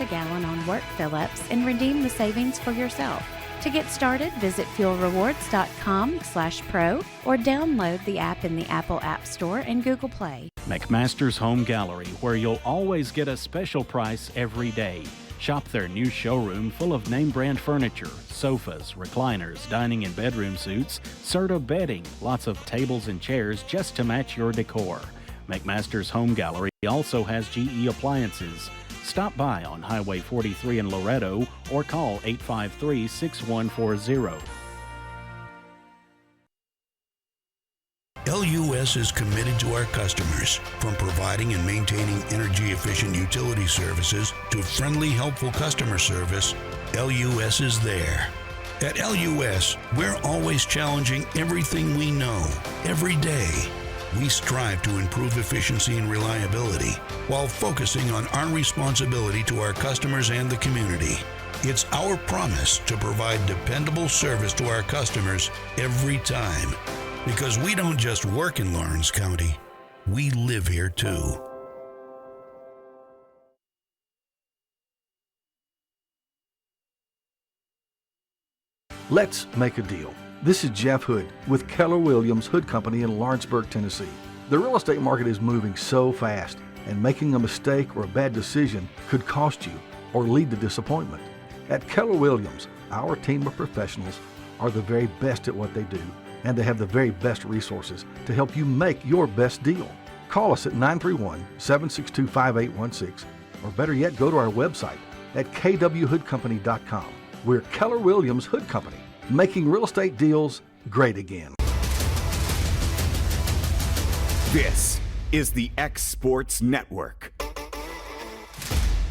a gallon on work fill-ups and redeem the savings for yourself. To get started, visit fuelrewards.com/pro or download the app in the Apple App Store and Google Play. McMaster's Home Gallery, where you'll always get a special price every day. Shop their new showroom full of name-brand furniture, sofas, recliners, dining and bedroom suites, Serta bedding, lots of tables and chairs just to match your decor. McMaster's Home Gallery also has GE appliances. Stop by on Highway 43 in Loretto or call 853-6140. LUS is committed to our customers, from providing and maintaining energy-efficient utility services to friendly, helpful customer service. LUS is there. At LUS, we're always challenging everything we know, every day. We strive to improve efficiency and reliability while focusing on our responsibility to our customers and the community. It's our promise to provide dependable service to our customers every time. Because we don't just work in Lawrence County, we live here too. Let's make a deal. This is Jeff Hood with Keller Williams Hood Company in Lawrenceburg, Tennessee. The real estate market is moving so fast, and making a mistake or a bad decision could cost you or lead to disappointment. At Keller Williams, our team of professionals are the very best at what they do, and they have the very best resources to help you make your best deal. Call us at 931-762-5816, or better yet, go to our website at kwhoodcompany.com. We're Keller Williams Hood Company, making real estate deals great again. This is the X Sports Network.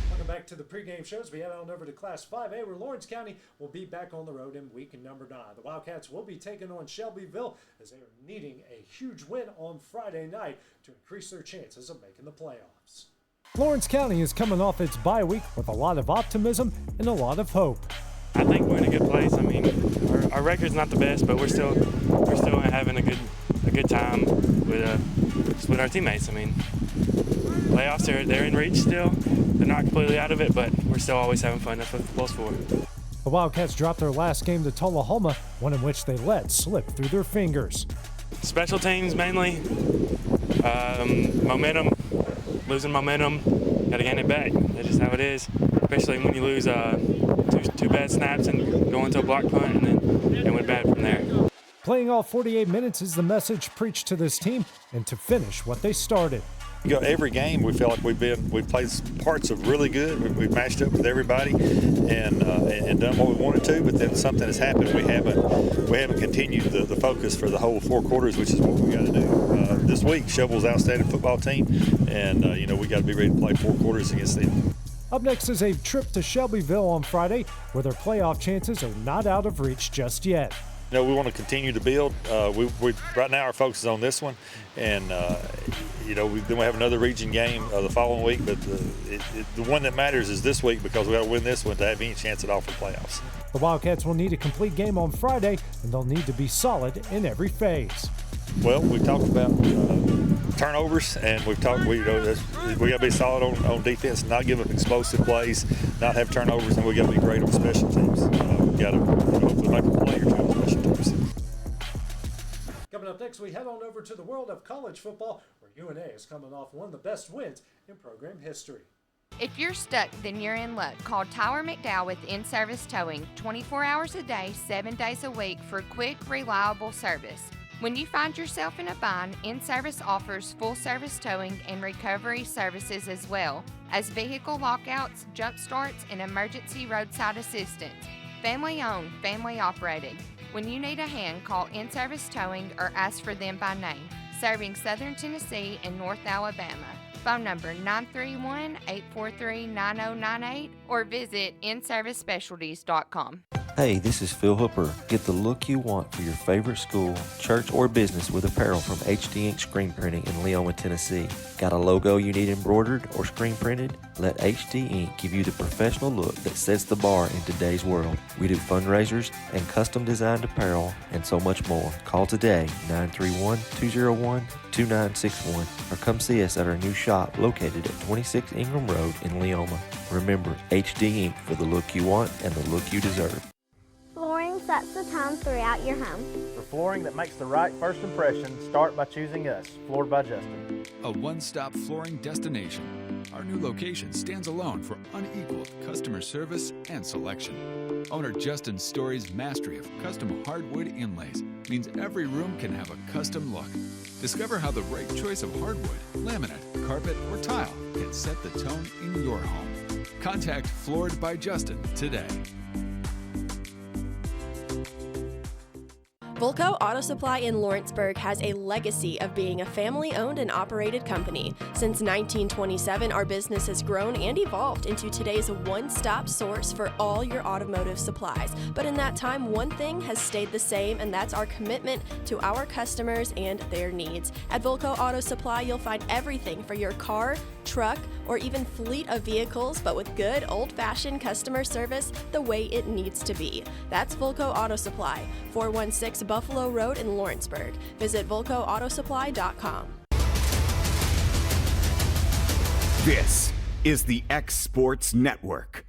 Welcome back to the pregame shows. We head on over to Class 5A, where Lawrence County will be back on the road in week number 9. The Wildcats will be taking on Shelbyville as they are needing a huge win on Friday night to increase their chances of making the playoffs. Lawrence County is coming off its bye week with a lot of optimism and a lot of hope. I think we're in a good place. I mean, our record's not the best, but we're still having a good time with our teammates. I mean, playoffs they're in reach still. They're not completely out of it, but we're still always having fun. That's what football's for. The Wildcats dropped their last game to Tullahoma, one in which they let slip through their fingers. Special teams mainly, momentum, losing momentum, got to gain it back. That's just how it is, especially when you lose two bad snaps and go into a block punt and then it went bad from there. Playing all 48 minutes is the message preached to this team, and to finish what they started. Every game we feel like we've played parts of really good. We've matched up with everybody and done what we wanted to, but then something has happened. We haven't continued the focus for the whole 4 quarters, which is what we got to do. This week, Shovel's outstanding football team, and we got to be ready to play 4 quarters against them. Up next is a trip to Shelbyville on Friday, where their playoff chances are not out of reach just yet. We want to continue to build. We right now our focus is on this one, and then we have another region game the following week. But the one that matters is this week, because we got to win this one to have any chance at all for playoffs. The Wildcats will need a complete game on Friday, and they'll need to be solid in every phase. Well, we talked about turnovers, and we got to be solid on defense, not give up explosive plays, not have turnovers, and we got to be great on special teams. We got to hopefully make a play or two on special teams. Coming up next, we head on over to the world of college football, where UNA is coming off one of the best wins in program history. If you're stuck, then you're in luck. Call Tyler McDowell with In-Service Towing, 24 hours a day, 7 days a week for quick, reliable service. When you find yourself in a bind, In-Service offers full-service towing and recovery services, as well as vehicle lockouts, jump starts, and emergency roadside assistance. Family-owned, family-operated. When you need a hand, call In-Service Towing or ask for them by name. Serving Southern Tennessee and North Alabama. Phone number 931-843-9098 or visit inservicespecialties.com. Hey, this is Phil Hooper. Get the look you want for your favorite school, church, or business with apparel from HD Ink Screen Printing in Leona, Tennessee. Got a logo you need embroidered or screen printed? Let HD Inc. give you the professional look that sets the bar in today's world. We do fundraisers and custom designed apparel and so much more. Call today, 931-201-2961, or come see us at our new shop located at 26 Ingram Road in Leoma. Remember, HD Inc. for the look you want and the look you deserve. Flooring sets the tone throughout your home. For flooring that makes the right first impression, start by choosing us, Floored by Justin. A one-stop flooring destination. Our new location stands alone for unequaled customer service and selection. Owner Justin Story's mastery of custom hardwood inlays means every room can have a custom look. Discover how the right choice of hardwood, laminate, carpet, or tile can set the tone in your home. Contact Floored by Justin today. Volco Auto Supply in Lawrenceburg has a legacy of being a family-owned and operated company. Since 1927, our business has grown and evolved into today's one-stop source for all your automotive supplies. But in that time, one thing has stayed the same, and that's our commitment to our customers and their needs. At Volco Auto Supply, you'll find everything for your car, truck, or even fleet of vehicles, but with good old-fashioned customer service the way it needs to be. That's Volco Auto Supply, 416 Buffalo Road in Lawrenceburg. Visit VolcoAutosupply.com. This is the X Sports Network.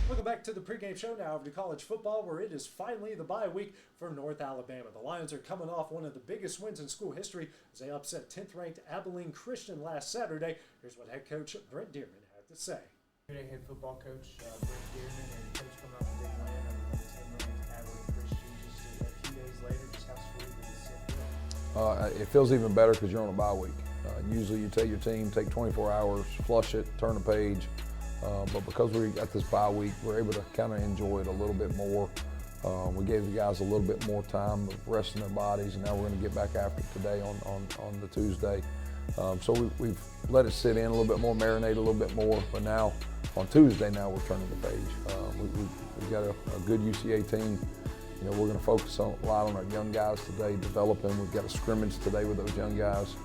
Welcome back to the pregame show. Now over to college football, where it is finally the bye week for North Alabama. The Lions are coming off one of the biggest wins in school history as they upset 10th-ranked Abilene Christian last Saturday. Here's what head coach Brent Dearman had to say. Head football coach Brent Dearman and coach coming off a big win over the 10th-ranked Abilene Christian just a few days later. Just how sweet does it feel? It feels even better because you're on a bye week. Usually you tell your team, take 24 hours, flush it, turn the page. But because we got this bye week, we're able to kind of enjoy it a little bit more. We gave the guys a little bit more time of resting their bodies, and now we're going to get back after it today on the Tuesday. So we've let it sit in a little bit more, marinate a little bit more, but now on Tuesday, now we're turning the page. We've got a good UCA team. You know, we're going to focus a lot on our young guys today, develop them. We've got a scrimmage today with those young guys,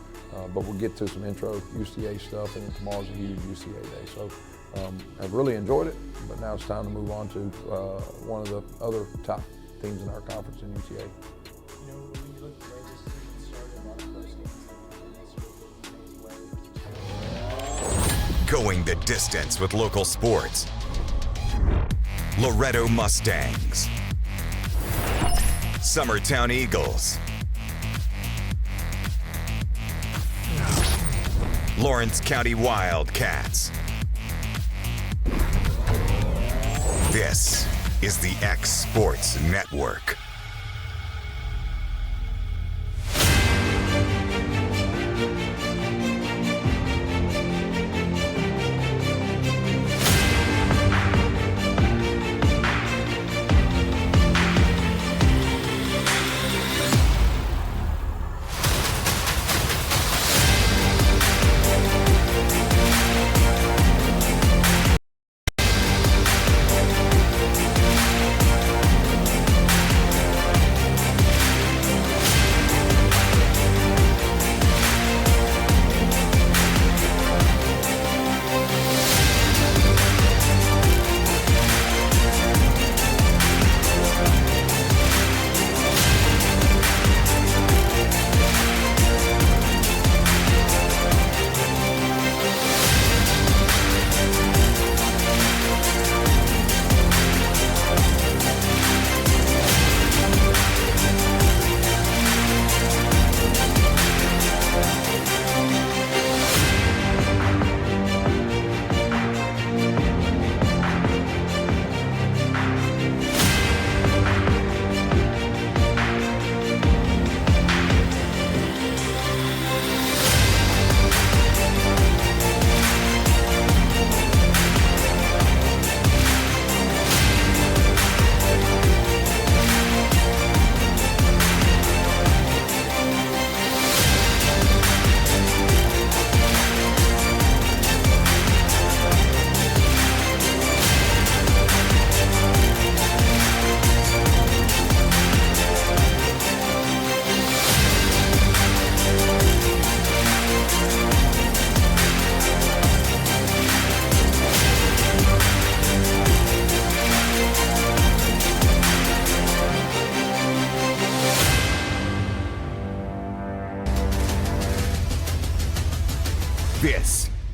but we'll get to some intro UCA stuff, and then tomorrow's a huge UCA day. So I've really enjoyed it, but now it's time to move on to one of the other top teams in our conference in UCA. You know, when you look at the way this season started, a lot of close games, Going the distance with local sports. Loretto Mustangs. Summertown Eagles. Lawrence County Wildcats. This is the X Sports Network.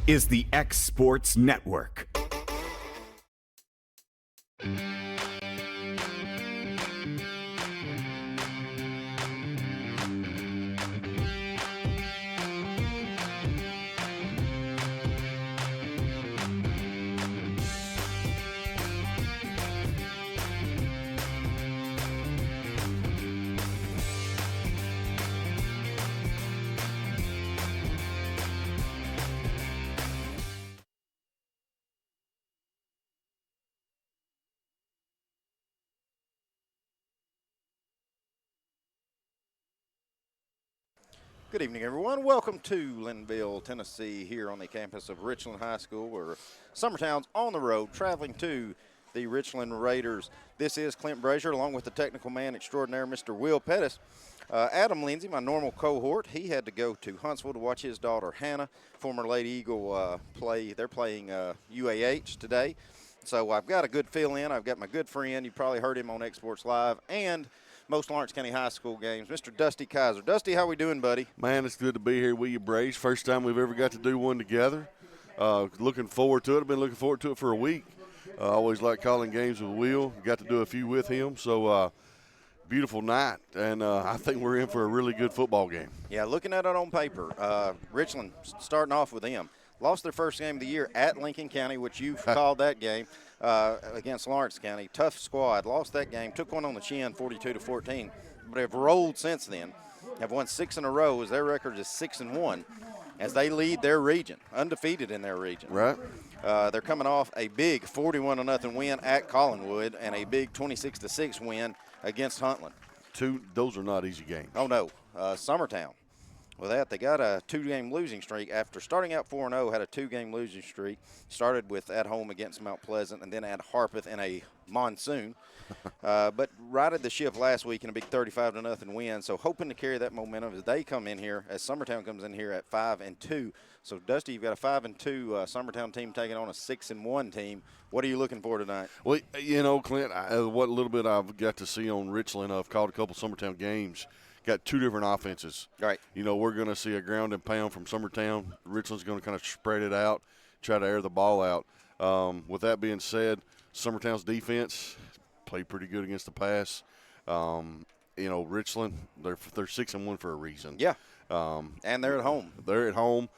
is the X Sports Network. Good evening, everyone. Welcome to Lynnville, Tennessee, here on the campus of Richland High School, where Summertown's on the road, traveling to the Richland Raiders. This is Clint Brazier, along with the technical man extraordinaire, Mr. Will Pettis. Adam Lindsay, my normal cohort, he had to go to Huntsville to watch his daughter, Hannah, former Lady Eagle, play. They're playing UAH today. So I've got a good fill-in. I've got my good friend. You probably heard him on Exports Live, and most Lawrence County High School games, Mr. Dusty Kaiser. Dusty, how we doing, buddy? Man, it's good to be here with you, Brace. First time we've ever got to do one together. Looking forward to it. I've been looking forward to it for a week. I always like calling games with Will. Got to do a few with him. So, beautiful night, and I think we're in for a really good football game. Yeah, looking at it on paper, Richland starting off with them. Lost their first game of the year at Lincoln County, which you've called that game, against Lawrence County. Tough squad. Lost that game. Took one on the chin, 42-14. But have rolled since then. Have won 6 in a row, as their record is 6-1, as they lead their region, undefeated in their region. Right. They're coming off a big 41-0 win at Collinwood and a big 26-6 win against Huntland. Those are not easy games. Oh, no. Summertown. With that, they got a 2-game losing streak. After starting out 4-0, had a 2-game losing streak. Started with at home against Mount Pleasant and then at Harpeth in a monsoon. But righted the ship last week in a big 35-0 win. So hoping to carry that momentum as they come in here, as Summertown comes in here at 5-2. So, Dusty, you've got a 5-2 Summertown team taking on a 6-1 team. What are you looking for tonight? Well, you know, Clint, what little bit I've got to see on Richland, I've called a couple Summertown games. Got two different offenses. Right. You know, we're going to see a ground and pound from Summertown. Richland's going to kind of spread it out, try to air the ball out. With that being said, Summertown's defense played pretty good against the pass. You know, Richland, they're 6-1 for a reason. Yeah. And they're at home. They're at home.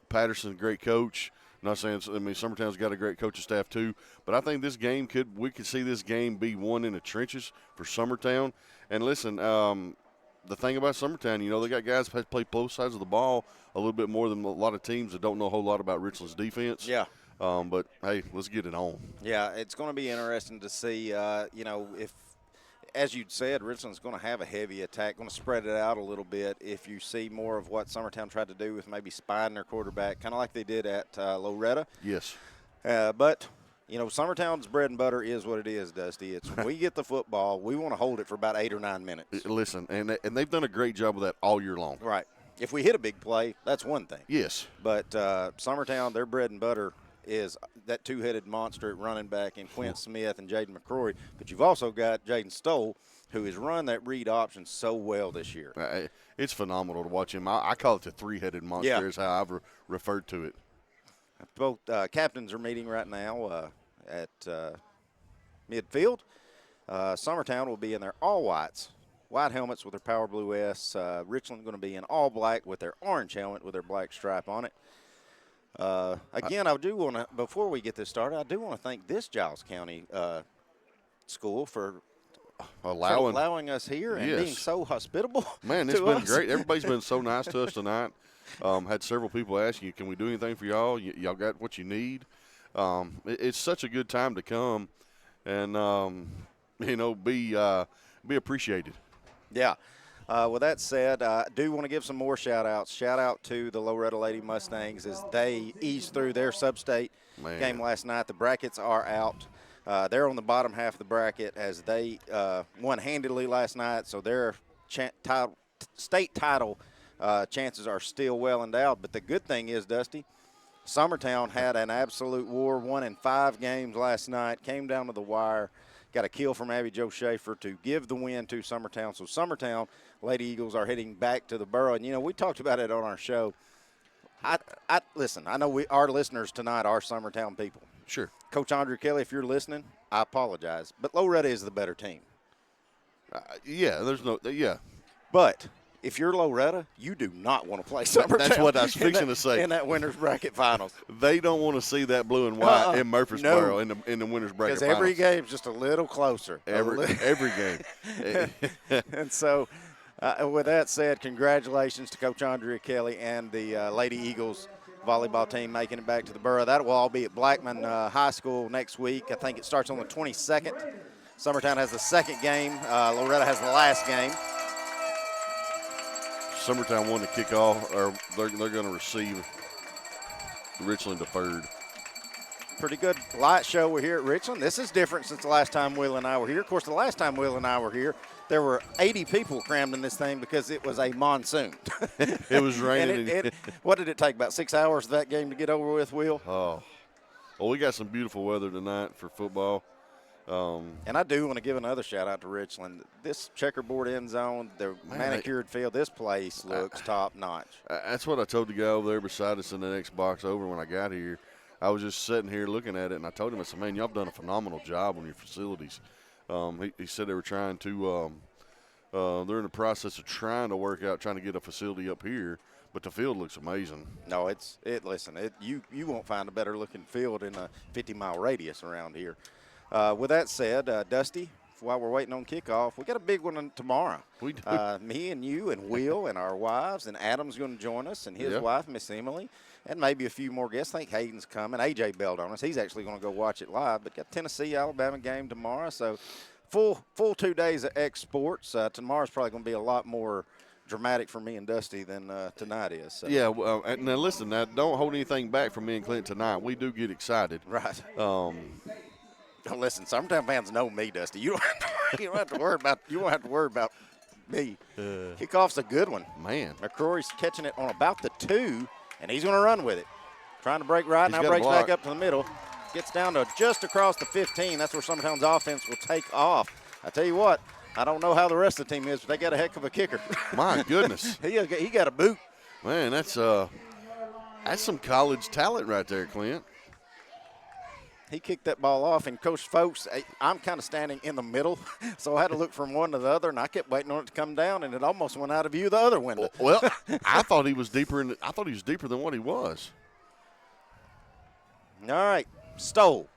Patterson's a great coach. I'm not saying, Summertown's got a great coaching staff too, but I think this game we could see this game be won in the trenches for Summertown. And listen, the thing about Summertown, you know, they got guys who play both sides of the ball a little bit more than a lot of teams that don't know a whole lot about Richland's defense. Yeah. But, hey, let's get it on. Yeah, it's going to be interesting to see, you know, if, as you'd said, Richland's going to have a heavy attack, going to spread it out a little bit. If you see more of what Summertown tried to do with maybe spying their quarterback, kind of like they did at Loretta. Yes. But – you know, Summertown's bread and butter is what it is, Dusty. It's when we get the football, we want to hold it for about 8 or 9 minutes. Listen, and they've done a great job of that all year long. Right. If we hit a big play, that's one thing. Yes. But Summertown, their bread and butter is that two-headed monster at running back in Quint Smith and Jaden McCrory. But you've also got Jaden Stoll, who has run that read option so well this year. It's phenomenal to watch him. I call it the three-headed monster is how I've referred to it. Both captains are meeting right now at midfield. Summertown will be in their all-whites, white helmets with their Power Blue S. Richland going to be in all black with their orange helmet with their black stripe on it. Again, I do want to, before we get this started, I do want to thank this Giles County school for allowing us here and being so hospitable. Man, it's been great. Everybody's been so nice to us tonight. Had several people ask you, can we do anything for y'all? Y'all got what you need? It's such a good time to come and, you know, be appreciated. Yeah. With that said, I do want to give some more shout-outs. Shout-out to the Loretta Lady Mustangs as they eased through their sub-state game last night. The brackets are out. They're on the bottom half of the bracket as they won handily last night, so their state title chances are still well endowed. But the good thing is, Dusty, Summertown had an absolute war, won in 5 games last night, came down to the wire, got a kill from Abby Jo Schaefer to give the win to Summertown. So Summertown Lady Eagles are heading back to the Borough. And, you know, we talked about it on our show. Listen, I know our listeners tonight are Summertown people. Sure. Coach Andrew Kelly, if you're listening, I apologize. But Loretta is the better team. Yeah. But if you're Loretta, you do not want to play Summertown. That's what I was fixing to say. In that winner's bracket finals. They don't want to see that blue and white in Murfreesboro in the winner's bracket finals. Because every game's just a little closer. Every game. And so, with that said, congratulations to Coach Andrea Kelly and the Lady Eagles volleyball team making it back to the borough. That will all be at Blackman High School next week. I think it starts on the 22nd. Summertown has the second game. Loretta has the last game. Summertown won the kickoff, or they're going to receive Richland the third. Pretty good light show we're here at Richland. This is different since the last time Will and I were here. Of course, the last time Will and I were here, there were 80 people crammed in this thing because it was a monsoon. It was raining. And what did it take, about 6 hours of that game to get over with, Will? Oh. Well, we got some beautiful weather tonight for football. And I do want to give another shout-out to Richland. This checkerboard end zone, the manicured field, this place looks top-notch. That's what I told the guy over there beside us in the next box over when I got here. I was just sitting here looking at it, and I told him, I said, man, y'all have done a phenomenal job on your facilities. He said they were trying to they're in the process of trying to get a facility up here, but the field looks amazing. No, you won't find a better-looking field in a 50-mile radius around here. With that said, Dusty, while we're waiting on kickoff, we got a big one tomorrow. We do. Me and you and Will and our wives, and Adam's going to join us, and his wife, Miss Emily, and maybe a few more guests. I think Hayden's coming. AJ bailed on us. He's actually going to go watch it live. But got Tennessee-Alabama game tomorrow, so full 2 days of X Sports. Tomorrow's probably going to be a lot more dramatic for me and Dusty than tonight is. So. Yeah, well, now listen, don't hold anything back from me and Clint tonight. We do get excited. Right. Listen, Summertown fans know me, Dusty. You don't have to worry about me. Kickoff's a good one. Man. McCrory's catching it on about the 2, and he's going to run with it. Trying to break right, now breaks back up to the middle. Gets down to just across the 15. That's where Summertown's offense will take off. I tell you what, I don't know how the rest of the team is, but they got a heck of a kicker. My goodness. He got a boot. Man, that's some college talent right there, Clint. He kicked that ball off, and Coach Folks, I'm kind of standing in the middle, so I had to look from one to the other, and I kept waiting on it to come down, and it almost went out of view the other window. Well, I thought he was deeper than what he was. All right, Stoll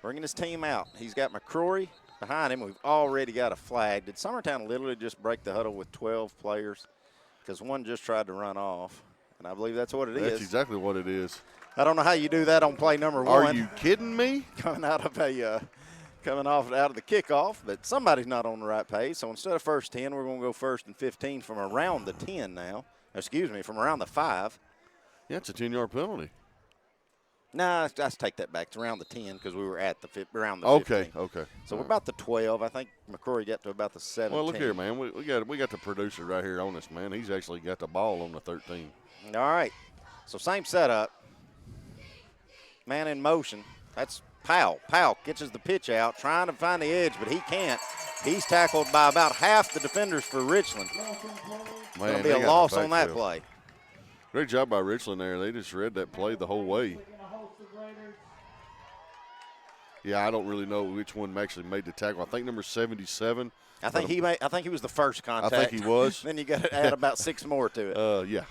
bringing his team out. He's got McCrory behind him. We've already got a flag. Did Summertown literally just break the huddle with 12 players? Because one just tried to run off, and I believe that's what it is. That's exactly what it is. I don't know how you do that on play number 1. Are you kidding me? Coming out of the kickoff, but somebody's not on the right page. So instead of first 10, we're going to go first and 15 from around the 10 now. From around the 5. Yeah, it's a 10-yard penalty. Nah, let's take that back. It's around the 10 because we were at around the 15. Okay. So we're about the 12. I think McCrory got to about the 17. Well, look here, man. We got the producer right here on this, man. He's actually got the ball on the 13. All right. So same setup. Man in motion. That's Powell. Powell catches the pitch out, trying to find the edge, but he can't. He's tackled by about half the defenders for Richland. Going to be a loss on that play. Great job by Richland there. They just read that play the whole way. Yeah, I don't really know which one actually made the tackle. I think number 77. I think he was the first contact. I think he was. Then you got to add about 6 more to it. Yeah.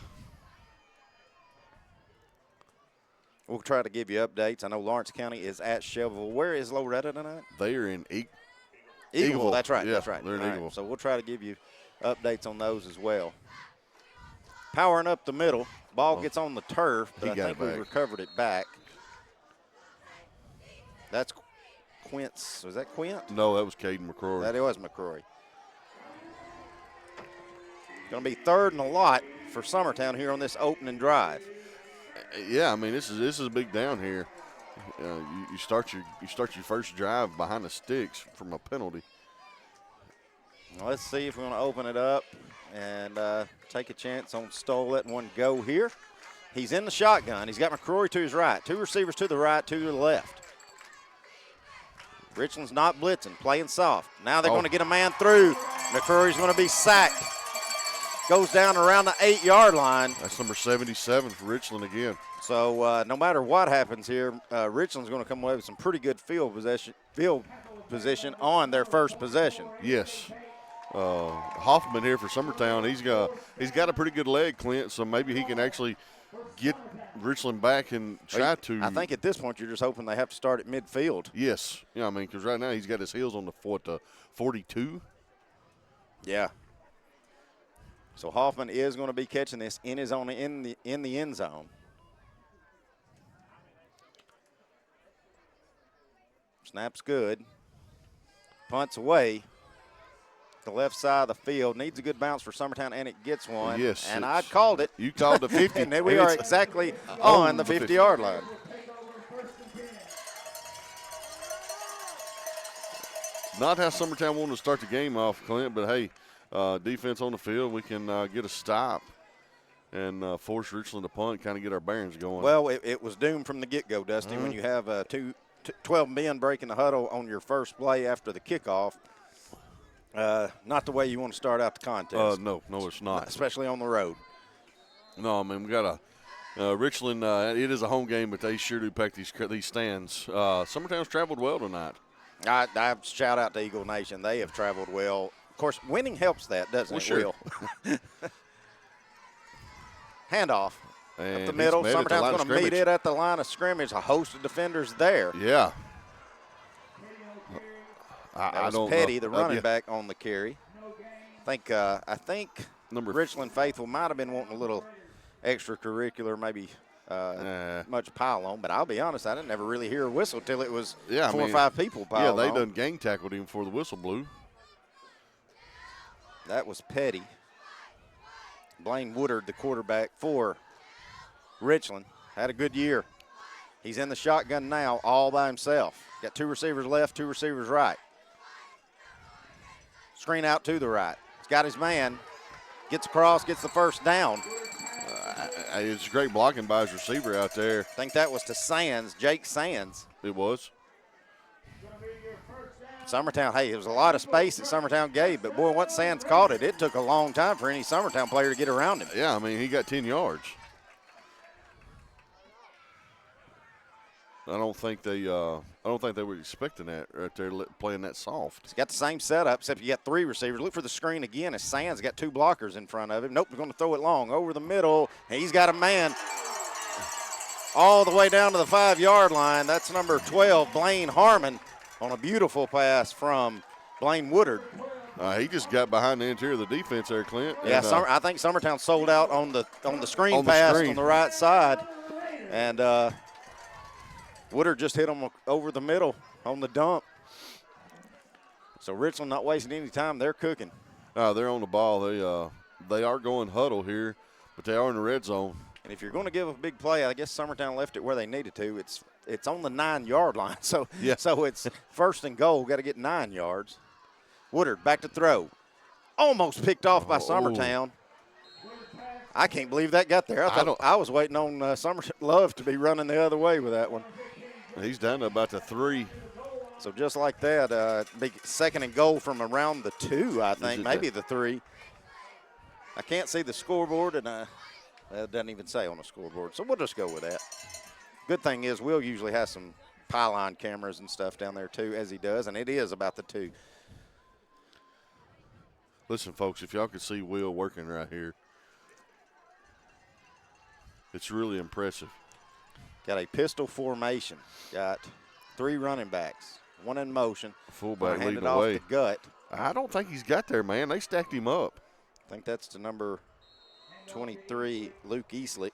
We'll try to give you updates. I know Lawrence County is at Shelbyville. Where is Loretta tonight? They are in Eagleville. That's right. Yeah, that's right. They're in Eagleville. Right, so we'll try to give you updates on those as well. Powering up the middle. Ball gets on the turf, but I think we recovered it back. That's Quint's. Was that Quint? No, that was Caden McCrory. That was McCrory. Going to be 3rd and a lot for Summertown here on this opening drive. Yeah, I mean this is a big down here. You start your first drive behind the sticks from a penalty. Well, let's see if we want to open it up and take a chance on Stoll letting one go here. He's in the shotgun. He's got McCrory to his right. 2 receivers to the right, 2 to the left. Richland's not blitzing, playing soft. Now they're going to get a man through. McCrory's going to be sacked. goes down around the 8-yard line. That's number 77 for Richland again. So no matter what happens here, Richland's going to come away with some pretty good field position on their first possession. Yes. Hoffman here for Summertown, he's got a pretty good leg, Clint, so maybe he can actually get Richland back and try to. I think at this point you're just hoping they have to start at midfield. Yes. Yeah, I mean, because right now he's got his heels on the 42. Yeah. So Hoffman is going to be catching this in his own in the end zone. Snap's good. Punts away. The left side of the field needs a good bounce for Summertown, and it gets one. Yes. And I called it. You called the 50. And then we are exactly on the 50-yard line. Not how Summertown wanted to start the game off, Clint, but hey, defense on the field, we can get a stop and force Richland to punt, kind of get our bearings going. Well, it was doomed from the get-go, Dusty, when you have 12 men breaking the huddle on your first play after the kickoff. Not the way you want to start out the contest. No, it's not. Especially on the road. No, I mean, we got Richland, it is a home game, but they sure do pack these stands. Summertown's traveled well tonight. I shout out to Eagle Nation. They have traveled well. Of course, winning helps that, doesn't it, sure. Will? Handoff And up the middle. Summertown's going to meet scrimmage. it at the line of scrimmage. A host of defenders there. Yeah. That was Petty, the running back, on the carry. I think Richland Faithful might have been wanting a little extracurricular, maybe much pile on. But I'll be honest, I didn't ever really hear a whistle till it was 4 or 5 people piled on. Yeah, they done gang tackled him before the whistle blew. That was Petty. Blaine Woodard, the quarterback for Richland, had a good year. He's in the shotgun now all by himself. Got 2 receivers left, 2 receivers right. Screen out to the right. He's got his man. Gets across, gets the first down. It's great blocking by his receiver out there. I think that was to Sands, Jake Sands. It was. Summertown, hey, it was a lot of space that Summertown gave, but boy, once Sands caught it, it took a long time for any Summertown player to get around him. Yeah, I mean, he got 10 yards. I don't think they were expecting that right there, playing that soft. He's got the same setup, except you got 3 receivers. Look for the screen again as Sands got 2 blockers in front of him. Nope, they're going to throw it long over the middle. He's got a man all the way down to the 5-yard line. That's number 12, Blaine Harmon, on a beautiful pass from Blaine Woodard. He just got behind the interior of the defense there, Clint. Yeah, and, I think Summertown sold out on the screen pass on the right side, and Woodard just hit him over the middle on the dump. So Richland not wasting any time. They're cooking. They're on the ball. They are going huddle here, but they are in the red zone. And if you're going to give a big play, I guess Summertown left it where they needed to. It's on the 9-yard line, so it's first and goal. Got to get 9 yards. Woodard back to throw. Almost picked off by Summertown. I can't believe that got there. I was waiting on Love to be running the other way with that one. He's down to about the 3. So just like that, big second and goal from around the 2, I think, maybe the 3. I can't see the scoreboard, and it doesn't even say on the scoreboard. So we'll just go with that. Good thing is Will usually has some pylon cameras and stuff down there too, as he does, and it is about the 2. Listen, folks, if y'all could see Will working right here, it's really impressive. Got a pistol formation. Got 3 running backs, 1 in motion. Fullback hand leading it off away. the gut. I don't think he's got there, man. They stacked him up. I think that's the number 23, Luke Eastlick.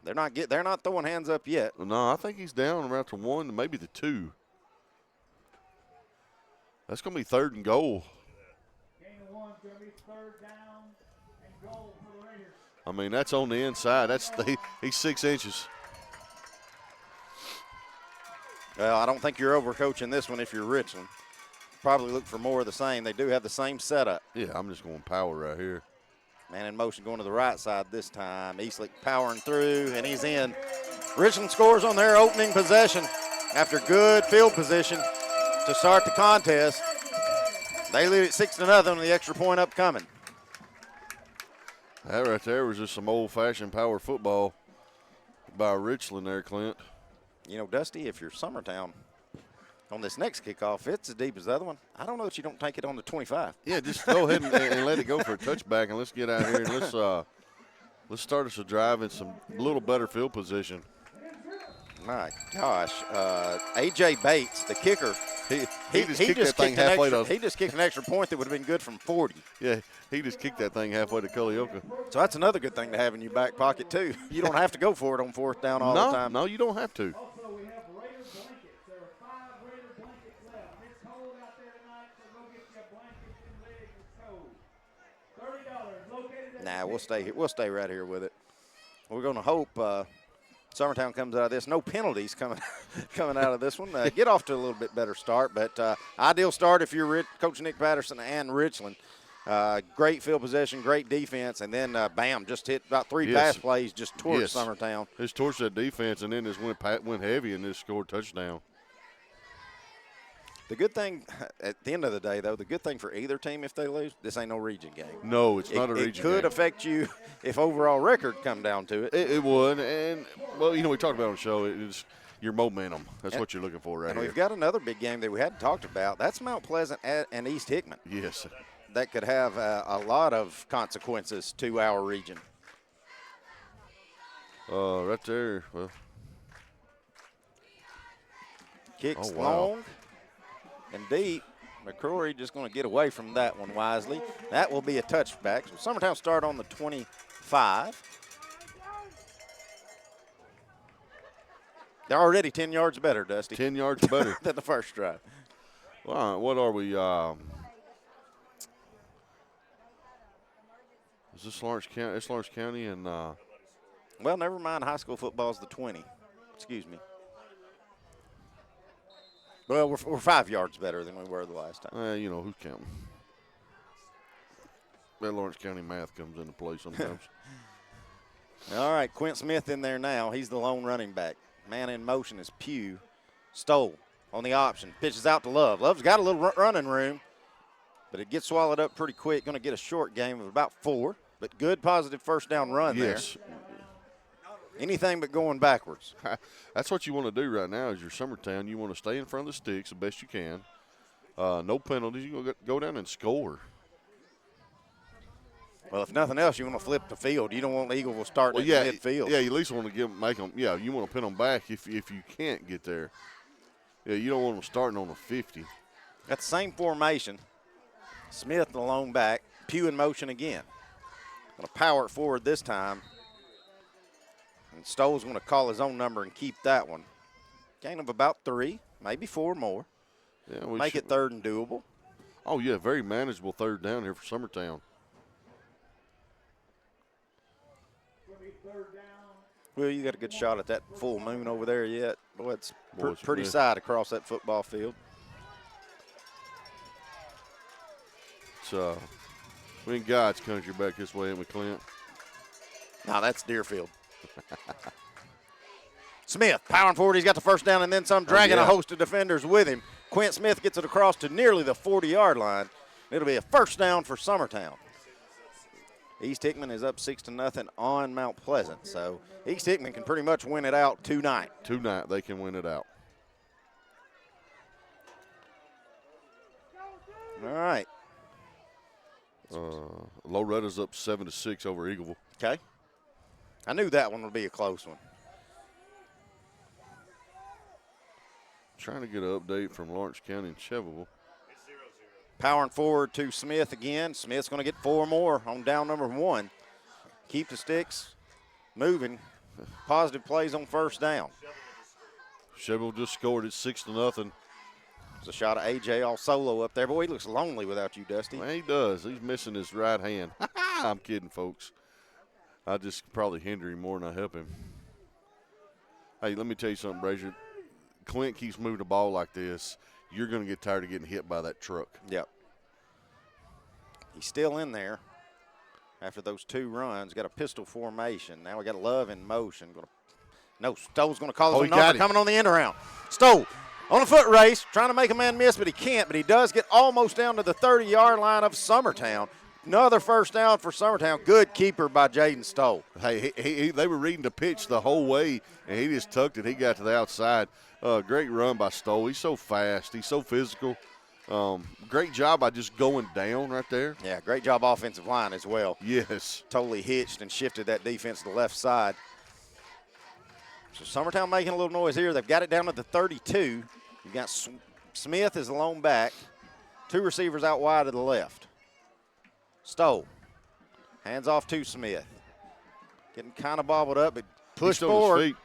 They're not throwing hands up yet. No, I think he's down around to 1, maybe the 2. That's going to be 3rd and goal. I mean, that's on the inside. He's 6 inches. Well, I don't think you're overcoaching this one if you're Richland. Probably look for more of the same. They do have the same setup. Yeah, I'm just going power right here. Man in motion going to the right side this time. Eastlick powering through, and he's in. Richland scores on their opening possession after good field position to start the contest. They lead it 6-0 and the extra point upcoming. That right there was just some old-fashioned power football by Richland there, Clint. You know, Dusty, if you're Summertown on this next kickoff, it's as deep as the other one. I don't know that you don't take it on the 25. Yeah, just go ahead and let it go for a touchback, and let's get out here and let's start us a drive in some little better field position. My gosh, A.J. Bates, the kicker, he just kicked that thing halfway to. He just kicked an extra point that would have been good from 40. Yeah, he just kicked that thing halfway to Culleoka. So that's another good thing to have in your back pocket too. You don't have to go for it on fourth down all the time. No, you don't have to. Nah, we'll stay here. We'll stay right here with it. We're going to hope Summertown comes out of this. No penalties coming out of this one. Get off to a little bit better start, but ideal start if you're Coach Nick Patterson and Richland. Great field possession, great defense, and then bam, just hit about three pass plays just towards Summertown. Just towards that defense, and then just went heavy and just scored a touchdown. The good thing, at the end of the day, though, the good thing for either team if they lose, this ain't no region game. No, it's not a region game. It could affect you if overall record come down to it. It would, and, well, you know, we talked about on the show, it's your momentum. That's what you're looking for right and here. We've got another big game that we hadn't talked about. That's Mount Pleasant and East Hickman. Yes. That could have a lot of consequences to our region. Right there, well. Kicks long and deep. McCrory just going to get away from that one wisely. That will be a touchback. So Summertown start on the 25. They're already 10 yards better, Dusty. 10 yards better. Than the first drive. Well, what are we? Is this Lawrence County? It's Lawrence County and. Well, never mind. High school football is the 20. Excuse me. Well, we're 5 yards better than we were the last time. You know, who's counting? That Lawrence County math comes into play sometimes. All right, Quint Smith in there now. He's the lone running back. Man in motion is Pugh. Stoll on the option. Pitches out to Love. Love's got a little running room, but it gets swallowed up pretty quick. Going to get a short game of about 4, but good positive first down run there. Anything but going backwards. That's what you want to do right now is your Summertown. You want to stay in front of the sticks the best you can. No penalties. You go down and score. Well, if nothing else, you want to flip the field. You don't want Eagleville starting at midfield. Yeah, you at least want to make them. Yeah, you want to pin them back if you can't get there. Yeah, you don't want them starting on the 50. Got the same formation. Smith the lone back. Pugh in motion again. Going to power it forward this time. And Stoll's going to call his own number and keep that one. Gain of about 3, maybe 4 more. Yeah, Make it third and doable. Oh, yeah, very manageable third down here for Summertown. Well, you got a good shot at that full moon over there yet. Boy, it's pretty sight across that football field. It's we in God's country back this way, ain't we, Clint? No, that's Deerfield. Smith, powering forward. He's got the first down and then some, dragging a host of defenders with him. Quint Smith gets it across to nearly the 40-yard line. It'll be a first down for Summertown. East Hickman is up 6-0 on Mount Pleasant. So East Hickman can pretty much win it out tonight. Tonight they can win it out. All right. Loretta's up 7-6 over Eagleville. Okay. I knew that one would be a close one. Trying to get an update from Lawrence County and Chevrolet. Powering forward to Smith again. Smith's going to get 4 more on down number 1. Keep the sticks moving. Positive plays on first down. Chevrolet just scored at 6-0. There's a shot of A.J. all solo up there. Boy, he looks lonely without you, Dusty. Well, he does. He's missing his right hand. I'm kidding, folks. I just probably hinder him more than I help him. Hey, let me tell you something, Brazier. Clint keeps moving the ball like this, you're going to get tired of getting hit by that truck. Yep. He's still in there after those 2 runs. Got a pistol formation. Now we got Love in motion. Stoll's going to call his number coming on the end around. Stoll on a foot race, trying to make a man miss, but he can't. But he does get almost down to the 30-yard line of Summertown. Another first down for Summertown. Good keeper by Jaden Stoll. Hey, they were reading the pitch the whole way, and he just tucked it. He got to the outside. Great run by Stoll. He's so fast. He's so physical. Great job by just going down right there. Yeah, great job offensive line as well. Yes. Totally hitched and shifted that defense to the left side. So Summertown making a little noise here. They've got it down to the 32. You've got Smith as the lone back. 2 receivers out wide to the left. Stoll. Hands off to Smith. Getting kind of bobbled up, but pushed forward.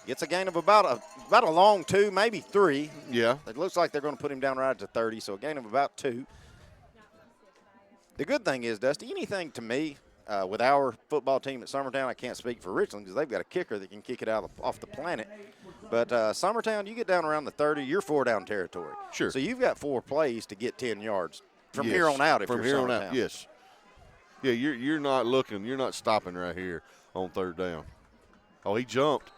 Gets a gain of about a long 2, maybe 3. Yeah. It looks like they're going to put him down right at the 30, so a gain of about 2. The good thing is, Dusty, anything to me with our football team at Summertown, I can't speak for Richland because they've got a kicker that can kick it out off the planet. But Summertown, you get down around the 30, you're 4-down territory. Sure. So you've got 4 plays to get 10 yards from here on out. From here on out, yes. Yeah, you're not looking, you're not stopping right here on 3rd down. Oh, he jumped.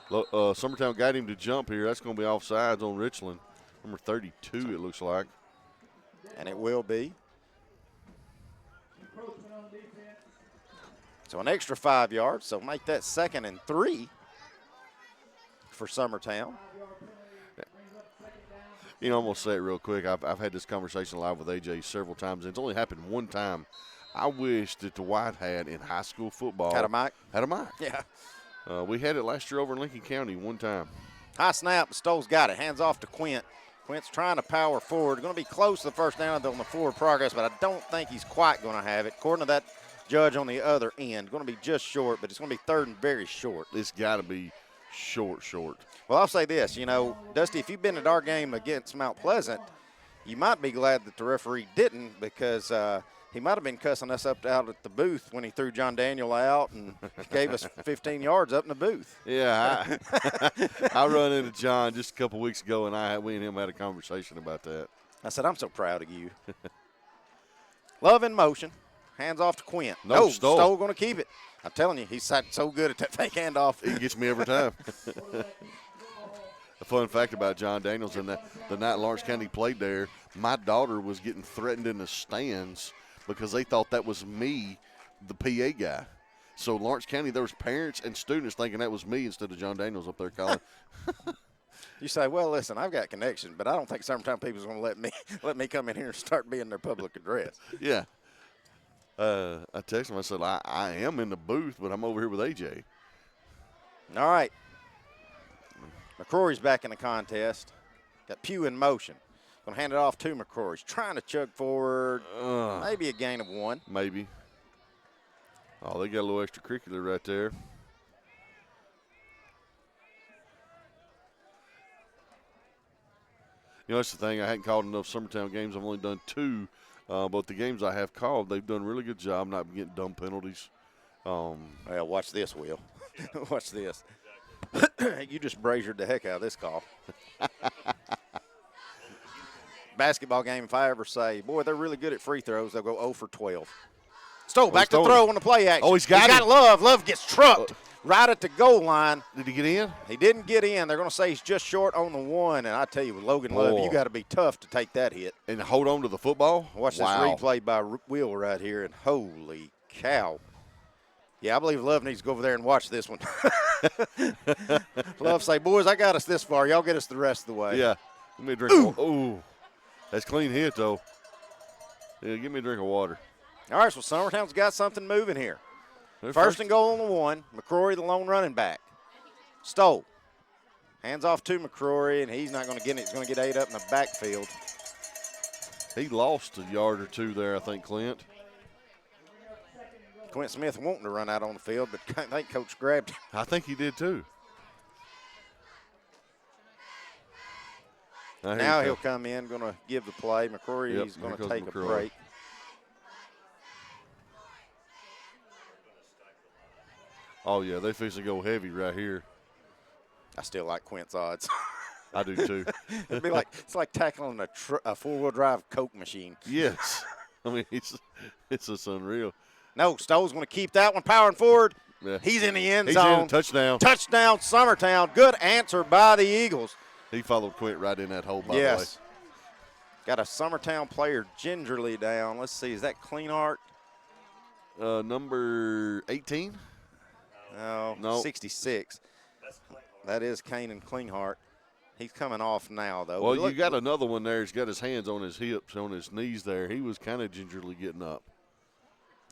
Summertown got him to jump here. That's going to be offsides on Richland. Number 32, it looks like. And it will be. So an extra 5 yards, so make that 2nd and 3 for Summertown. You know, I'm going to say it real quick. I've had this conversation live with AJ several times, and it's only happened one time. I wish that the White Hat in high school football Had a mic? Yeah. We had it last year over in Lincoln County one time. High snap, Stoll's got it. Hands off to Quint. Quint's trying to power forward. Going to be close to the first down on the forward progress, but I don't think he's quite going to have it. According to that judge on the other end, going to be just short, but it's going to be 3rd and very short. It's got to be short. Well, I'll say this. You know, Dusty, if you've been at our game against Mount Pleasant, you might be glad that the referee didn't because he might have been cussing us out at the booth when he threw John Daniel out and gave us 15 yards up in the booth. Yeah, I run into John just a couple weeks ago, and we and him had a conversation about that. I said, I'm so proud of you. Love in motion. Hands off to Quint. No, Stoll going to keep it. I'm telling you, he's so good at that fake handoff. He gets me every time. A fun fact about John Daniels, and the night Lawrence County played there, my daughter was getting threatened in the stands because they thought that was me, the PA guy. So Lawrence County, there was parents and students thinking that was me instead of John Daniels up there calling. You say, well, listen, I've got connection, but I don't think Summertown people's going to let me come in here and start being their public address. Yeah. I texted him. I said, I am in the booth, but I'm over here with AJ. All right. McCrory's back in the contest. Got Pugh in motion. Going to hand it off to McCrory. He's trying to chug forward. Maybe a gain of 1. Maybe. Oh, they got a little extracurricular right there. You know, that's the thing. I hadn't called enough Summertown games. I've only done 2. But the games I have called, they've done a really good job not getting dumb penalties. Well, watch this, Will. Watch this. You just brazied the heck out of this call. Basketball game, if I ever say, boy, they're really good at free throws, they'll go 0 for 12. Stoll back to throw on the play action. Oh, he's got it. Love. Love gets trucked right at the goal line. Did he get in? He didn't get in. They're going to say he's just short on the 1. And I tell you, with Logan Love, you got to be tough to take that hit. And hold on to the football? Watch this replay by Will right here, and holy cow. Yeah, I believe Love needs to go over there and watch this one. Love say, boys, I got us this far. Y'all get us the rest of the way. Yeah. Give me a drink. Ooh. That's clean hit, though. Yeah, give me a drink of water. All right, so Summertown's got something moving here. First and goal on the 1. McCrory, the lone running back. Stoll. Hands off to McCrory, and he's not going to get it. He's going to get 8 up in the backfield. He lost a yard or 2 there, I think, Clint. Quint Smith wanting to run out on the field, but I think Coach grabbed him. I think he did, too. Now he'll come in, going to give the play. McCrory, he's going to take a break. Oh, yeah, they fix to go heavy right here. I still like Quint's odds. I do, too. It's like tackling a four-wheel drive Coke machine. Yes. I mean, it's just unreal. No, Stoll's going to keep that one powering forward. Yeah. He's in the end zone. He's in, touchdown. Touchdown, Summertown. Good answer by the Eagles. He followed Quint right in that hole, by the way. Got a Summertown player gingerly down. Let's see, is that Kleinhardt? Number 18? No, 66. That is Kanan Kleinhardt. He's coming off now, though. Well, you got another one there. He's got his hands on his hips, on his knees there. He was kind of gingerly getting up.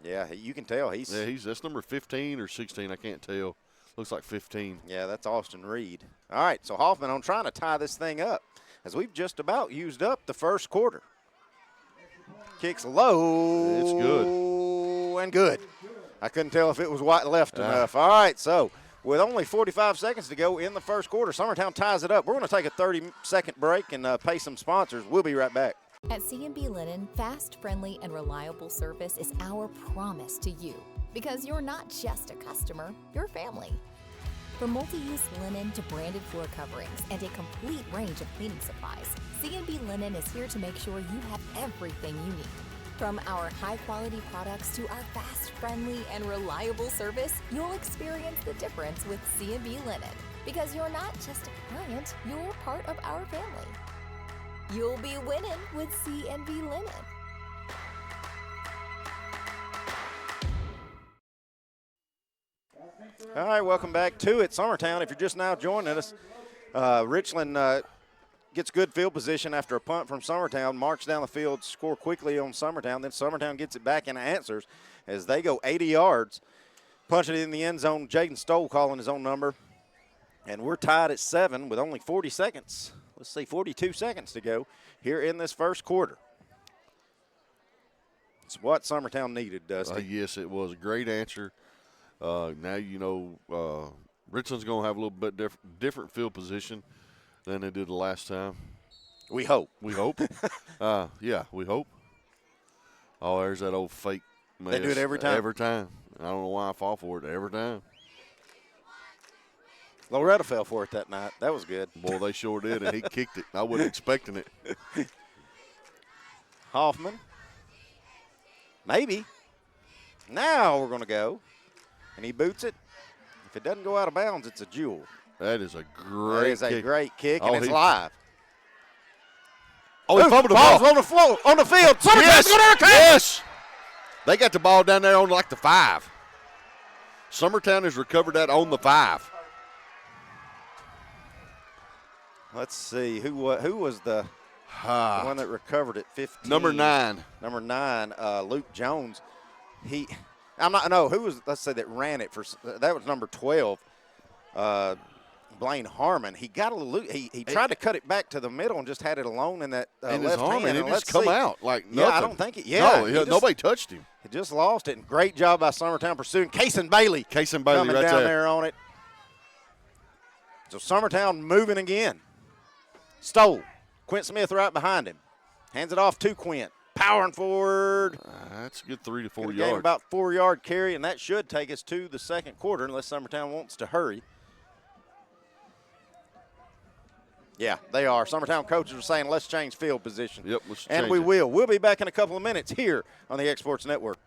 Yeah, you can tell. That's number 15 or 16. I can't tell. Looks like 15. Yeah, that's Austin Reed. All right, so Hoffman on trying to tie this thing up as we've just about used up the first quarter. Kicks low. It's good. And good. I couldn't tell if it was white left enough. All right, so with only 45 seconds to go in the first quarter, Summertown ties it up. We're going to take a 30-second break and pay some sponsors. We'll be right back. At C&B Linen, fast, friendly, and reliable service is our promise to you. Because you're not just a customer, you're family. From multi-use linen to branded floor coverings and a complete range of cleaning supplies, C&B Linen is here to make sure you have everything you need. From our high-quality products to our fast, friendly, and reliable service, you'll experience the difference with C&B Linen. Because you're not just a client, you're part of our family. You'll be winning with C&B Linen. All right, welcome back to it. Summertown, if you're just now joining us, Richland gets good field position after a punt from Summertown, march down the field, score quickly on Summertown. Then Summertown gets it back and answers as they go 80 yards, punch it in the end zone. Jaden Stoll calling his own number. And we're tied at 7 with only 40 seconds. Let's see, 42 seconds to go here in this first quarter. It's what Summertown needed, Dusty. Yes, it was a great answer. Now you know Richland's going to have a little bit different field position than they did the last time. We hope. We hope. Yeah, we hope. Oh, there's that old fake mess. They do it every time. Every time. I don't know why I fall for it every time. Loretta fell for it that night. That was good. Boy, they sure did, and he kicked it. I wasn't expecting it. Hoffman. Maybe. Now we're going to go. And he boots it. If it doesn't go out of bounds, it's a jewel. That is a great kick. Great kick, and it's live. Oh, he fumbled the ball. On the floor, on the field. Yes. Yes. They got the ball down there on like the 5. Summertown has recovered that on the 5. Let's see. Who was the one that recovered it? 15. Number 9. Number 9, Luke Jones. Who was, let's say, that ran it for, that was number 12, Blaine Harmon. He got a little, he tried to cut it back to the middle and just had it alone in that in left his arm, hand. And it just come out like nothing. Yeah, I don't think it, nobody touched him. He just lost it, and great job by Summertown pursuing. Casey Bailey coming right down there on it. So Summertown moving again. Stoll. Quint Smith right behind him. Hands it off to Quint. Powering forward. That's a good 3 to 4 yards. yards. About 4-yard carry, and that should take us to the second quarter unless Summertown wants to hurry. Yeah, they are. Summertown coaches are saying let's change field position. Yep, let's and change we it. will. We'll be back in a couple of minutes here on the Exports Network.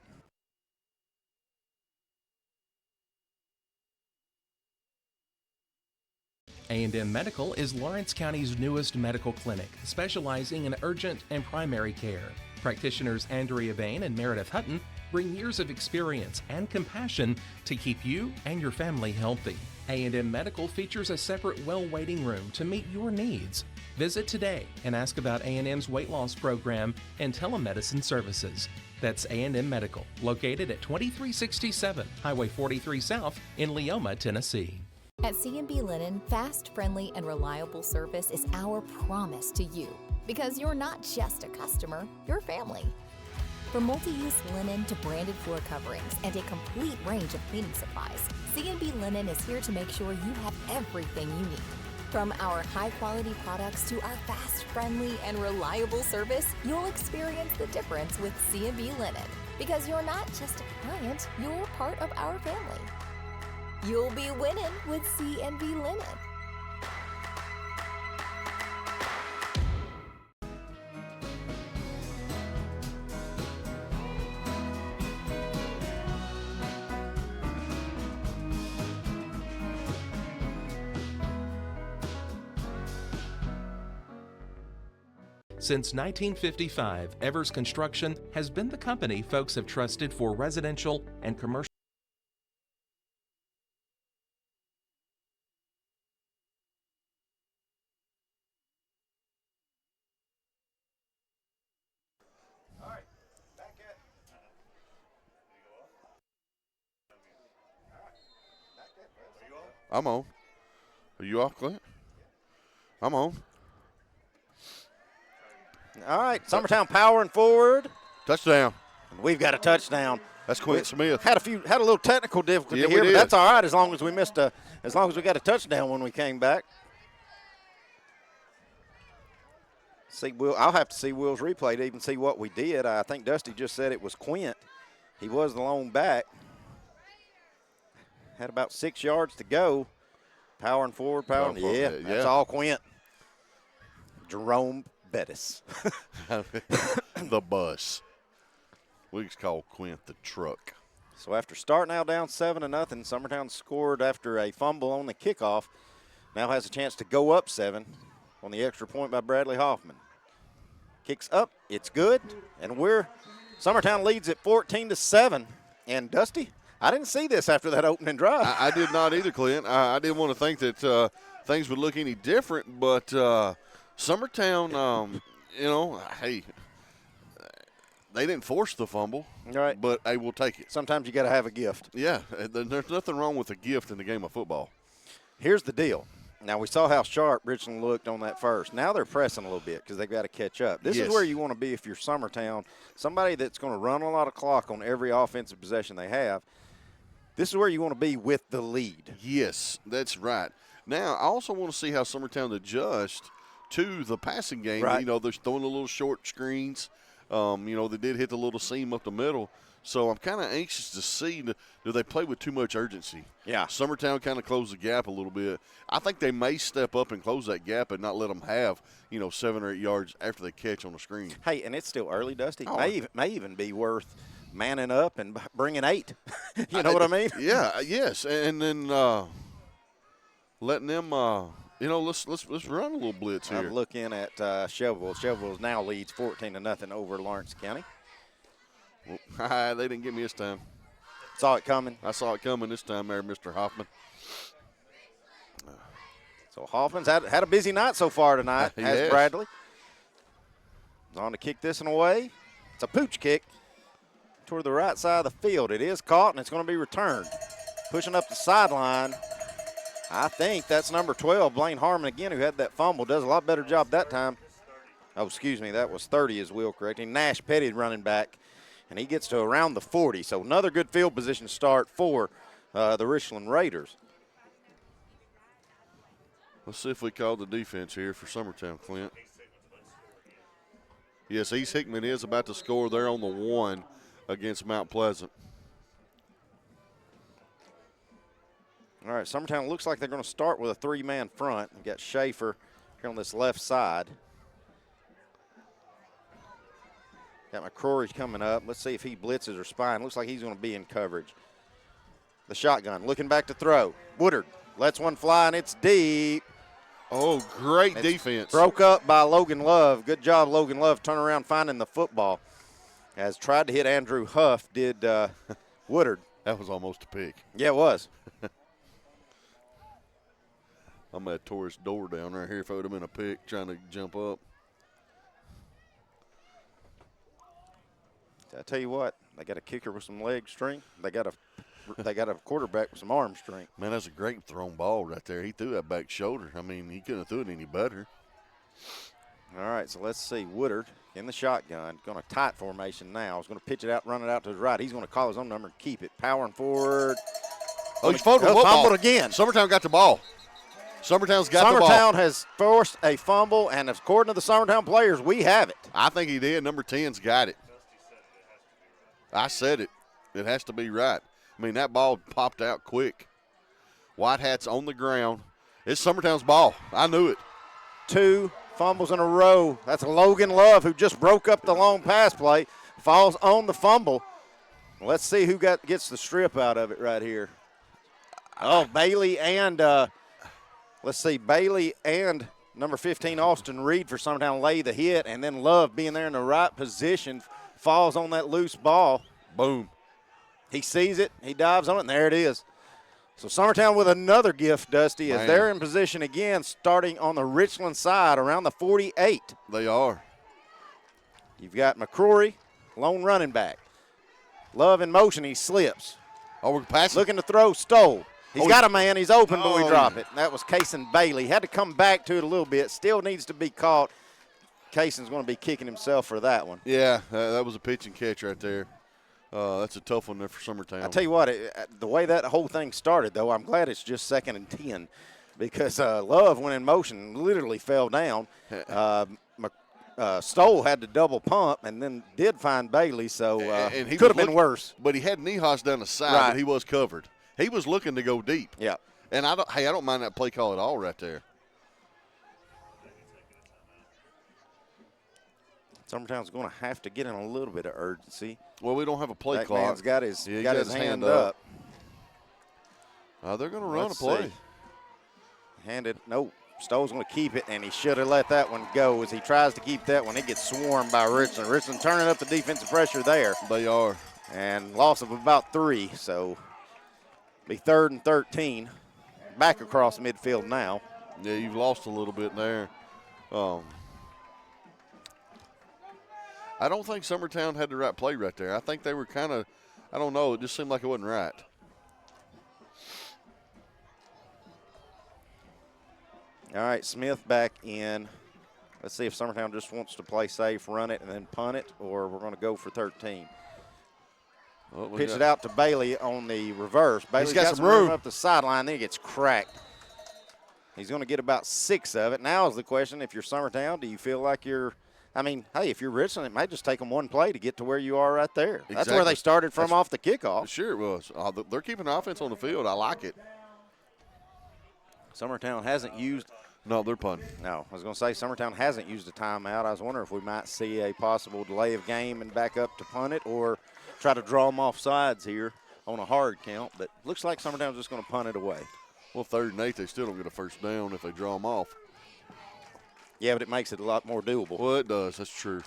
A&M Medical is Lawrence County's newest medical clinic, specializing in urgent and primary care. Practitioners Andrea Bain and Meredith Hutton bring years of experience and compassion to keep you and your family healthy. A&M Medical features a separate well waiting room to meet your needs. Visit today and ask about A&M's weight loss program and telemedicine services. That's A&M Medical, located at 2367 Highway 43 South in Leoma, Tennessee. At C&B Linen, fast, friendly, and reliable service is our promise to you. Because you're not just a customer, you're family. From multi-use linen to branded floor coverings and a complete range of cleaning supplies, C&B Linen is here to make sure you have everything you need. From our high-quality products to our fast, friendly, and reliable service, you'll experience the difference with C&B Linen. Because you're not just a client, you're part of our family. You'll be winning with C&B Linen. Since 1955, Evers Construction has been the company folks have trusted for residential and commercial. I'm on. Are you off, Clint? I'm on. All right, Summertown powering forward. Touchdown. We've got a touchdown. That's Quint Smith. Had a little technical difficulty here, but that's all right as long as we got a touchdown when we came back. See, I'll have to see Will's replay to even see what we did. I think Dusty just said it was Quint. He was the lone back. Had about 6 yards to go. Powering forward, Yeah, that's all Quint. Jerome Bettis. The bus. We just call Quint the truck. So after starting out down 7-0, Summertown scored after a fumble on the kickoff. Now has a chance to go up 7 on the extra point by Bradley Hoffman. Kicks up, it's good, and Summertown leads at 14-7. And Dusty, I didn't see this after that opening drive. I did not either, Clint. I didn't want to think that things would look any different, but Summertown, hey, they didn't force the fumble, right? But they will take it. Sometimes you got to have a gift. Yeah, there's nothing wrong with a gift in the game of football. Here's the deal. Now, we saw how sharp Richland looked on that first. Now they're pressing a little bit because they've got to catch up. This is where you want to be if you're Summertown, somebody that's going to run a lot of clock on every offensive possession they have. This is where you want to be with the lead. Yes, that's right. Now, I also want to see how Summertown adjusts to the passing game. Right. They're throwing a little short screens. They did hit the little seam up the middle. So I'm kind of anxious to see, do they play with too much urgency? Yeah. Summertown kind of closed the gap a little bit. I think they may step up and close that gap and not let them have, 7 or 8 yards after they catch on the screen. Hey, and it's still early, Dusty. May even be worth manning up and bringing 8. You know what I mean? Yeah, yes. And then letting them, let's run a little blitz here. I'm looking at Shelbyville. Shelbyville now leads 14-0 over Lawrence County. Well, they didn't get me this time. Saw it coming. I saw it coming this time there, Mr. Hoffman. So Hoffman's had a busy night so far tonight, as Bradley. He's on to kick this one away. It's a pooch kick toward the right side of the field. It is caught, and it's going to be returned. Pushing up the sideline. I think that's number 12, Blaine Harmon again, who had that fumble. Does a lot better job that time. Oh, excuse me, that was 30 is Will correcting. Nash Petty running back. And he gets to around the 40. So another good field position start for the Richland Raiders. Let's see if we call the defense here for Summertown, Clint. Yes, East Hickman is about to score there on the 1 against Mount Pleasant. All right, Summertown looks like they're going to start with a 3-man front. We've got Schaefer here on this left side. Got McCrory coming up. Let's see if he blitzes or spine. Looks like he's going to be in coverage. The shotgun looking back to throw. Woodard lets one fly, and it's deep. Oh, great defense. Broke up by Logan Love. Good job, Logan Love, turning around finding the football. As tried to hit Andrew Huff, did Woodard. That was almost a pick. Yeah, it was. I'm at tore his door down right here if it would have been a pick trying to jump up. I tell you what, they got a kicker with some leg strength. They got a quarterback with some arm strength. Man, that's a great thrown ball right there. He threw that back shoulder. I mean, he couldn't have threw it any better. All right, so let's see. Woodard in the shotgun, going to tight formation now. He's going to pitch it out, run it out to his right. He's going to call his own number and keep it. Powering forward. Oh, he's fumbled again. Summertown got the ball. Summertown's got the ball. Summertown has forced a fumble, and according to the Summertown players, we have it. I think he did. Number 10's got it. I said it. It has to be right. I mean, that ball popped out quick. White Hat's on the ground. It's Summertown's ball. I knew it. 2 fumbles in a row. That's Logan Love, who just broke up the long pass play, falls on the fumble. Let's see who gets the strip out of it right here. Oh, Bailey and Bailey and Number 15, Austin Reed for Summertown lay the hit, and then Love being there in the right position, falls on that loose ball. Boom. He sees it, he dives on it, and there it is. So Summertown with another gift, Dusty, as they're in position again, starting on the Richland side around the 48. They are. You've got McCrory, lone running back. Love in motion, he slips. Oh, we're passing. Looking to throw, Stoll. He's got a man, he's open, but we drop it. That was Cason Bailey. Had to come back to it a little bit. Still needs to be caught. Cason's going to be kicking himself for that one. Yeah, that was a pitch and catch right there. That's a tough one there for Summertown. I tell you what, the way that whole thing started, though, I'm glad it's just 2nd and 10 because Love went in motion, literally fell down. Stoll had to double pump and then did find Bailey, so and he could have been worse. But he had Niehaus down the side, but he was covered. He was looking to go deep. Yeah. And I don't mind that play call at all right there. Summertown's going to have to get in a little bit of urgency. Well, we don't have a play that clock. Man's got his hand up. They're going to run a play. Nope. Stoll's going to keep it, and he should have let that one go. As he tries to keep that one, it gets swarmed by Richland. Richland turning up the defensive pressure there. They are. And loss of about 3, so be 3rd and 13. Back across midfield now. Yeah, you've lost a little bit there. I don't think Summertown had the right play right there. I think they were kind of, I don't know, it just seemed like it wasn't right. All right, Smith back in. Let's see if Summertown just wants to play safe, run it, and then punt it, or we're going to go for 13. Pitch it out to Bailey on the reverse. Bailey's got some room up the sideline, then he gets cracked. He's going to get about 6 of it. Now is the question, if you're Summertown, do you feel like you're – I mean, hey, if you're Richland, it might just take them one play to get to where you are right there. Exactly. That's where they started from off the kickoff. Sure it was. They're keeping the offense on the field. I like it. Summertown hasn't used – No, they're punting. No, I was going to say Summertown hasn't used a timeout. I was wondering if we might see a possible delay of game and back up to punt it or try to draw them off sides here on a hard count. But looks like Summertown's just going to punt it away. Well, 3rd and 8, they still don't get a first down if they draw them off. Yeah, but it makes it a lot more doable. Well, it does. That's true.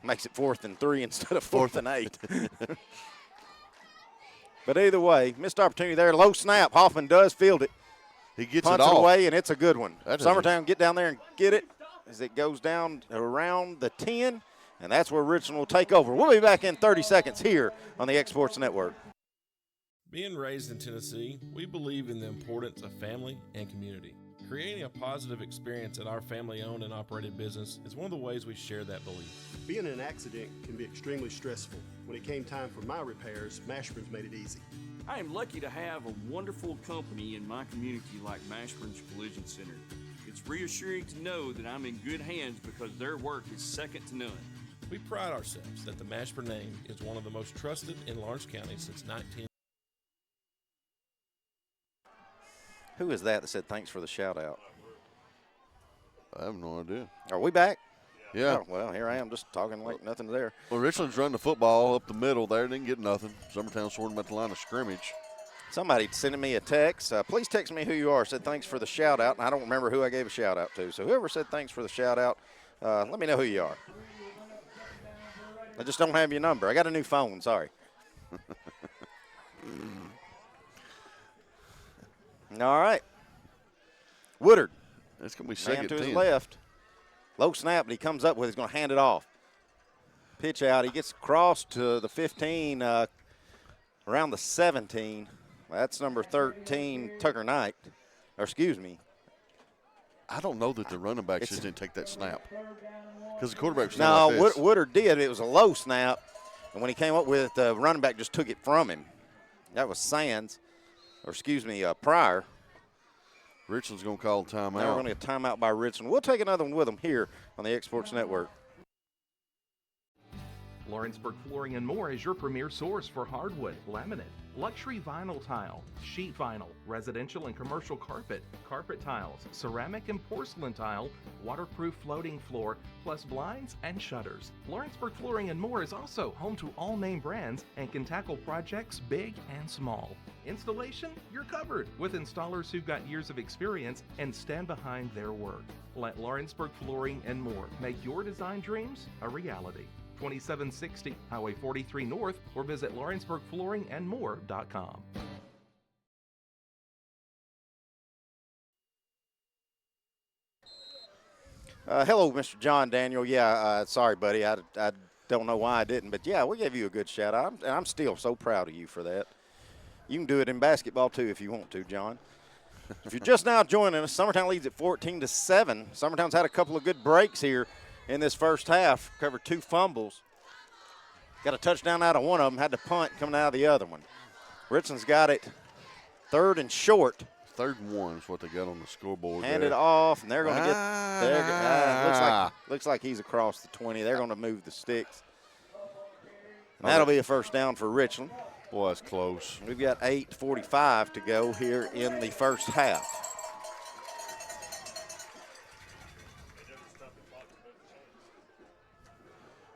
Makes it 4th and 3 instead of 4th and 8. But either way, missed opportunity there. Low snap. Hoffman does field it. He gets punts it off. Away, and it's a good one. Summertown get down there and get it as it goes down around the 10, and that's where Richland will take over. We'll be back in 30 seconds here on the X Sports Network. Being raised in Tennessee, we believe in the importance of family and community. Creating a positive experience at our family-owned and operated business is one of the ways we share that belief. Being in an accident can be extremely stressful. When it came time for my repairs, Mashburn's made it easy. I am lucky to have a wonderful company in my community like Mashburn's Collision Center. It's reassuring to know that I'm in good hands because their work is second to none. We pride ourselves that the Mashburn name is one of the most trusted in Lawrence County since 19. Who is that said thanks for the shout-out? I have no idea. Are we back? Yeah. Oh, well, here I am just talking like nothing's there. Well, Richland's running the football up the middle there. Didn't get nothing. Summertown scored them at the line of scrimmage. Somebody sending me a text. Please text me who you are. Said thanks for the shout-out. And I don't remember who I gave a shout-out to. So whoever said thanks for the shout-out, let me know who you are. I just don't have your number. I got a new phone. Sorry. All right. Woodard. That's going to be Man second to 10. his left. Low snap, but he comes up with it. He's going to hand it off. Pitch out. He gets across to the 15, around the 17. That's number 13, Tucker Knight. Or excuse me. I don't know that the running back just didn't take that snap. Because the quarterback was No, like this. Woodard did. It was a low snap. And when he came up with it, the running back just took it from him. That was Sands. Or excuse me, Pryor. Richland's going to call a timeout. Now we're going to get a timeout by Richland. We'll take another one with them here on the X Sports Network. Lawrenceburg Flooring and More is your premier source for hardwood, laminate, luxury vinyl tile, sheet vinyl, residential and commercial carpet, carpet tiles, ceramic and porcelain tile, waterproof floating floor, plus blinds and shutters. Lawrenceburg Flooring and More is also home to all name brands and can tackle projects big and small. Installation? You're covered with installers who've got years of experience and stand behind their work. Let Lawrenceburg Flooring and More make your design dreams a reality. 2760 Highway 43 North, or visit lawrenceburgflooringandmore.com. Hello, Mr. John Daniel. Yeah, sorry, buddy. I don't know why I didn't, but yeah, we gave you a good shout out, and I'm still so proud of you for that. You can do it in basketball too if you want to, John. If you're just now joining us, Summertown leads at 14-7. Summertown's had a couple of good breaks here in this first half, covered 2 fumbles. Got a touchdown out of one of them, had to punt coming out of the other one. Richland's got it 3rd and short. 3rd and 1 is what they got on the scoreboard. Handed off, and they're going to get looks like he's across the 20. They're going to move the sticks. And that'll be a first down for Richland. Boy, that's close. We've got 8:45 to go here in the first half.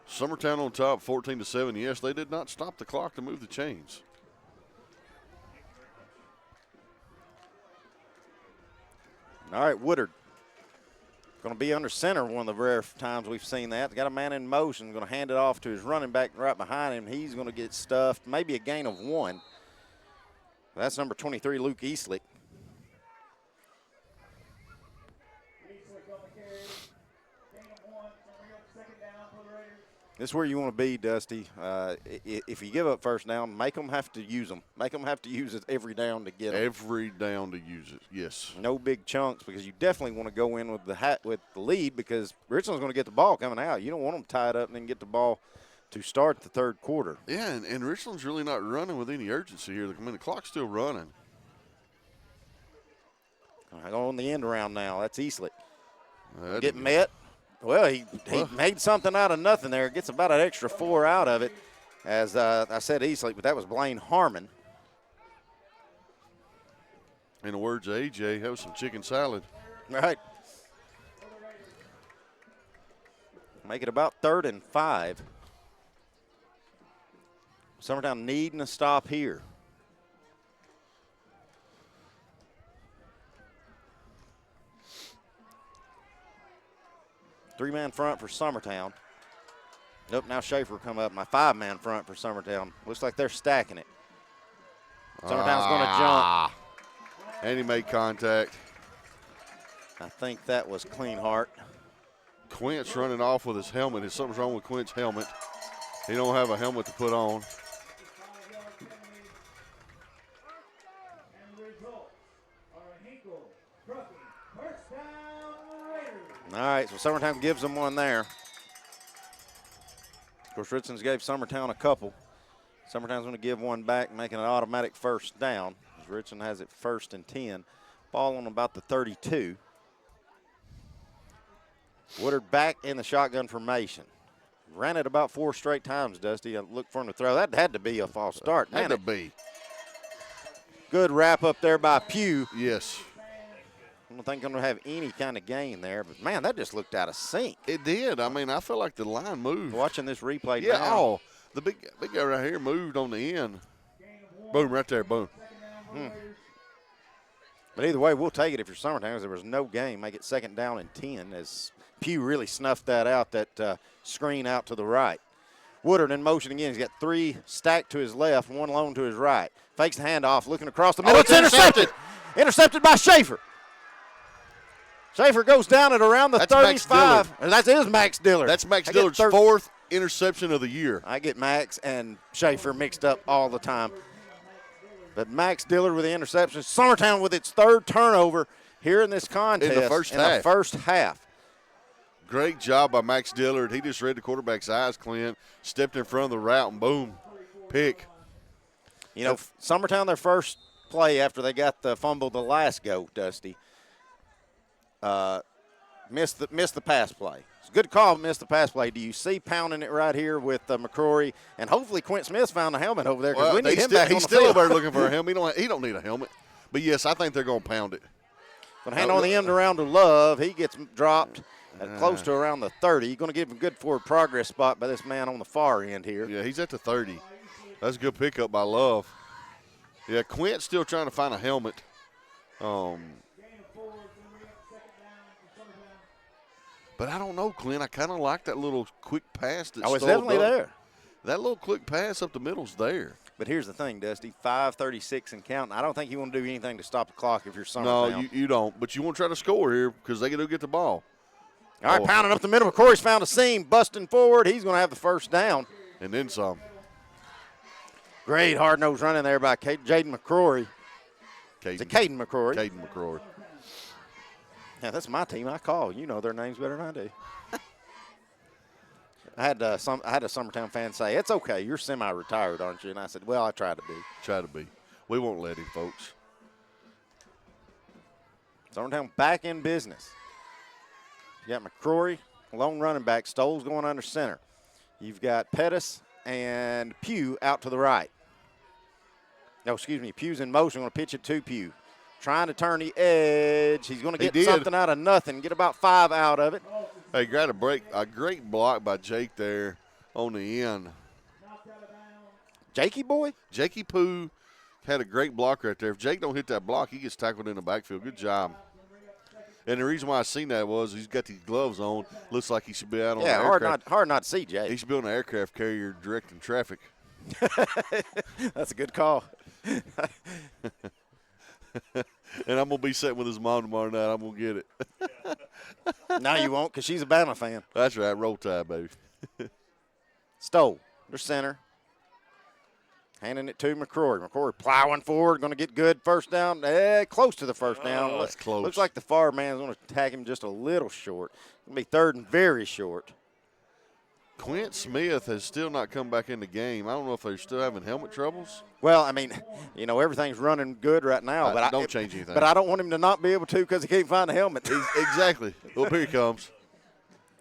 Summertown on top, 14-7. Yes, they did not stop the clock to move the chains. All right, Woodard going to be under center, one of the rare times we've seen that. Got a man in motion, going to hand it off to his running back right behind him. He's going to get stuffed, maybe a gain of 1. That's number 23, Luke Eastlick. This is where you want to be, Dusty. If you give up first down, make them have to use them. Make them have to use it every down to get them. Every down to use it, yes. No big chunks, because you definitely want to go in with the lead, because Richland's going to get the ball coming out. You don't want them tied up and then get the ball to start the 3rd quarter. Yeah, and Richland's really not running with any urgency here. I mean, the clock's still running. On the end around now. That's Eastlick. Get met. Well, he made something out of nothing there. Gets about an extra 4 out of it. As I said Eastlick, but that was Blaine Harmon. In the words of AJ, that was some chicken salad. Right. Make it about 3rd and 5. Summertown needing a stop here. Three-man front for Summertown. Nope, now Schaefer will come up. My 5-man front for Summertown. Looks like they're stacking it. Summertown's going to jump. And he made contact. I think that was Cleanheart. Quint's running off with his helmet. Something's wrong with Quint's helmet. He don't have a helmet to put on. All right, so Summertown gives them one there. Of course, Richlands gave Summertown a couple. Summertown's going to give one back, making an automatic first down. Richland has it 1st and 10. Ball on about the 32. Woodard back in the shotgun formation. Ran it about 4 straight times, Dusty. I looked for him to throw. That had to be a false start. Had to be. Good wrap up there by Pugh. Yes. I don't think I'm going to have any kind of gain there, but, man, that just looked out of sync. It did. I mean, I feel like the line moved. Watching this replay now. Oh, the big guy right here moved on the end. Boom, right there, boom. But either way, we'll take it if you're Summertown, because there was no gain. Make it 2nd down and 10 as Pugh really snuffed that out, that screen out to the right. Woodard in motion again. He's got 3 stacked to his left, 1 lone to his right. Fakes the handoff, looking across the middle. It's intercepted. Intercepted by Schaefer. Schaefer goes down at around the 35. That is Max Dillard. That's Max Dillard's 4th interception of the year. I get Max and Schaefer mixed up all the time. But Max Dillard with the interception. Summertown with its 3rd turnover here in this contest. In the first half. Great job by Max Dillard. He just read the quarterback's eyes, Clint, stepped in front of the route, and boom, pick. You know, Summertown, their first play after they got the fumble the last go, Dusty. Missed the pass play. It's a good call, missed the pass play. Do you see pounding it right here with McCrory? And hopefully Quint Smith found the helmet over there because we need him back on the He's still field. over there looking for a helmet. He don't need a helmet. But, yes, I think they're going to pound it. Going to hand on the end around to Love. He gets dropped at close to around the 30. You're going to give him a good forward progress spot by this man on the far end here. Yeah, he's at the 30. That's a good pickup by Love. Yeah, Quint's still trying to find a helmet. But I don't know, Clint. I kind of like that little quick pass. It's definitely there. That little quick pass up the middle's there. But here's the thing, Dusty, 5:36 and counting. I don't think you want to do anything to stop the clock if you're Summertown. No, you don't. But you want to try to score here because they do get the ball. All right, pounding up the middle. McCrory's found a seam, busting forward. He's going to have the first down. And then some. Great hard-nosed running there by Jaden McCrory. It's Caden McCrory. Caden McCrory. Yeah, that's my team. I call. You know their names better than I do. I had a Summertown fan say, "It's okay. You're semi-retired, aren't you?" And I said, "Well, I try to be." Try to be. We won't let him, folks. Summertown back in business. You got McCrory, lone running back. Stoll's going under center. You've got Pettis and Pugh out to the right. No, excuse me. Pugh's in motion. Going to pitch it to Pugh. Trying to turn the edge. He's going to get something out of nothing. Get about 5 out of it. Hey, got a great block by Jake there on the end. Jakey boy? Jakey Pooh had a great block right there. If Jake don't hit that block, he gets tackled in the backfield. Good job. And the reason why I seen that was he's got these gloves on. Looks like he should be out on the aircraft. hard not to see, Jake. He should be on an aircraft carrier directing traffic. That's a good call. And I'm going to be sitting with his mom tomorrow night. I'm going to get it. No, you won't because she's a Bama fan. That's right. Roll Tide, baby. Stoll, their center. Handing it to McCrory. McCrory plowing forward, going to get good first down. Close to the first down. That's close. Looks like the far man's going to tag him just a little short. Going to be third and very short. Quint Smith has still not come back in the game. I don't know if they're still having helmet troubles. Well, I mean, everything's running good right now. But don't change anything. But I don't want him to not be able to because he can't find the helmet. Exactly. Well, here he comes.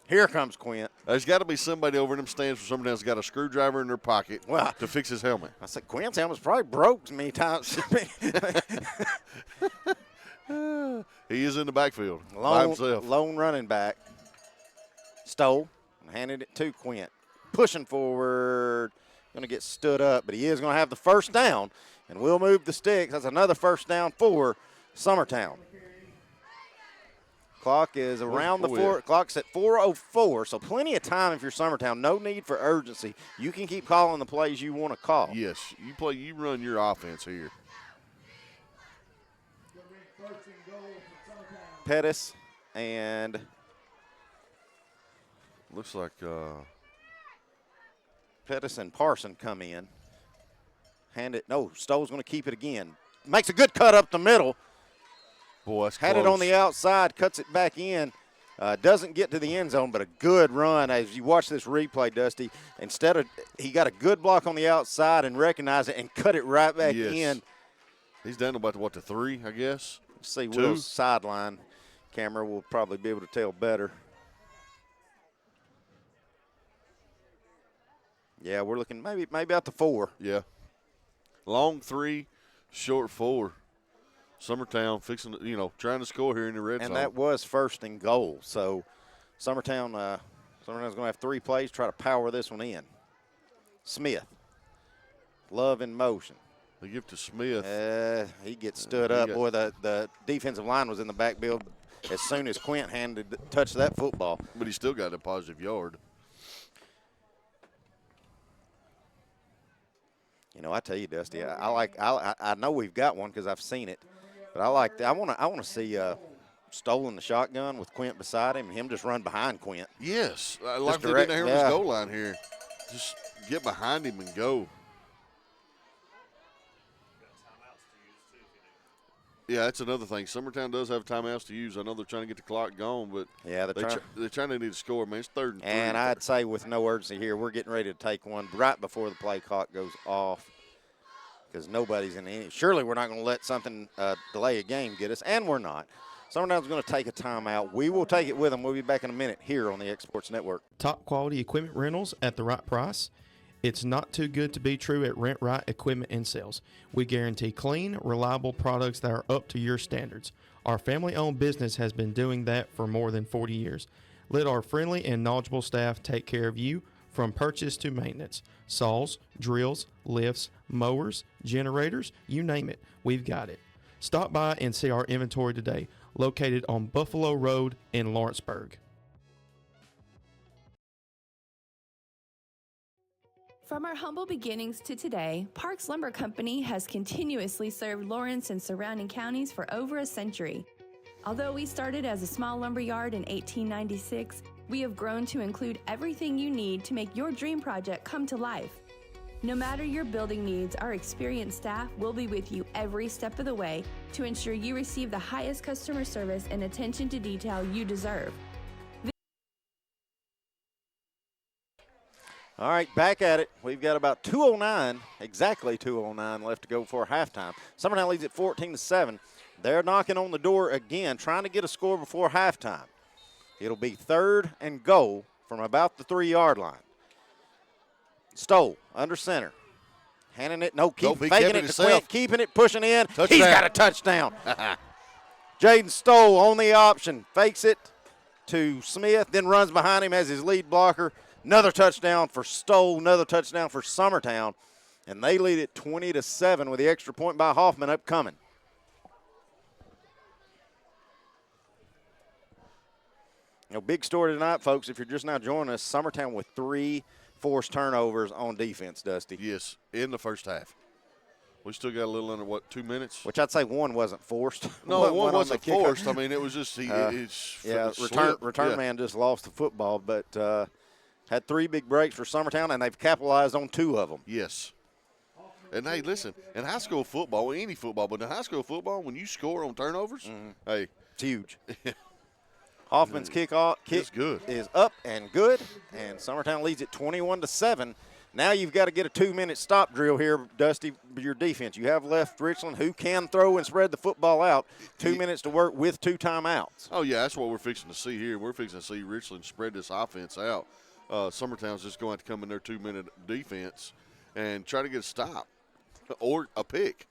Here comes Quint. There's got to be somebody over in them stands for somebody that's got a screwdriver in their pocket to fix his helmet. I said Quint's helmet's probably broke many times. He is in the backfield by himself. Lone running back. Stoll. Handed it to Quint. Pushing forward. Going to get stood up, but he is going to have the first down. And we'll move the sticks. That's another first down for Summertown. Clock is around the 4. Clock's at 4:04, so plenty of time if you're Summertown. No need for urgency. You can keep calling the plays you want to call. Yes, you run your offense here. Pettis and looks like Pettis and Parson come in. Hand it. No, Stoll's going to keep it again. Makes a good cut up the middle. Boy, that's had close. It on the outside, cuts it back in. Doesn't get to the end zone, but a good run. As you watch this replay, Dusty, he got a good block on the outside and recognized it and cut it right back in. He's down about the 3, I guess. Let's see, Will's sideline camera will probably be able to tell better. Yeah, we're looking maybe out to 4. Yeah. Long 3, short 4. Summertown fixing, trying to score here in the red zone. And that was first and goal. So Summertown's going to have 3 plays, try to power this one in. Smith. Love in motion. They give to Smith. He gets stood up. Boy, the defensive line was in the backfield as soon as Quint touched that football. But he still got a positive yard. I tell you, Dusty, I know we've got one because I've seen it, but I want to see Stoll in the shotgun with Quint beside him and him just run behind Quint. Yes, like they did there on his goal line here. Just get behind him and go. Yeah, that's another thing. Summertown does have timeouts to use. I know they're trying to get the clock going, but they're trying to need to score. Man, it's 3rd and 3. And I'd say with no urgency here, we're getting ready to take one right before the play clock goes off because nobody's in any. Surely we're not going to let something delay a game get us, and we're not. Summertown's going to take a timeout. We will take it with them. We'll be back in a minute here on the X Sports Network. Top quality equipment rentals at the right price. It's not too good to be true at Rent Right Equipment and Sales. We guarantee clean, reliable products that are up to your standards. Our family-owned business has been doing that for more than 40 years. Let our friendly and knowledgeable staff take care of you from purchase to maintenance. Saws, drills, lifts, mowers, generators, you name it, we've got it. Stop by and see our inventory today, located on Buffalo Road in Lawrenceburg. From our humble beginnings to today, Parks Lumber Company has continuously served Lawrence and surrounding counties for over a century. Although we started as a small lumber yard in 1896, we have grown to include everything you need to make your dream project come to life. No matter your building needs, our experienced staff will be with you every step of the way to ensure you receive the highest customer service and attention to detail you deserve. All right, back at it. We've got about 2:09, exactly 2:09 left to go for halftime. Summertown leads at 14-7. They're knocking on the door again, trying to get a score before halftime. It'll be 3rd and goal from about the 3-yard line. Stoll under center. Handing it, faking it to Quint, keeping it, pushing in. Touchdown. He's got a touchdown. Jaden Stoll on the option, fakes it to Smith, then runs behind him as his lead blocker. Another touchdown for Stoll, another touchdown for Summertown, and they lead it 20-7 with the extra point by Hoffman upcoming. Big story tonight, folks. If you're just now joining us, Summertown with 3 forced turnovers on defense, Dusty. Yes, in the first half. We still got a little under, 2 minutes? Which I'd say one wasn't forced. No, one wasn't forced. I mean, it was just return man just lost the football, but had 3 big breaks for Summertown, and they've capitalized on 2 of them. Yes. And, hey, listen, in high school football, any football, but in high school football, when you score on turnovers, hey. It's huge. Hoffman's kick good. Is up and good, and Summertown leads it 21-7. Now you've got to get a 2-minute stop drill here, Dusty, your defense. You have left Richland, who can throw and spread the football out. 2 minutes to work with 2 timeouts. Oh, yeah, that's what we're fixing to see here. We're fixing to see Richland spread this offense out. Summertown's just going to have to come in their 2-minute defense and try to get a stop or a pick.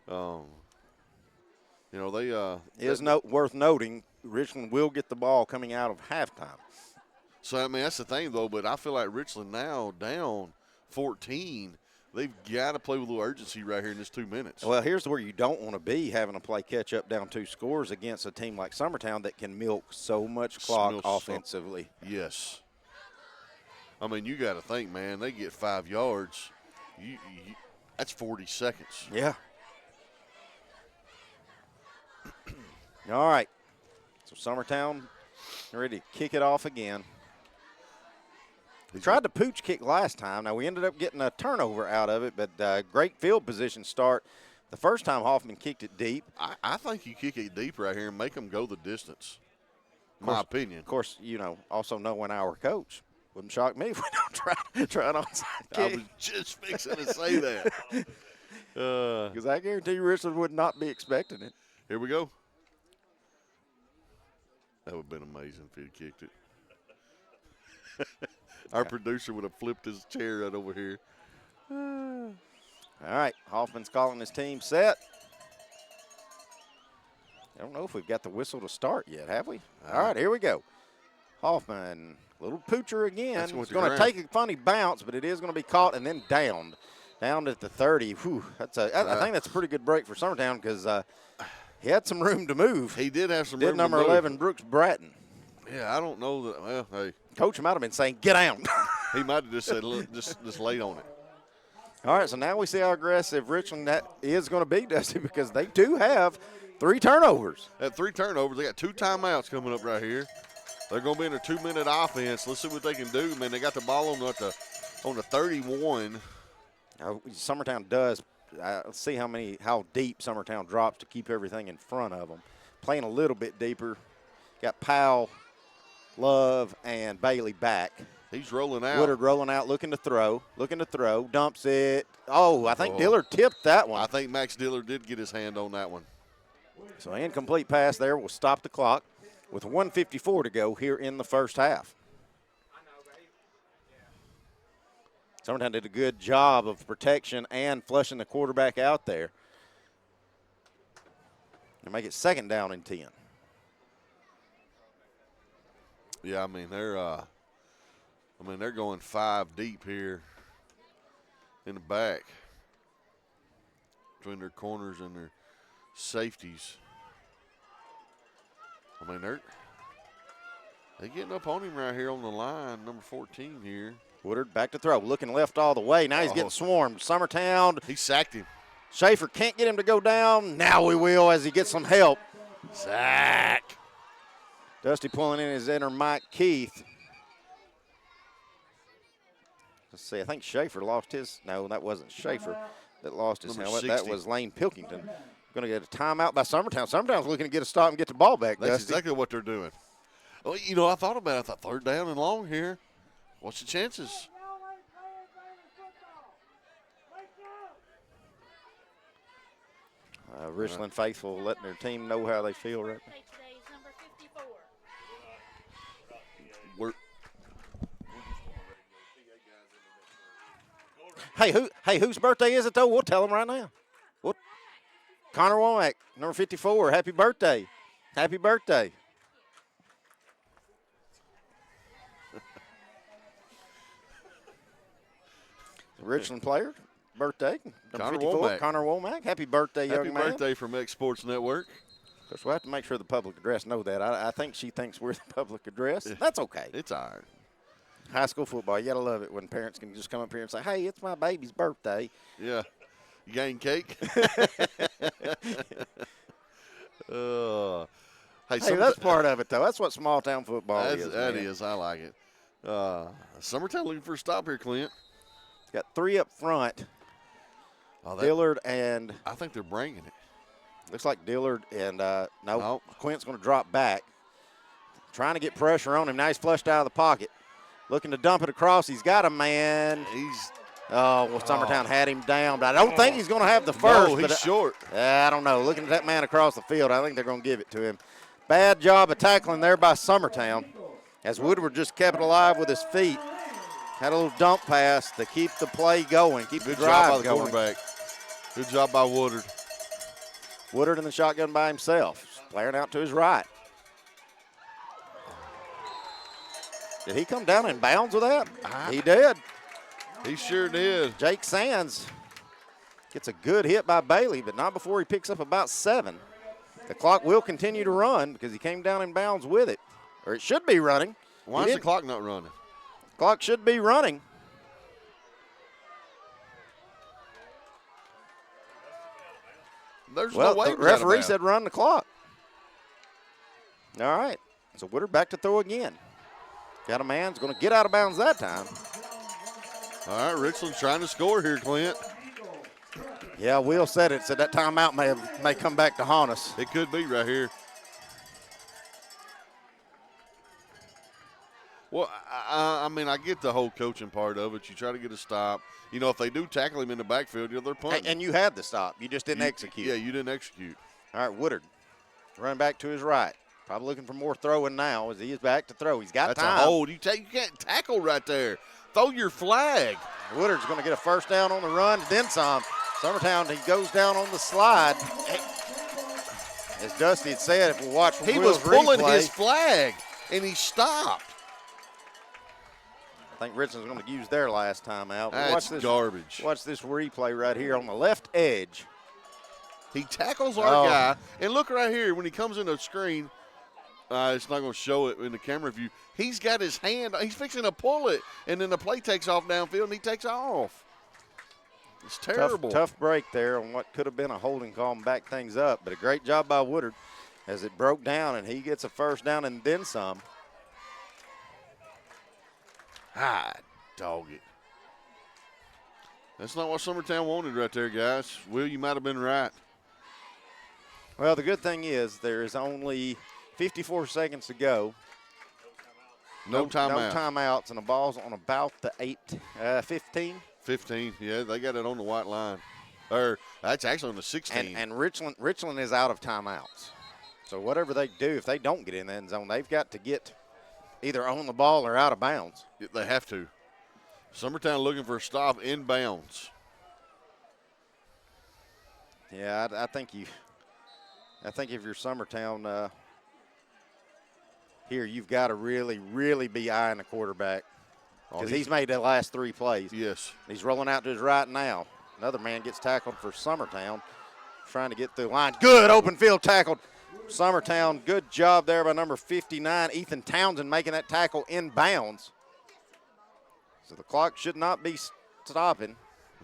Worth noting, Richland will get the ball coming out of halftime. So, I mean, that's the thing, though, but I feel like Richland now down 14. They've got to play with a little urgency right here in this 2 minutes. Well, here's where you don't want to be, having to play catch-up down 2 scores against a team like Summertown that can milk so much clock offensively. Yes. I mean, you got to think, man, they get 5 yards. That's 40 seconds. Yeah. All right. So Summertown ready to kick it off again. We tried the pooch kick last time. Now, we ended up getting a turnover out of it, but great field position start. The first time Hoffman kicked it deep. I think you kick it deep right here and make them go the distance, my opinion. Of course, also knowing our coach. Wouldn't shock me if we don't try an onside kick. I was just fixing to say that. Because I guarantee you Richland would not be expecting it. Here we go. That would have been amazing if he'd kicked it. Our producer would have flipped his chair right over here. All right, Hoffman's calling his team set. I don't know if we've got the whistle to start yet, have we? All right, here we go. Hoffman, little poocher again. It's going to take a funny bounce, but it is going to be caught and then downed. Downed at the 30. Whew, I think that's a pretty good break for Summertown because he had some room to move. He did have some room to move. Number 11, Brooks Bratton. Yeah, I don't know that. Well, hey. Coach might have been saying, get down. He might have just said, look, just lay on it. All right, so now we see how aggressive Richland that is going to be, Dusty, because they do have 3 turnovers. At 3 turnovers, they got 2 timeouts coming up right here. They're going to be in a 2-minute offense. Let's see what they can do. Man, they got the ball on the 31. Summertown does. Let's see how deep Summertown drops to keep everything in front of them. Playing a little bit deeper. Got Powell, Love, and Bailey back. He's rolling out. Woodard rolling out, looking to throw, dumps it. Oh, I think Dillard tipped that one. I think Max Dillard did get his hand on that one. So incomplete pass there will stop the clock with 1:54 to go here in the first half. Summertown did a good job of protection and flushing the quarterback out there. And make it 2nd down and 10. Yeah, I mean they're going 5 deep here in the back between their corners and their safeties. I mean they're getting up on him right here on the line, number 14 here. Woodard back to throw, looking left all the way. Now he's getting swarmed. Summertown. He sacked him. Schaefer can't get him to go down. Now we will as he gets some help. Sack. Dusty pulling in his inner Mike Keith. Let's see, I think Schaefer lost his. No, that wasn't Schaefer that lost his helmet. 60. That was Lane Pilkington. Going to get a timeout by Summertown. Summertown's looking to get a stop and get the ball back, That's Dusty. exactly what they're doing. Well, you know, I thought about it. I thought 3rd down and long here. What's the chances? Richland faithful letting their team know how they feel right now. Hey, whose birthday is it, though? We'll tell them right now. Connor Womack, number 54. Happy birthday. Happy birthday. Richland player, birthday. Connor 54, Womack. Connor Womack. Happy birthday, young man. Happy birthday from X Sports Network. Of course, we'll have to make sure the public address know that. I think she thinks we're the public address. That's okay. It's all right. High school football, you got to love it when parents can just come up here and say, hey, it's my baby's birthday. Yeah. You got any cake? Hey, that's part of it, though. That's what small town football is. That is. I like it. Summertown looking for a stop here, Clint. Got 3 up front. Dillard and I think they're bringing it. Looks like Dillard and Quint's going to drop back. Trying to get pressure on him. Now he's flushed out of the pocket. Looking to dump it across. He's got a man. Summertown had him down, but I don't think he's going to have the first. No, he's short. I don't know. Looking at that man across the field, I think they're going to give it to him. Bad job of tackling there by Summertown as Woodward just kept it alive with his feet. Had a little dump pass to keep the play going, keep the drive going. Good job by the quarterback. Good job by Woodard. Woodard in the shotgun by himself, flaring out to his right. Did he come down in bounds with that? He did. He sure did. Jake Sands gets a good hit by Bailey, but not before he picks up about 7. The clock will continue to run because he came down in bounds with it, or it should be running. Why is the clock not running? Clock should be running. There's no way. The referee said run the clock. All right. So Woodard back to throw again. Got a man. He's going to get out of bounds that time. All right, Richland trying to score here, Clint. Yeah, Will said it. Said that timeout may come back to haunt us. It could be right here. Well, I mean, I get the whole coaching part of it. You try to get a stop. You know, if they do tackle him in the backfield, they're punting. And you had the stop. You just didn't execute. Yeah, you didn't execute. All right, Woodard running back to his right. Probably looking for more throwing now as he is back to throw. He's got time. That's a hold. You can't tackle right there. Throw your flag. Woodard's going to get a first down on the run, then some. Summertown, he goes down on the slide. As Dusty had said, if we watch from Will's Will's pulling replay, his flag, and he stopped. I think Richland's going to use their last time out. That's garbage. Watch this replay right here on the left edge. He tackles our guy, and look right here when he comes in the screen. It's not going to show it in the camera view. He's got his hand. He's fixing to pull it, and then the play takes off downfield, and he takes off. It's terrible. Tough break there on what could have been a holding call and back things up, but a great job by Woodard as it broke down, and he gets a first down and then some. Dog it. That's not what Summertown wanted right there, guys. Will, you might have been right. Well, the good thing is there is only 54 seconds to go. No timeouts. No timeouts, and the ball's on about the 15. 15, yeah, they got it on the white line. Or that's actually on the 16. And Richland is out of timeouts. So whatever they do, if they don't get in the end zone, they've got to get either on the ball or out of bounds. They have to. Summertown looking for a stop inbounds. Yeah, I think if you're Summertown here, you've got to really, really be eyeing the quarterback because he's made the last 3 plays. Yes. He's rolling out to his right now. Another man gets tackled for Summertown, trying to get through the line. Good open field tackled. Summertown, good job there by number 59, Ethan Townsend, making that tackle inbounds. So the clock should not be stopping,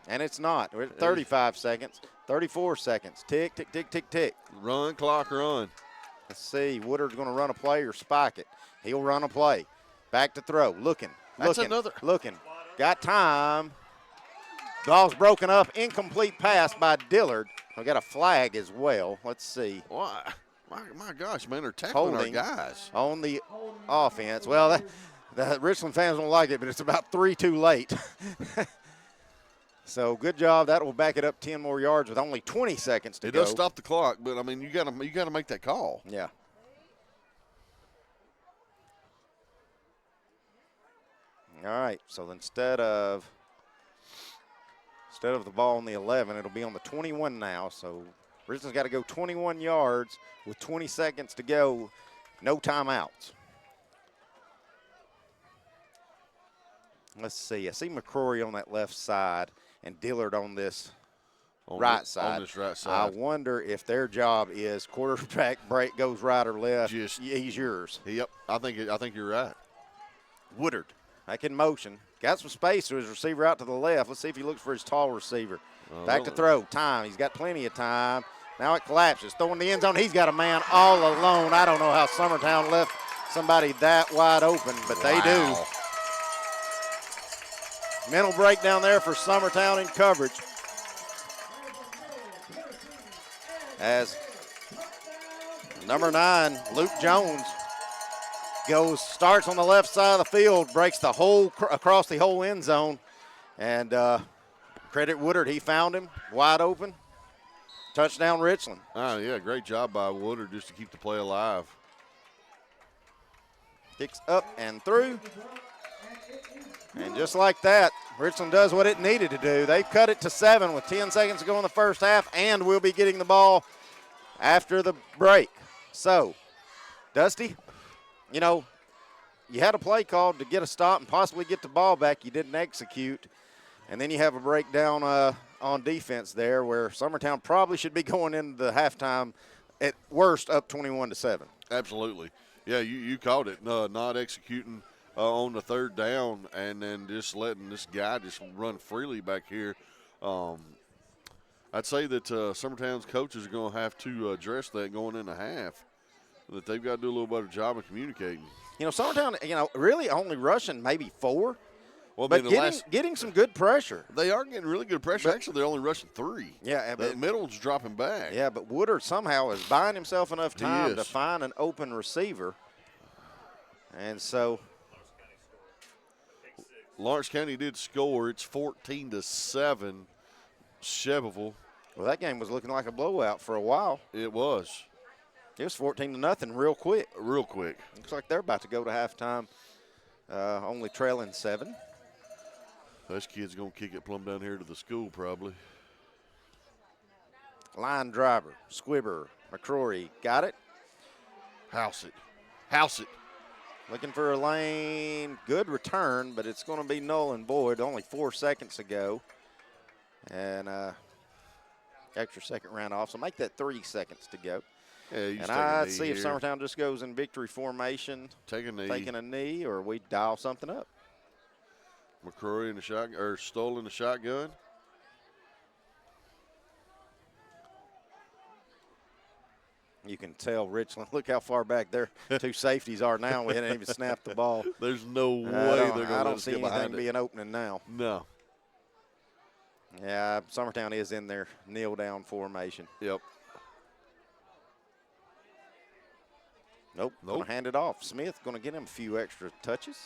and it's not. We're at 35 seconds, 34 seconds. Tick, tick, tick, tick, tick. Run, clock, run. Let's see. Woodard's going to run a play or spike it. He'll run a play. Back to throw. Looking. Got time. Ball's broken up. Incomplete pass by Dillard. We got a flag as well. Let's see. Why? My gosh, man, they're tackling our guys. On the offense. Well, the Richland fans don't like it, but it's about 3 too late. So good job. That will back it up 10 more yards with only 20 seconds to go. It does stop the clock, but I mean you got to make that call. Yeah. All right. So instead of the ball on the 11, it'll be on the 21 now. So Richland's got to go 21 yards with 20 seconds to go. No timeouts. Let's see. I see McCrory on that left side and Dillard on this right side. On this right side. I wonder if their job is quarterback break goes right or left. He's yours. Yep. I think you're right. Woodard back in motion. Got some space to his receiver out to the left. Let's see if he looks for his tall receiver. Back to throw. Time. He's got plenty of time. Now it collapses. Throwing the end zone. He's got a man all alone. I don't know how Summertown left somebody that wide open, but they do. Mental breakdown there for Summertown in coverage. As number 9, Luke Jones, starts on the left side of the field, breaks the whole across the whole end zone, and credit Woodard, he found him wide open. Touchdown Richland. Oh yeah, great job by Woodard just to keep the play alive. Kicks up and through. And just like that, Richland does what it needed to do. They've cut it to 7 with 10 seconds to go in the first half, and we'll be getting the ball after the break. So, Dusty, you had a play called to get a stop and possibly get the ball back. You didn't execute. And then you have a breakdown on defense there where Summertown probably should be going into the halftime at worst up 21-7. Absolutely. Yeah, you called it. Not executing on the third down and then just letting this guy just run freely back here. I'd say that Summertown's coaches are going to have to address that going into half, that they've got to do a little better job of communicating. Summertown, really only rushing maybe 4. Well, but getting some good pressure. They are getting really good pressure. Actually, they're only rushing 3. Yeah. The middle's dropping back. Yeah, but Woodard somehow is buying himself enough time to find an open receiver. And so Lawrence County did score. It's 14-7. Shelbyville. Well, that game was looking like a blowout for a while. It was. It was 14-0 real quick. Real quick. Looks like they're about to go to halftime, only trailing 7. This kid's going to kick it plumb down here to the school probably. Line driver, Squibber, McCrory, got it. House it. Looking for a lane. Good return, but it's going to be null and void. Only 4 seconds to go. And extra second round off. So make that 3 seconds to go. Yeah, and I'd see if Summertown just goes in victory formation. Taking a knee, or we dial something up. McCrory in the shotgun, or Stoll in the shotgun. You can tell Richland, look how far back their 2 safeties are now. We hadn't even snapped the ball. There's no way they're going to let us get behind it. I don't see anything being opening now. No. Yeah, Summertown is in their kneel-down formation. Yep. Nope. Going to hand it off. Smith going to get him a few extra touches.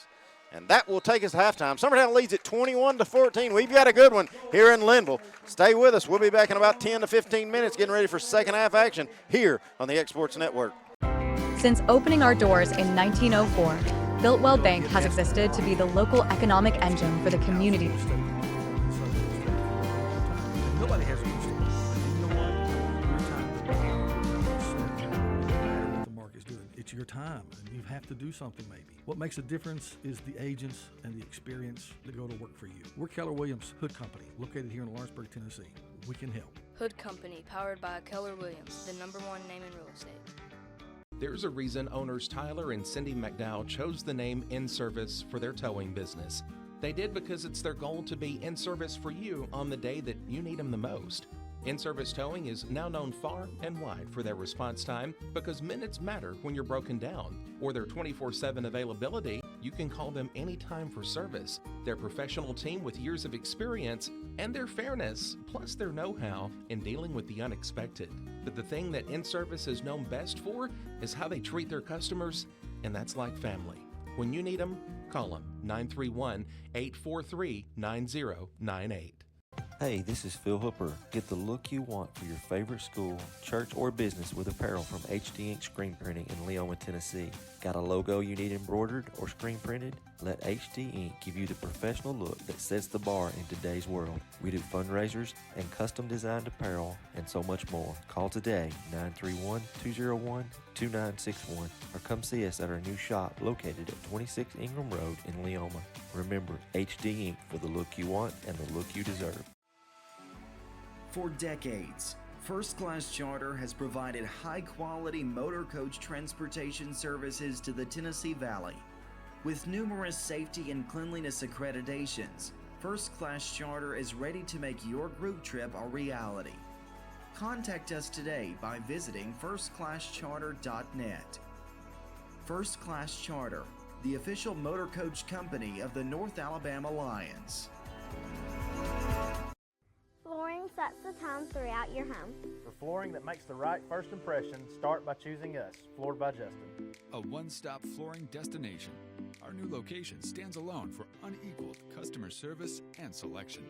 And that will take us to halftime. Summertown leads at 21-14. We've got a good one here in Lynnville. Stay with us. We'll be back in about 10 to 15 minutes getting ready for second half action here on the X Sports Network. Since opening our doors in 1904, Builtwell Bank has existed to be the local economic engine for the community. Nobody has a crystal ball. You know what? Your time. No matter what the market's doing, it's your time, and you have to do something maybe. What makes a difference is the agents and the experience that go to work for you. We're Keller Williams Hood Company, located here in Lawrenceburg, Tennessee. We can help. Hood Company, powered by Keller Williams, the #1 name in real estate. There's a reason owners Tyler and Cindy McDowell chose the name In Service for their towing business. They did because it's their goal to be in service for you on the day that you need them the most. In-Service Towing is now known far and wide for their response time because minutes matter when you're broken down, or their 24/7 availability. You can call them anytime for service. Their professional team with years of experience and their fairness, plus their know-how in dealing with the unexpected. But the thing that In-Service is known best for is how they treat their customers, and that's like family. When you need them, call them 931-843-9098. Hey, this is Phil Hooper. Get the look you want for your favorite school, church, or business with apparel from HD Ink Screen Printing in Leoma, Tennessee. Got a logo you need embroidered or screen printed? Let HD Ink give you the professional look that sets the bar in today's world. We do fundraisers and custom designed apparel and so much more. Call today, 931-201-2961, or come see us at our new shop located at 26 Ingram Road in Leoma. Remember, HD Ink for the look you want and the look you deserve. For decades, First Class Charter has provided high-quality motor coach transportation services to the Tennessee Valley. With numerous safety and cleanliness accreditations, First Class Charter is ready to make your group trip a reality. Contact us today by visiting firstclasscharter.net. First Class Charter, the official motor coach company of the North Alabama Lions. Flooring sets the tone throughout your home. For flooring that makes the right first impression, start by choosing us, Floored by Justin. A one-stop flooring destination. Our new location stands alone for unequaled customer service and selection.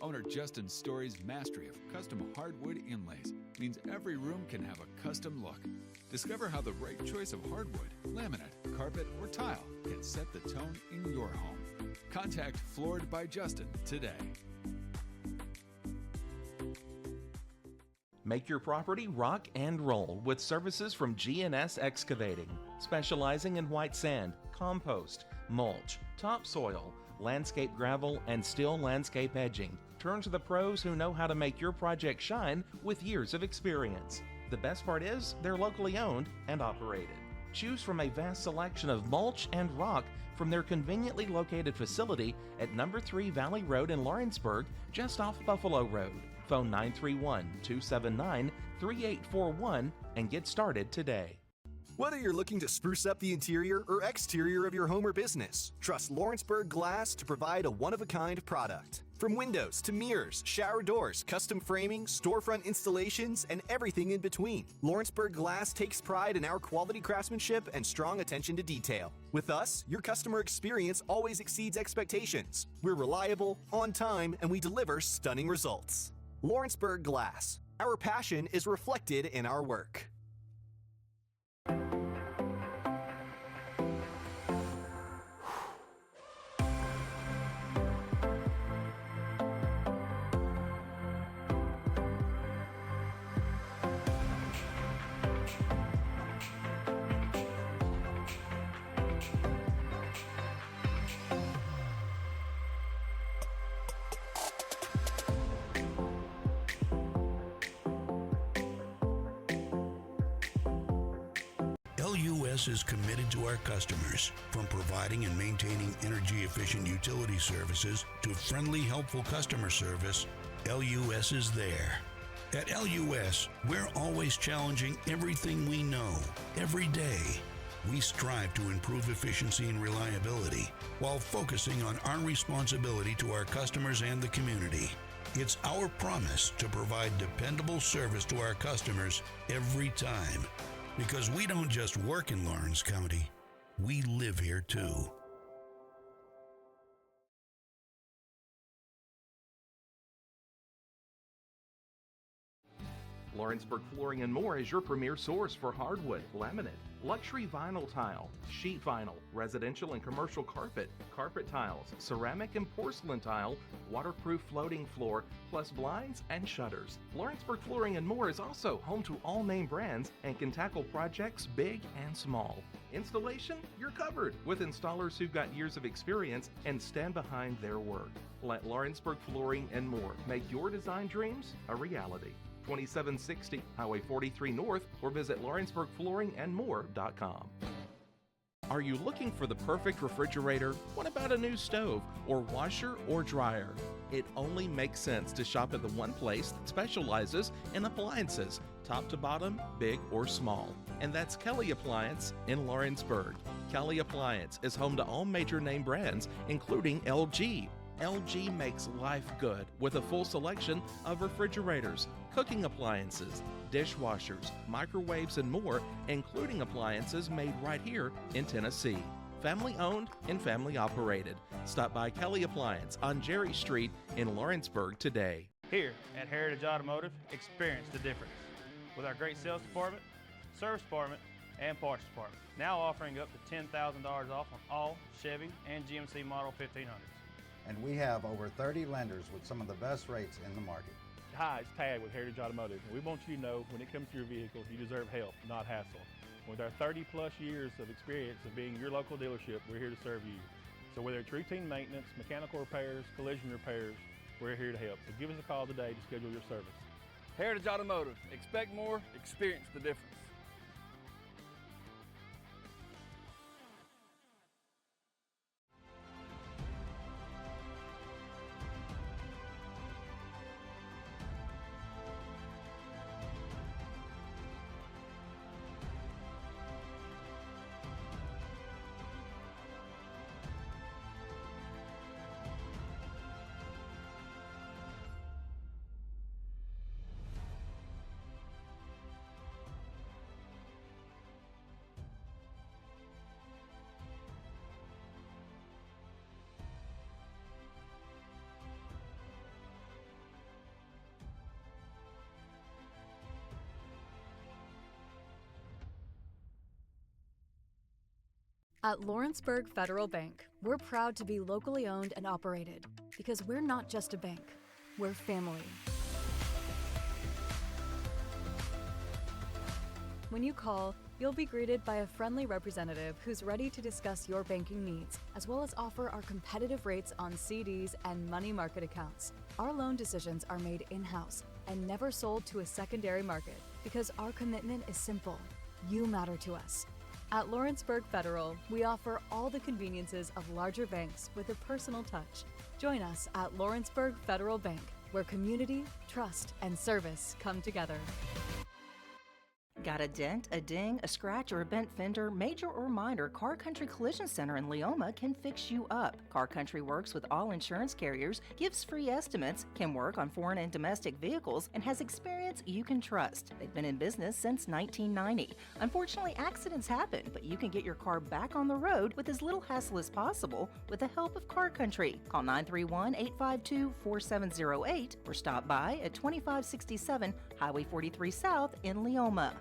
Owner Justin Story's mastery of custom hardwood inlays means every room can have a custom look. Discover how the right choice of hardwood, laminate, carpet, or tile can set the tone in your home. Contact Floored by Justin today. Make your property rock and roll with services from G&S Excavating, specializing in white sand, compost, mulch, topsoil, landscape gravel, and steel landscape edging. Turn to the pros who know how to make your project shine with years of experience. The best part is they're locally owned and operated. Choose from a vast selection of mulch and rock from their conveniently located facility at number 3 Valley Road in Lawrenceburg, just off Buffalo Road. Phone 931-279-3841 and get started today. Whether you're looking to spruce up the interior or exterior of your home or business, trust Lawrenceburg Glass to provide a one-of-a-kind product. From windows to mirrors, shower doors, custom framing, storefront installations, and everything in between, Lawrenceburg Glass takes pride in our quality craftsmanship and strong attention to detail. With us, your customer experience always exceeds expectations. We're reliable, on time, and we deliver stunning results. Lawrenceburg Glass. Our passion is reflected in our work. LUS is committed to our customers, from providing and maintaining energy-efficient utility services to friendly, helpful customer service. LUS is there. At LUS, we're always challenging everything we know, every day. We strive to improve efficiency and reliability while focusing on our responsibility to our customers and the community. It's our promise to provide dependable service to our customers every time. Because we don't just work in Lawrence County, we live here too. Lawrenceburg Flooring and More is your premier source for hardwood, laminate, luxury vinyl tile, sheet vinyl, residential and commercial carpet, carpet tiles, ceramic and porcelain tile, waterproof floating floor, plus blinds and shutters. Lawrenceburg Flooring and More is also home to all name brands and can tackle projects big and small. Installation, you're covered with installers who've got years of experience and stand behind their work. Let Lawrenceburg Flooring and More make your design dreams a reality. 2760 Highway 43 North, or visit lawrenceburgflooringandmore.com. Are you looking for the perfect refrigerator? What about a new stove or washer or dryer? It only makes sense to shop at the one place that specializes in appliances, top to bottom, big or small. And that's Kelly Appliance in Lawrenceburg. Kelly Appliance is home to all major name brands, including LG. LG makes life good with a full selection of refrigerators, cooking appliances, dishwashers, microwaves, and more, including appliances made right here in Tennessee. Family owned and family operated. Stop by Kelly Appliance on Jerry Street in Lawrenceburg today. Here at Heritage Automotive, experience the difference with our great sales department, service department, and parts department. Now offering up to $10,000 off on all Chevy and GMC Model 1500s. And we have over 30 lenders with some of the best rates in the market. Hi, it's Tag with Heritage Automotive. We want you to know when it comes to your vehicle, you deserve help, not hassle. With our 30-plus years of experience of being your local dealership, we're here to serve you. So whether it's routine maintenance, mechanical repairs, collision repairs, we're here to help. So give us a call today to schedule your service. Heritage Automotive. Expect more, experience the difference. At Lawrenceburg Federal Bank, we're proud to be locally owned and operated because we're not just a bank, we're family. When you call, you'll be greeted by a friendly representative who's ready to discuss your banking needs, as well as offer our competitive rates on CDs and money market accounts. Our loan decisions are made in-house and never sold to a secondary market because our commitment is simple. You matter to us. At Lawrenceburg Federal, we offer all the conveniences of larger banks with a personal touch. Join us at Lawrenceburg Federal Bank, where community, trust, and service come together. Got a dent, a ding, a scratch, or a bent fender? Major or minor, Car Country Collision Center in Leoma can fix you up. Car Country works with all insurance carriers, gives free estimates, can work on foreign and domestic vehicles, and has experience you can trust. They've been in business since 1990. Unfortunately, accidents happen, but you can get your car back on the road with as little hassle as possible with the help of Car Country. Call 931-852-4708 or stop by at 2567 Highway 43 South in Leoma.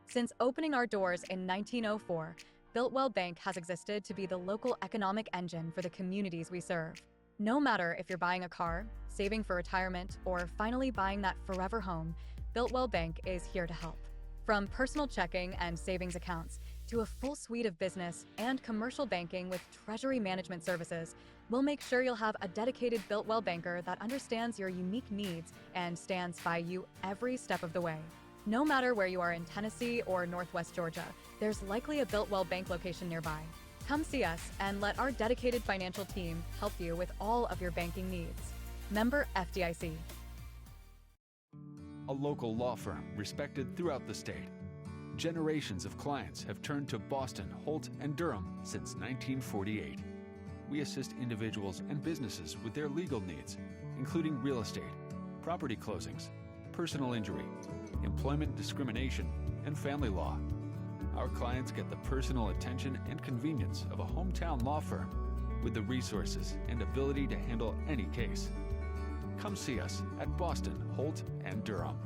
Since opening our doors in 1904, Builtwell Bank has existed to be the local economic engine for the communities we serve. No matter if you're buying a car, saving for retirement, or finally buying that forever home, Builtwell Bank is here to help. From personal checking and savings accounts to a full suite of business and commercial banking with treasury management services, we'll make sure you'll have a dedicated Builtwell banker that understands your unique needs and stands by you every step of the way. No matter where you are in Tennessee or Northwest Georgia, there's likely a Builtwell Bank location nearby. Come see us and let our dedicated financial team help you with all of your banking needs. Member FDIC. A local law firm respected throughout the state. Generations of clients have turned to Boston, Holt, and Durham since 1948. We assist individuals and businesses with their legal needs, including real estate, property closings, personal injury, employment discrimination, and family law. Our clients get the personal attention and convenience of a hometown law firm with the resources and ability to handle any case. Come see us at Boston, Holt, and Durham.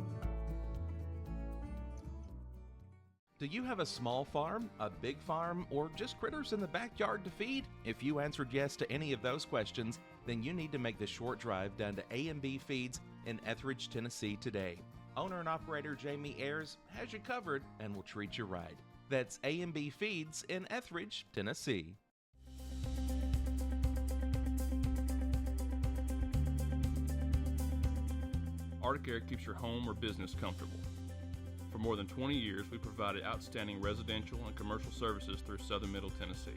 Do you have a small farm, a big farm, or just critters in the backyard to feed? If you answered yes to any of those questions, then you need to make the short drive down to A&B Feeds in Etheridge, Tennessee today. Owner and operator Jamie Ayers has you covered and will treat you right. That's A&B Feeds in Etheridge, Tennessee. Arctic Air keeps your home or business comfortable. For more than 20 years, we provided outstanding residential and commercial services through southern Middle Tennessee.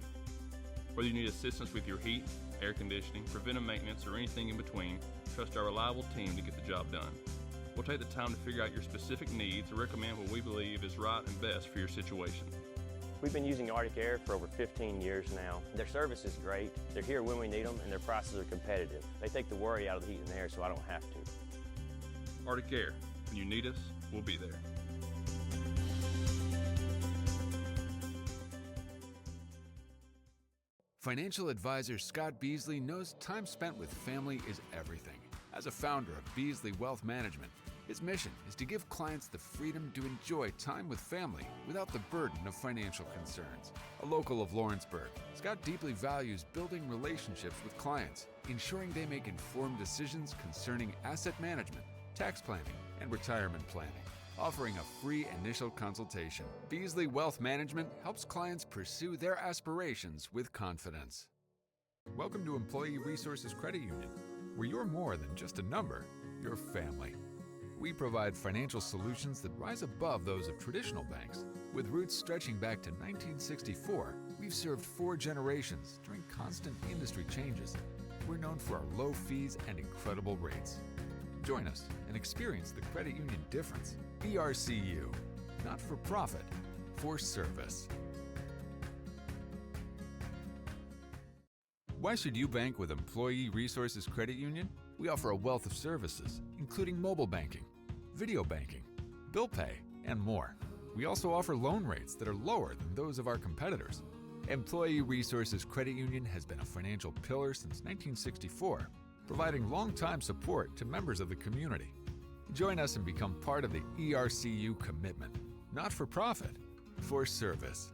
Whether you need assistance with your heat, air conditioning, preventive maintenance, or anything in between, trust our reliable team to get the job done. We'll take the time to figure out your specific needs and recommend what we believe is right and best for your situation. We've been using Arctic Air for over 15 years now. Their service is great, they're here when we need them, and their prices are competitive. They take the worry out of the heat and air so I don't have to. Arctic Air, when you need us, we'll be there. Financial advisor Scott Beasley knows time spent with family is everything. As a founder of Beasley Wealth Management, his mission is to give clients the freedom to enjoy time with family without the burden of financial concerns. A local of Lawrenceburg, Scott deeply values building relationships with clients, ensuring they make informed decisions concerning asset management, tax planning, and retirement planning. Offering a free initial consultation, Beasley Wealth Management helps clients pursue their aspirations with confidence. Welcome to Employee Resources Credit Union, where you're more than just a number, you're family. We provide financial solutions that rise above those of traditional banks. With roots stretching back to 1964, we've served 4 generations during constant industry changes. We're known for our low fees and incredible rates. Join us and experience the credit union difference. ERCU, not for profit, for service. Why should you bank with Employee Resources Credit Union? We offer a wealth of services, including mobile banking, video banking, bill pay, and more. We also offer loan rates that are lower than those of our competitors. Employee Resources Credit Union has been a financial pillar since 1964, providing long-time support to members of the community. Join us and become part of the ERCU commitment. Not for profit, for service.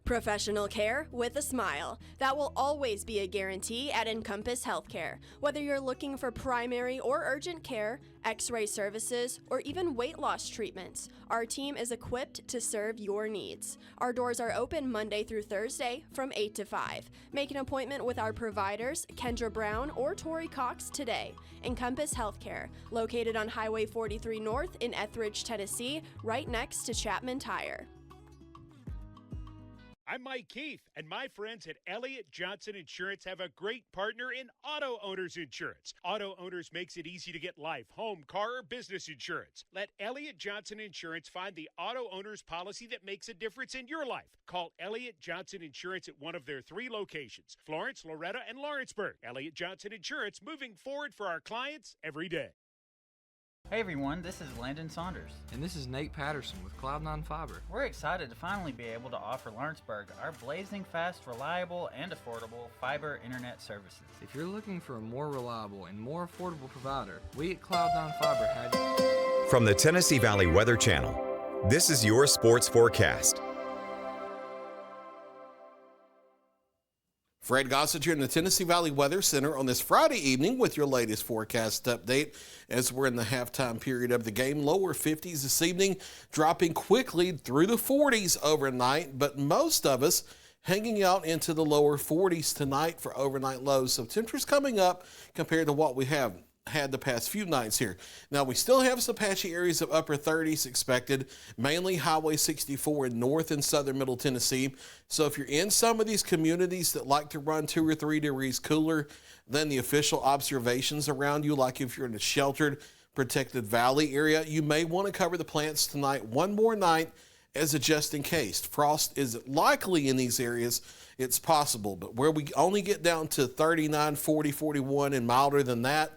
Professional care with a smile. That will always be a guarantee at Encompass Healthcare. Whether you're looking for primary or urgent care, x-ray services, or even weight loss treatments, our team is equipped to serve your needs. Our doors are open Monday through Thursday from 8 to 5. Make an appointment with our providers, Kendra Brown or Tori Cox, today. Encompass Healthcare, located on Highway 43 North in Etheridge, Tennessee, right next to Chapman Tire. I'm Mike Keith, and my friends at Elliott Johnson Insurance have a great partner in Auto Owners Insurance. Auto Owners makes it easy to get life, home, car, or business insurance. Let Elliott Johnson Insurance find the Auto Owners policy that makes a difference in your life. Call Elliott Johnson Insurance at one of their 3 locations, Florence, Loretta, and Lawrenceburg. Elliott Johnson Insurance, moving forward for our clients every day. Hey everyone, this is Landon Saunders. And this is Nate Patterson with Cloud9 Fiber. We're excited to finally be able to offer Lawrenceburg our blazing fast, reliable, and affordable fiber internet services. If you're looking for a more reliable and more affordable provider, we at Cloud9 Fiber have you. From the Tennessee Valley Weather Channel, this is your sports forecast. Fred Gossett here in the Tennessee Valley Weather Center on this Friday evening with your latest forecast update as we're in the halftime period of the game. Lower 50s this evening, dropping quickly through the 40s overnight, but most of us hanging out into the lower 40s tonight for overnight lows. So temperatures coming up compared to what we have had the past few nights here. Now, we still have some patchy areas of upper 30s expected, mainly Highway 64 in north and southern Middle Tennessee. So if you're in some of these communities that like to run 2 or 3 degrees cooler than the official observations around you, like if you're in a sheltered, protected valley area, you may want to cover the plants tonight one more night as a just in case. Frost is likely in these areas. It's possible, but where we only get down to 39, 40, 41 and milder than that,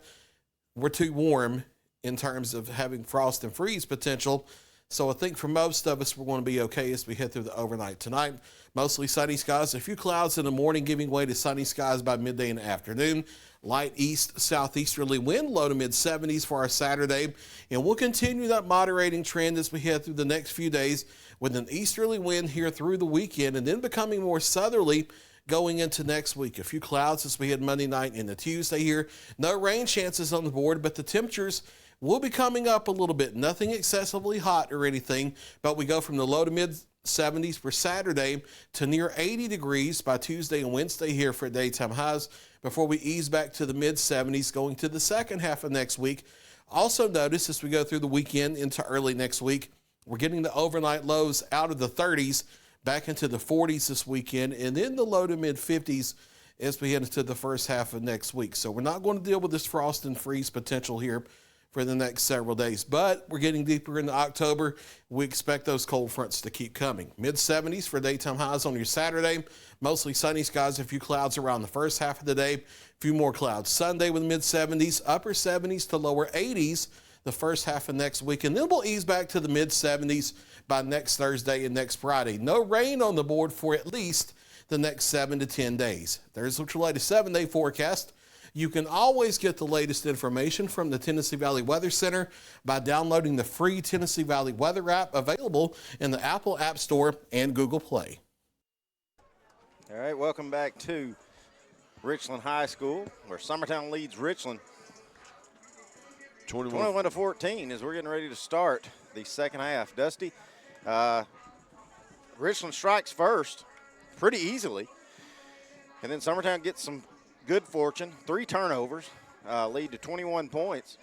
we're too warm in terms of having frost and freeze potential. So I think for most of us, we're going to be okay as we head through the overnight tonight. Mostly sunny skies, a few clouds in the morning giving way to sunny skies by midday and afternoon. Light east southeasterly wind, low to mid 70s for our Saturday. And we'll continue that moderating trend as we head through the next few days with an easterly wind here through the weekend and then becoming more southerly going into next week. A few clouds as we head Monday night into Tuesday here. No rain chances on the board, but the temperatures will be coming up a little bit. Nothing excessively hot or anything, but we go from the low to mid 70s for Saturday to near 80 degrees by Tuesday and Wednesday here for daytime highs before we ease back to the mid 70s going to the second half of next week. Also notice as we go through the weekend into early next week, we're getting the overnight lows out of the 30s back into the 40s this weekend, and then the low to mid 50s as we head into the first half of next week. So we're not going to deal with this frost and freeze potential here for the next several days, but we're getting deeper into October. We expect those cold fronts to keep coming. Mid 70s for daytime highs on your Saturday. Mostly sunny skies, a few clouds around the first half of the day. A few more clouds Sunday with mid 70s, upper 70s to lower 80s the first half of next week, and then we'll ease back to the mid 70s by next Thursday and next Friday. No rain on the board for at least the next 7 to 10 days. There's your latest 7-day forecast. You can always get the latest information from the Tennessee Valley Weather Center by downloading the free Tennessee Valley Weather app available in the Apple App Store and Google Play. All right, welcome back to Richland High School, where Summertown leads Richland 21 to 14 as we're getting ready to start the second half. Dusty, Richland strikes first pretty easily, and then Summertown gets some good fortune. 3 turnovers lead to 21 points,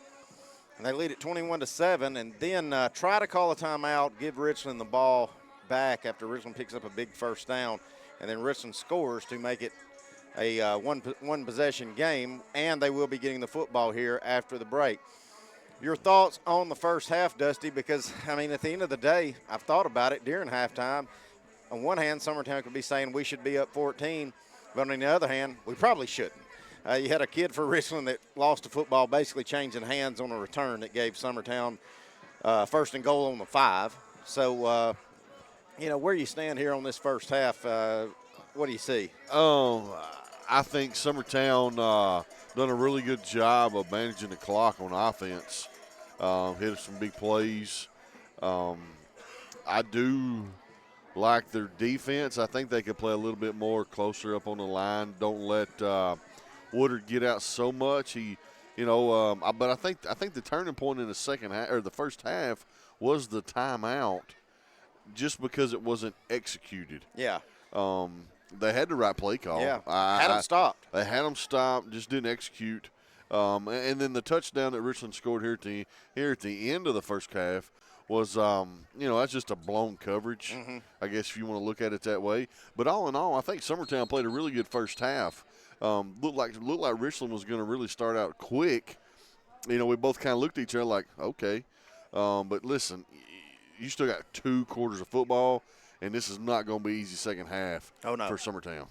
and they lead at 21 to 7, and then try to call a timeout, give Richland the ball back after Richland picks up a big first down, and then Richland scores to make it a one possession game, and they will be getting the football here after the break. Your thoughts on the first half, Dusty, because, I mean, at the end of the day, I've thought about it during halftime. On one hand, Summertown could be saying we should be up 14, but on the other hand, we probably shouldn't. You had a kid for Richland that lost a football basically changing hands on a return that gave Summertown first and goal on the 5. So, you know, where you stand here on this first half, what do you see? I think Summertown done a really good job of managing the clock on offense, hit some big plays. I do like their defense. I think they could play a little bit more closer up on the line. Don't let Woodard get out so much. But I think the turning point in the second half or the first half was the timeout, just because it wasn't executed. Yeah. They had the right play call. Yeah, had them stopped. They had them stopped, just didn't execute. And then the touchdown that Richland scored here at the end of the first half was, that's just a blown coverage, I guess, if you want to look at it that way. But all in all, I think Summertown played a really good first half. Looked like Richland was going to really start out quick. We both kind of looked at each other like, okay. But listen, you still got 2 quarters of football, and this is not going to be easy second half for Summertown.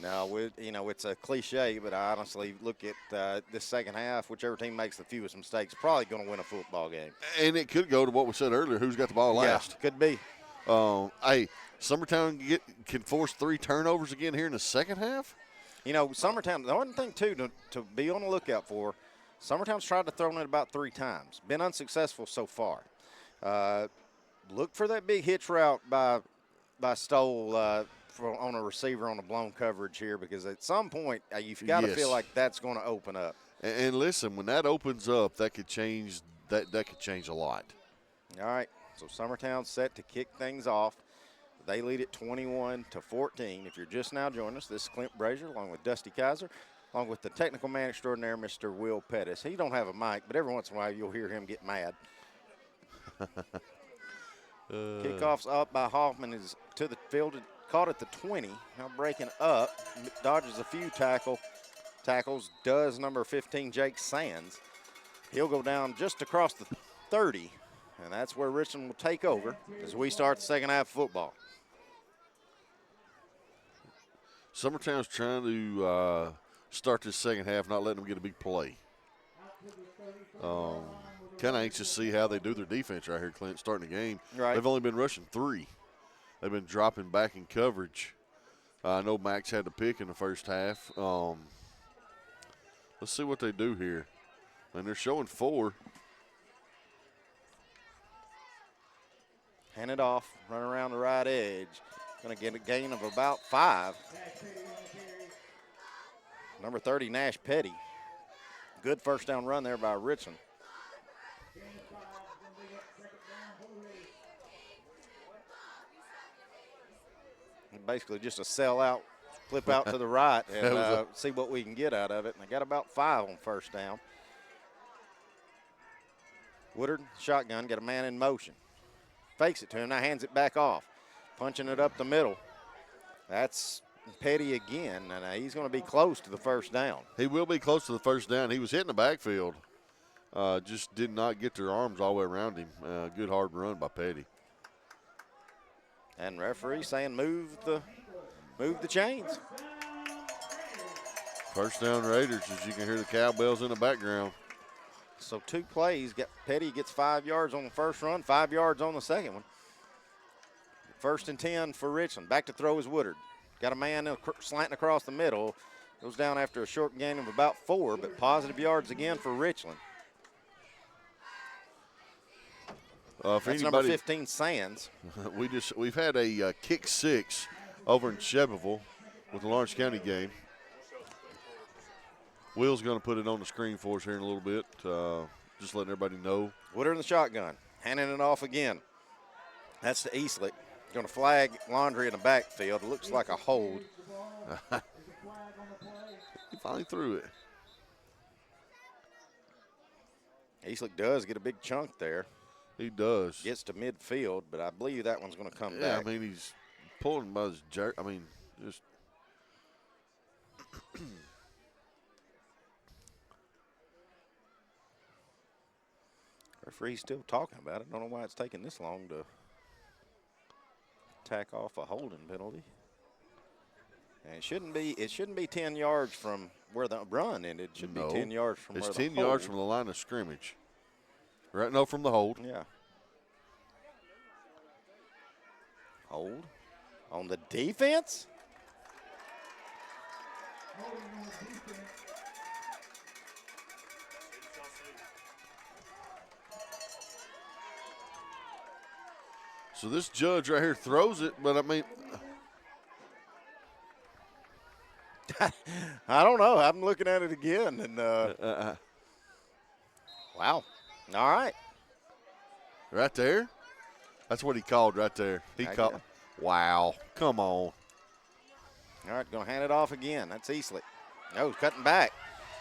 No, it's a cliche, but I honestly look at this second half, whichever team makes the fewest mistakes, probably going to win a football game. And it could go to what we said earlier, who's got the ball last. Yeah, could be. Hey, Summertown can force 3 turnovers again here in the second half? Summertown, the one thing, too, to be on the lookout for, Summertown's tried to throw it about 3 times. Been unsuccessful so far. Look for that big hitch route by Stoll on a receiver on a blown coverage here, because at some point you've got to feel like that's going to open up. And listen, when that opens up, that could change a lot. All right, so Summertown's set to kick things off. They lead at 21 to 14. If you're just now joining us, this is Clint Brazier along with Dusty Kaiser. along with the technical man extraordinaire, Mr. Will Pettis. He don't have a mic, but every once in a while you'll hear him get mad. Kickoff's up by Hoffman, is to the field, caught at the 20. Now breaking up, dodges a few tackles, does number 15, Jake Sands. He'll go down just across the 30, and that's where Richland will take over as we start the second half of football. Summertown's trying to start this second half, not letting them get a big play. Kind of anxious to see how they do their defense right here, Clint, starting the game. Right. They've only been rushing 3. They've been dropping back in coverage. I know Max had the pick in the first half. Let's see what they do here. And they're showing 4. Hand it off, run around the right edge. Going to get a gain of about 5. Number 30, Nash Petty. Good first down run there by Richland. Basically just a sell out, flip out to the right, and see what we can get out of it. And they got about 5 on first down. Woodard, shotgun, got a man in motion. Fakes it to him, now hands it back off. Punching it up the middle. That's Petty again, and he's going to be close to the first down. He will be close to the first down. He was hitting the backfield. Just did not get their arms all the way around him. Good hard run by Petty. And referee saying move the chains. First down Raiders, as you can hear the cowbells in the background. So 2 plays. Petty gets 5 yards on the first run, 5 yards on the second one. First and 10 for Richland. Back to throw is Woodard. Got a man slanting across the middle. Goes down after a short gain of about 4, but positive yards again for Richland. That's anybody, number 15, Sands. We've had a kick 6 over in Shelbyville with the Lawrence County game. Will's going to put it on the screen for us here in a little bit, just letting everybody know. Woodard in the shotgun, handing it off again. That's to Eastlick. Going to flag Laundry in the backfield. It looks like a hold. He finally threw it. Eastlick does get a big chunk there. He does. Gets to midfield, but I believe that one's going to come Yeah, back. I mean, he's pulling by his jerk. I mean, just. Referee's still talking about it. Don't know why it's taking this long to tack off a holding penalty. And it shouldn't be 10 yards from where the run ended. It should be 10 yards from where the hold. It's 10 yards from the line of scrimmage. Right? No, from the hold. Yeah. Hold on the defense. So this judge right here throws it, but I mean. I don't know. I'm looking at it again. And wow. All right. Right there? That's what he called right there. He called. Wow. Come on. All right, going to hand it off again. That's Eastlick. No, cutting back.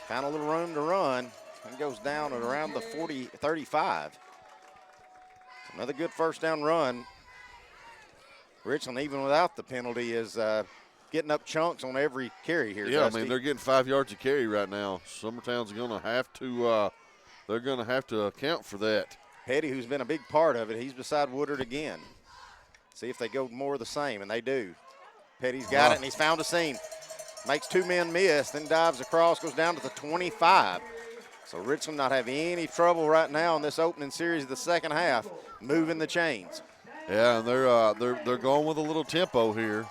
Found a little room to run. And goes down at around the 35. Another good first down run. Richland, even without the penalty, is getting up chunks on every carry here. Yeah, Dusty. I mean, they're getting 5 yards a carry right now. Summertown's going to have to they're going to have to account for that. Petty, who's been a big part of it, he's beside Woodard again. See if they go more of the same, and they do. Petty's got it, and he's found a seam. Makes 2 men miss, then dives across, goes down to the 25. So Richland not having any trouble right now in this opening series of the second half, moving the chains. Yeah, and they're going with a little tempo here.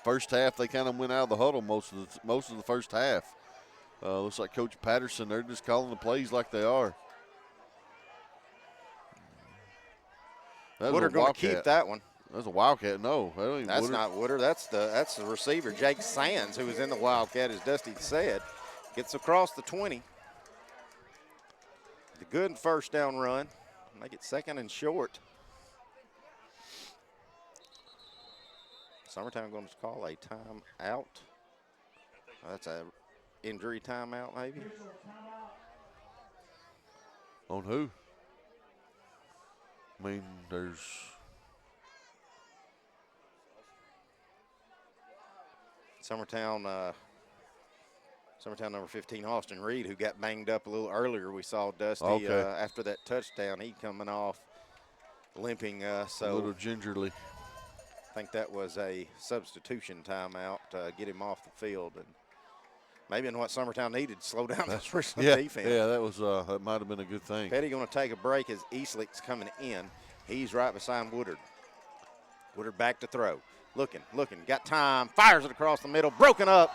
First half, they kind of went out of the huddle most of the first half. Looks like Coach Patterson, they're just calling the plays like they are. Woodard going to keep that one. That's a Wildcat. No, that ain't that's Woodard. not Woodard. That's the receiver, Jake Sands, who was in the Wildcat, as Dusty said. Gets across the 20. The good first down run. Make it second and short. Summertown going to call a timeout. That's a injury timeout, maybe. On who? I mean, there's Summertown number 15, Austin Reed, who got banged up a little earlier. We saw Dusty after that touchdown. He coming off limping. So a little gingerly. I think that was a substitution timeout to get him off the field. And maybe in what Summertown needed, slow down this Richland defense. Yeah, that was that might have been a good thing. Petty going to take a break as Eastlick's coming in. He's right beside Woodard. Woodard back to throw. Looking, got time, fires it across the middle, broken up.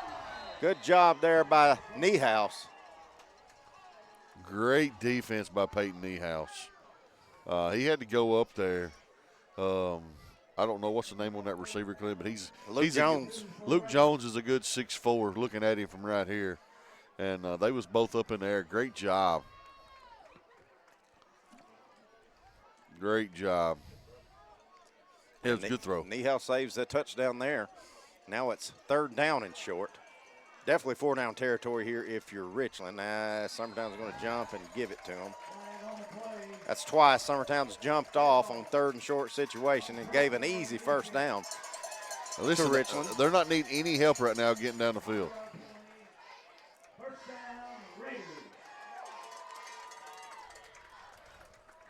Good job there by Niehaus. Great defense by Peyton Niehaus. He had to go up there. I don't know what's the name on that receiver, Clint, but he's Jones. Luke Jones is a good 6'4", looking at him from right here. And they was both up in the air. Great job. Great job. It was a good throw. Niehaus saves that touchdown there. Now it's 3rd down and short. Definitely 4-down territory here if you're Richland. Summertown's going to jump and give it to them. That's twice Summertown's jumped off on 3rd and short situation and gave an easy 1st down to Richland. They're not needing any help right now getting down the field.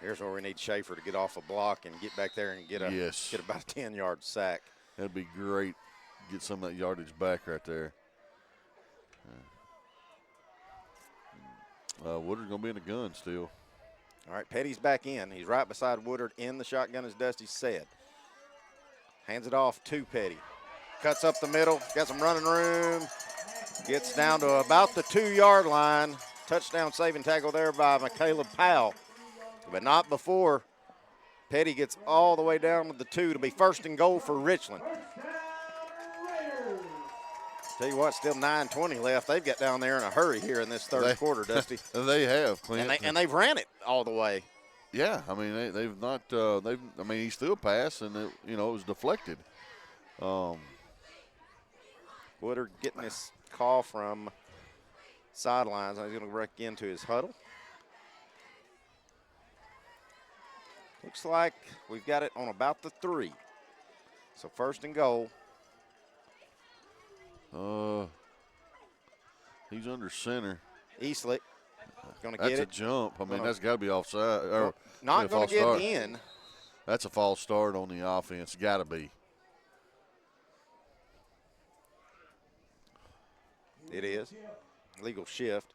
Here's where we need Schaefer to get off a block and get back there and get about a 10-yard sack. That'd be great. Get some of that yardage back right there. Woodard's going to be in the gun still. All right, Petty's back in. He's right beside Woodard in the shotgun, as Dusty said. Hands it off to Petty. Cuts up the middle, got some running room. Gets down to about the 2-yard line. Touchdown saving tackle there by Caleb Powell. But not before Petty gets all the way down to the 2 to be 1st and goal for Richland. Tell you what, still 9:20 left. They've got down there in a hurry here in this third quarter, Dusty. They have, Clint. And they've ran it all the way. Yeah, I mean they've not. He threw a pass and it was deflected. Woodard getting this call from sidelines. He's going to break into his huddle. Looks like we've got it on about the 3. So 1st and goal. He's under center. Eastlick going to get it. That's a jump. I mean, that's got to be offside. Or not going to get in. That's a false start on the offense. Got to be. It is. Legal shift.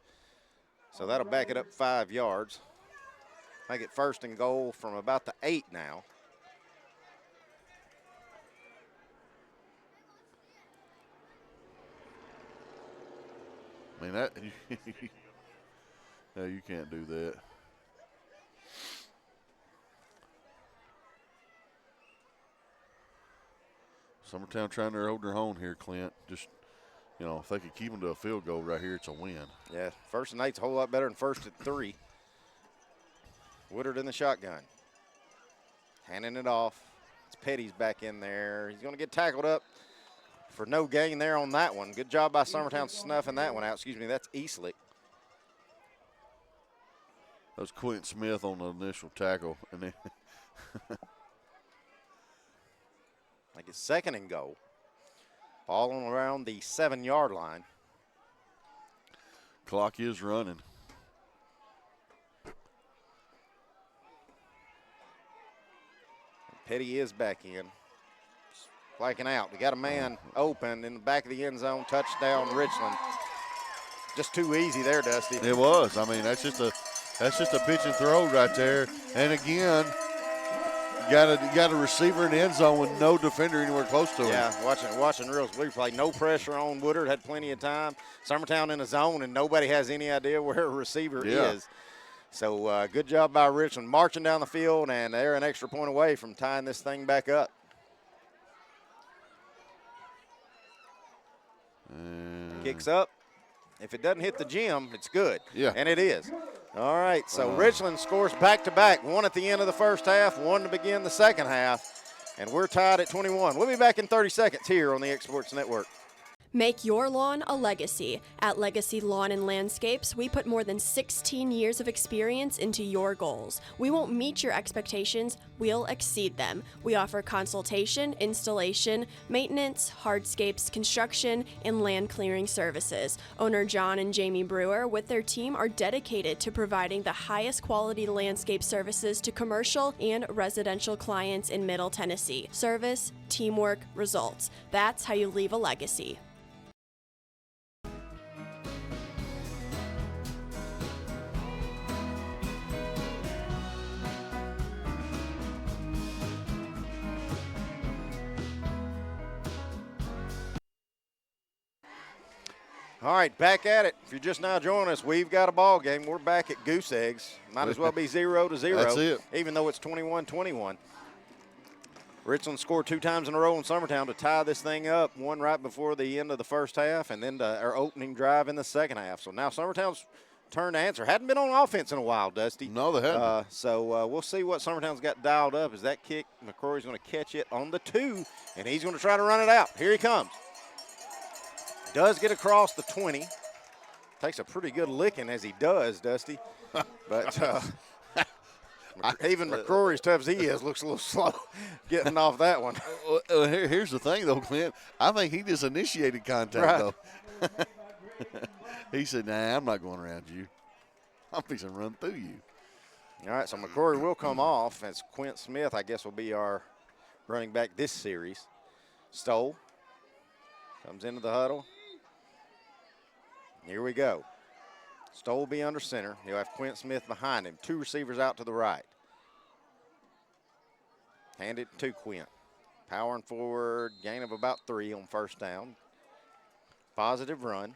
So that'll back it up 5 yards. Make it 1st and goal from about the 8 now. I mean, that no, you can't do that. Summertown trying to hold their own here, Clint. Just, if they could keep them to a field goal right here, it's a win. Yeah, 1st and 8's a whole lot better than 1st and 3. Woodard in the shotgun. Handing it off. It's Petty's back in there. He's going to get tackled up for no gain there on that one. Good job by Summertown snuffing that one out. Excuse me, that's Eastlick. That was Quentin Smith on the initial tackle. And then I guess 2nd and goal. Ball on around the 7-yard line. Clock is running. Petty is back in. Flanking out. We got a man open in the back of the end zone. Touchdown, Richland. Just too easy there, Dusty. It was. I mean, that's just a pitch and throw right there. And again, got a receiver in the end zone with no defender anywhere close to him. Yeah, watching Reels replay. No pressure on Woodard. Had plenty of time. Summertown in a zone, and nobody has any idea where a receiver is. So good job by Richland marching down the field, and they're an extra point away from tying this thing back up. Kicks up. If it doesn't hit the gym, it's good. Yeah. And it is. All right, so Richland scores back-to-back. One at the end of the first half, one to begin the second half. And we're tied at 21. We'll be back in 30 seconds here on the Exports Network. Make your lawn a legacy. At Legacy Lawn and Landscapes, we put more than 16 years of experience into your goals. We won't meet your expectations, we'll exceed them. We offer consultation, installation, maintenance, hardscapes, construction, and land clearing services. Owner John and Jamie Brewer with their team are dedicated to providing the highest quality landscape services to commercial and residential clients in Middle Tennessee. Service, teamwork, results. That's how you leave a legacy. All right, back at it. If you're just now joining us, we've got a ball game. We're back at Goose Eggs. Might as well be 0-0. That's it. Even though it's 21-21. Richland scored 2 times in a row in Summertown to tie this thing up. One right before the end of the first half, and then our opening drive in the second half. So now Summertown's turn to answer. Hadn't been on offense in a while, Dusty. No, they hadn't. So we'll see what Summertown's got dialed up. Is that kick? McCrory's going to catch it on the 2, and he's going to try to run it out. Here he comes. Does get across the 20. Takes a pretty good licking as he does, Dusty. But even McCrory, as tough as he is, looks a little slow getting off that one. Here's the thing, though, Clint. I think he just initiated contact, though. He said, nah, I'm not going around you. I'm fixing to run through you. All right, so McCrory will come off as Quint Smith, I guess, will be our running back this series. Stoll comes into the huddle. Here we go. Stoll will be under center. He'll have Quint Smith behind him. 2 receivers out to the right. Hand it to Quint. Powering forward, gain of about 3 on first down. Positive run.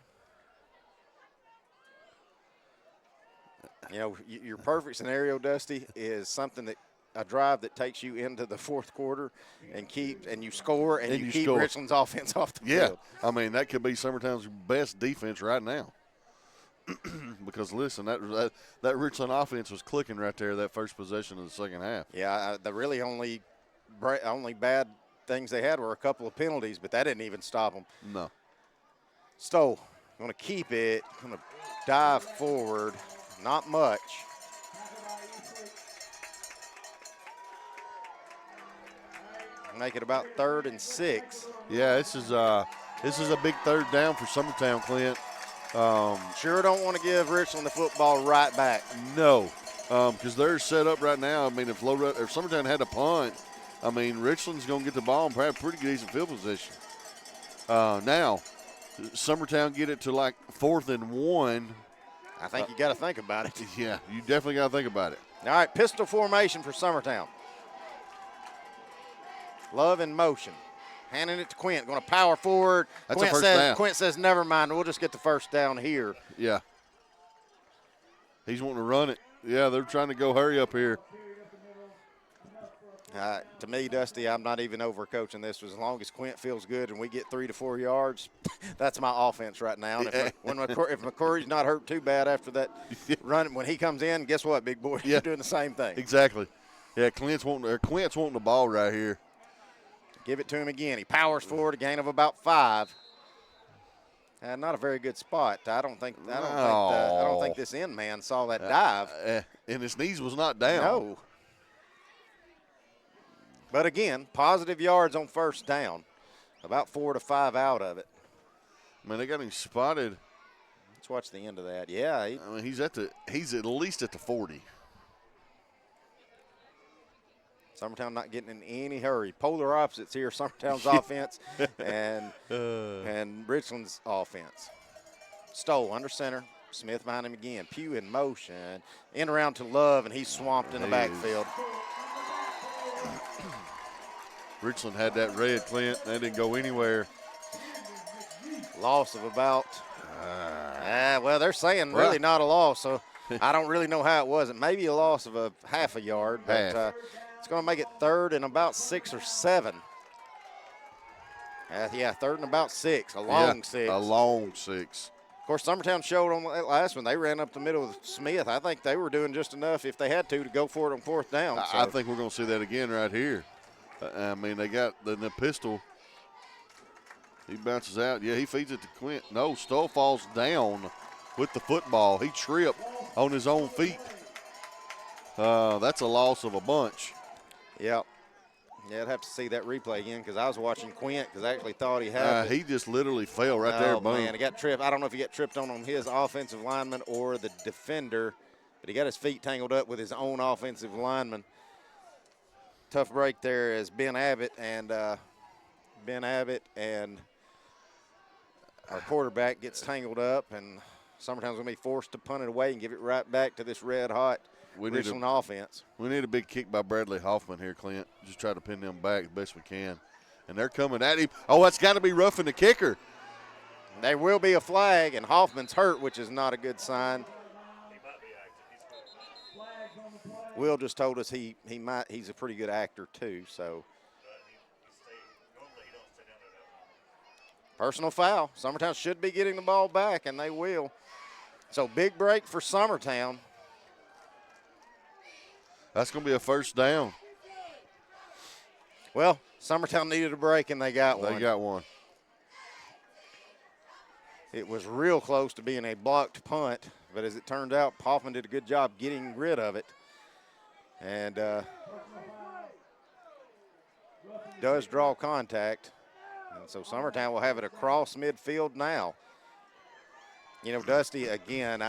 You know, your perfect scenario, Dusty, is something that a drive that takes you into the fourth quarter and you score and you keep Richland's offense off the field. I mean, that could be Summertown's best defense right now. Because, listen, that Richland offense was clicking right there that first possession of the second half. Yeah, the really only bad things they had were a couple of penalties, but that didn't even stop them. No. Stoll going to keep it, going to dive forward, not much. Make it about 3rd and 6. Yeah, this is a big 3rd down for Summertown, Clint. Sure don't want to give Richland the football right back. No, because they're set up right now. I mean, if Summertown had a punt, I mean, Richland's going to get the ball and have pretty decent field position. Now, Summertown get it to like 4th and 1. I think you got to think about it. Yeah, you definitely got to think about it. All right, pistol formation for Summertown. Love in motion. Handing it to Quint. Going to power forward. That's a first down. Quint says, never mind. We'll just get the first down here. Yeah. He's wanting to run it. Yeah, they're trying to go hurry up here. To me, Dusty, I'm not even overcoaching this. As long as Quint feels good and we get 3 to 4 yards, that's my offense right now. And if McCrory's not hurt too bad after that run, when he comes in, guess what, big boy? You're doing the same thing. Exactly. Yeah, Quint's wanting the ball right here. Give it to him again. He powers forward, a gain of about 5. Not a very good spot. I don't think this end man saw that dive. And his knees was not down. No. But again, positive yards on first down. About 4 to 5 out of it. I mean, they got him spotted. Let's watch the end of that. Yeah. I mean, he's at least at the 40. Summertown not getting in any hurry. Polar opposites here, Summertown's offense and Richland's offense. Stoll under center. Smith behind him again. Pugh in motion. In around to Love, and he's swamped in the backfield. Richland had that red, Clint. They didn't go anywhere. Loss of about, well, they're saying really not a loss, so I don't really know how it was. It may be a loss of a half a yard, but it's going to make it 3rd and about 6 or 7. 3rd and about 6, a long 6. A long 6. Of course, Summertown showed on that last one. They ran up the middle with Smith. I think they were doing just enough if they had to go for it on 4th down. So. I think we're going to see that again right here. I mean, they got the pistol. He bounces out. Yeah, he feeds it to Quint. No, Stoll falls down with the football. He tripped on his own feet. That's a loss of a bunch. Yep. Yeah, I'd have to see that replay again because I was watching Quint because I actually thought he had it. He just literally fell right there. Boom. Man, he got tripped. I don't know if he got tripped on his offensive lineman or the defender, but he got his feet tangled up with his own offensive lineman. Tough break there as Ben Abbott and our quarterback gets tangled up, and Summertown's going to be forced to punt it away and give it right back to this red-hot Richland offense. We need a big kick by Bradley Hoffman here, Clint. Just try to pin them back as best we can. And they're coming at him. Oh, that's got to be roughing the kicker. There will be a flag, and Hoffman's hurt, which is not a good sign. Will just told us he's a pretty good actor too, so. Personal foul. Summertown should be getting the ball back, and they will. So big break for Summertown. That's going to be a first down. Well, Summertown needed a break, and they got one. They got one. It was real close to being a blocked punt, but as it turned out, Hoffman did a good job getting rid of it. And does draw contact. And so Summertown will have it across midfield now. You know, Dusty, again,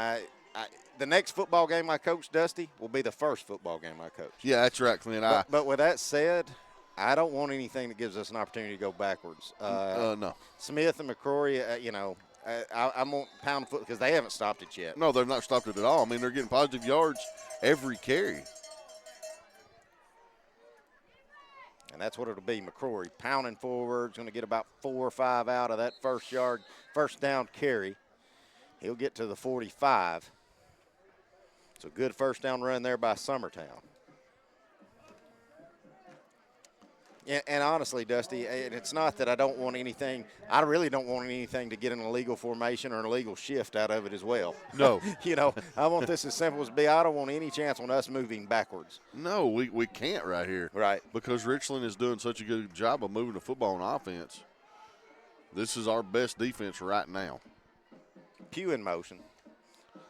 the next football game I coach, Dusty, will be the first football game I coach. Yeah, that's right, Clint. But with that said, I don't want anything that gives us an opportunity to go backwards. No. Smith and McCrory, I won't pound foot because they haven't stopped it yet. No, they've not stopped it at all. I mean, they're getting positive yards every carry. And that's what it'll be. McCrory pounding forward, going to get about 4 or 5 out of that first down carry. He'll get to the 45. So good first down run there by Summertown. And honestly, Dusty, it's not that I don't want anything. I really don't want anything to get an illegal formation or an illegal shift out of it as well. No. I want this as simple as be. I don't want any chance on us moving backwards. No, we can't right here. Right. Because Richland is doing such a good job of moving the football on offense. This is our best defense right now. Pugh in motion.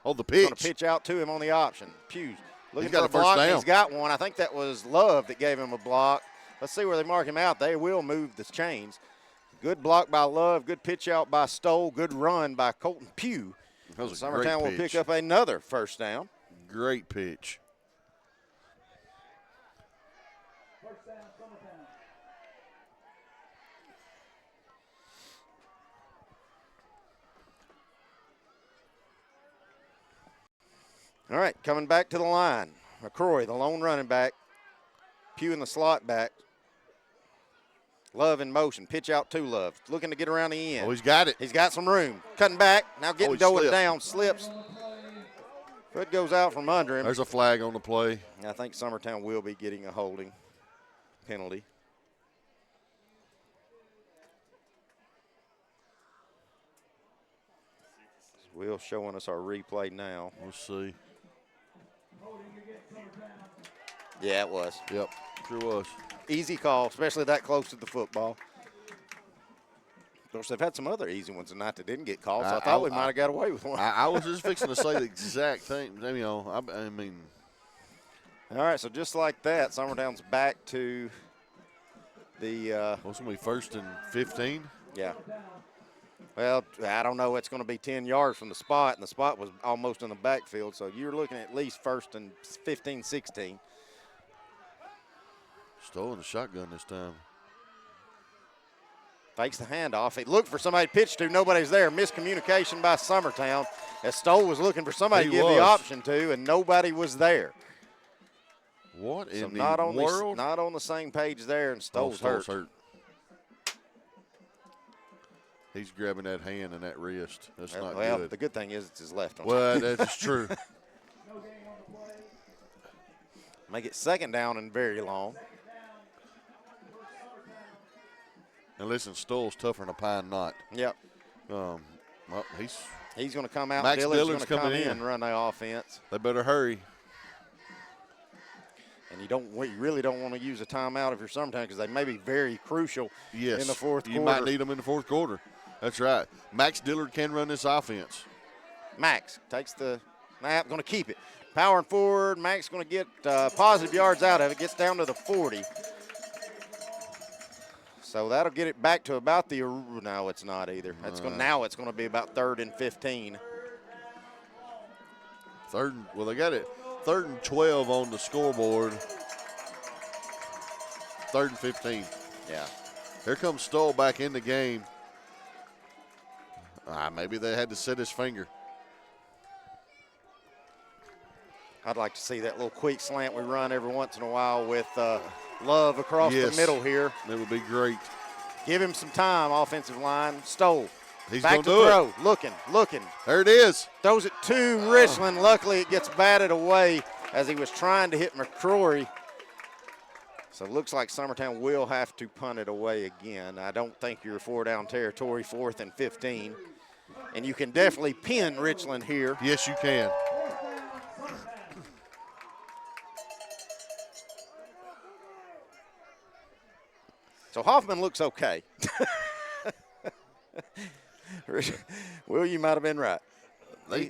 Oh, the pitch. Going to pitch out to him on the option. Pugh looking got for a a block. first down. He's got one. I think that was Love that gave him a block. Let's see where they mark him out. They will move the chains. Good block by Love. Good pitch out by Stoll. Good run by Colton Pugh. That was a Summertown great will pitch. pick up another first down. Great pitch. All right, coming back to the line. McCrory, the lone running back. Pugh in the slot back. Love in motion. Pitch out to Love. Looking to get around the end. Oh, he's got it. He's got some room. Cutting back. Now getting going slipped. down. Slips. Foot goes out from under him. There's a flag on the play. I think Summertown will be getting a holding penalty. Will showing us our replay now. Let's see. Yeah, it was. Yep, sure was. Easy call, especially that close to the football. Of course, they've had some other easy ones tonight that didn't get called, so I thought we might have got away with one. I was just fixing to say the exact thing. I mean. All right, so just like that, Summertown's back to the What's going to be first and 15? Yeah. Well, I don't know. It's going to be 10 yards from the spot, and the spot was almost in the backfield, so you're looking at least first and 15, 16. Stolen the shotgun this time. Fakes the handoff. He looked for somebody to pitch to. Nobody's there. Miscommunication by Summertown as Stoll was looking for somebody to give the option to, and nobody was there. What in the world? Not on the same page there, and Stoll's hurt. He's grabbing that hand and that wrist. That's not well, good. The good thing is it's his left one. Well, that's true. Make it second down and very long. And listen, Stoll's tougher than a pine knot. Yep. Well, he's going to come out. Max Dillard's going Dillard's to come coming in in and run the offense. They better hurry. And you really don't want to use a timeout if you're Summertown because they may be very crucial Yes. in the fourth quarter. You might need them in the fourth quarter. That's right. Max Dillard can run this offense. Max takes the snap, going to keep it. Powering forward, Max going to get positive yards out of it, gets down to the 40. So that'll get it back to about the, no, it's not either. Now it's going to be about 3rd and 15. Well, they got it 3rd and 12 on the scoreboard. 3rd and 15. Yeah. Here comes Stoll back in the game. Maybe they had to set his finger. I'd like to see that little quick slant we run every once in a while with Love across the middle here. That would be great. Give him some time, offensive line. Stoll. He's back going to to do throw. it. Looking. There it is. Throws it to Richland. Luckily, it gets batted away as he was trying to hit McCrory. So it looks like Summertown will have to punt it away again. I don't think you're 4-down territory, 4th and 15. And you can definitely pin Richland here. Yes, you can. So Hoffman looks okay. Will, you might have been right. I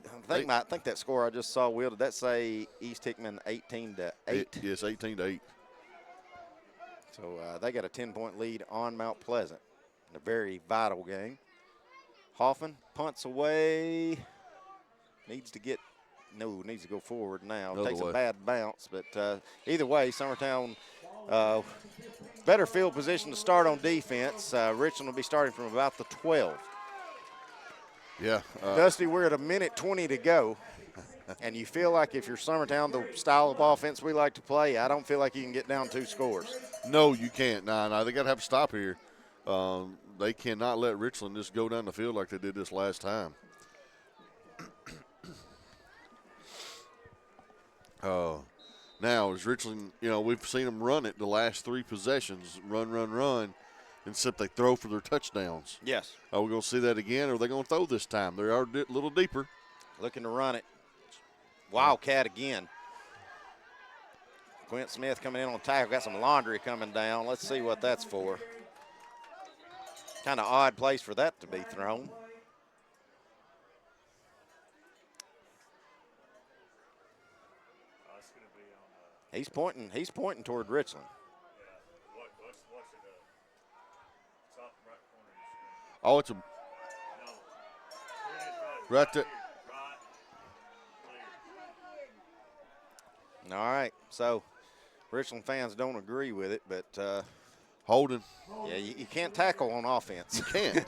think that score I just saw, Will, did that say East Hickman 18-8? Yes, 18-8. So they got a 10-point lead on Mount Pleasant in a very vital game. Hoffman punts away. Needs to go forward now. Takes a bad bounce, but either way, Summertown better field position to start on defense. Richland will be starting from about the 12. Yeah. Dusty, we're at 1:20 to go, and you feel like if you're Summertown, the style of offense we like to play, I don't feel like you can get down 2 scores. No, you can't. No, they got to have a stop here. They cannot let Richland just go down the field like they did this last time. Now, as Richland, we've seen them run it the last 3 possessions, run, except they throw for their touchdowns. Yes. Are we going to see that again, or are they going to throw this time? They are a little deeper. Looking to run it. Wildcat again. Quint Smith coming in on tackle. Got some laundry coming down. Let's see what that's for. Kind of odd place for that to be thrown. He's pointing toward Richland. Oh, it's right there. All right, so Richland fans don't agree with it, but holding. Yeah, you can't tackle on offense. You can't.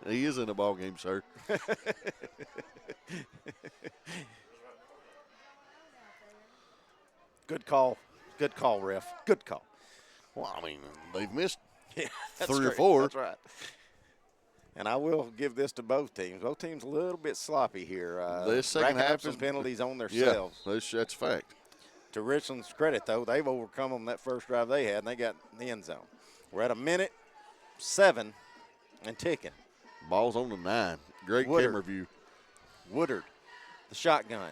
He is in a ball game, sir. Good call, ref. Good call. Well, I mean, they've missed 3 or 4. That's right. And I will give this to both teams. Both teams a little bit sloppy here. This second half some penalties on Yeah, themselves. that's fact. To Richland's credit, though, they've overcome them that first drive they had, and they got in the end zone. We're at 1:07 and ticking. Ball's on the 9. Great camera view. Woodard, the shotgun.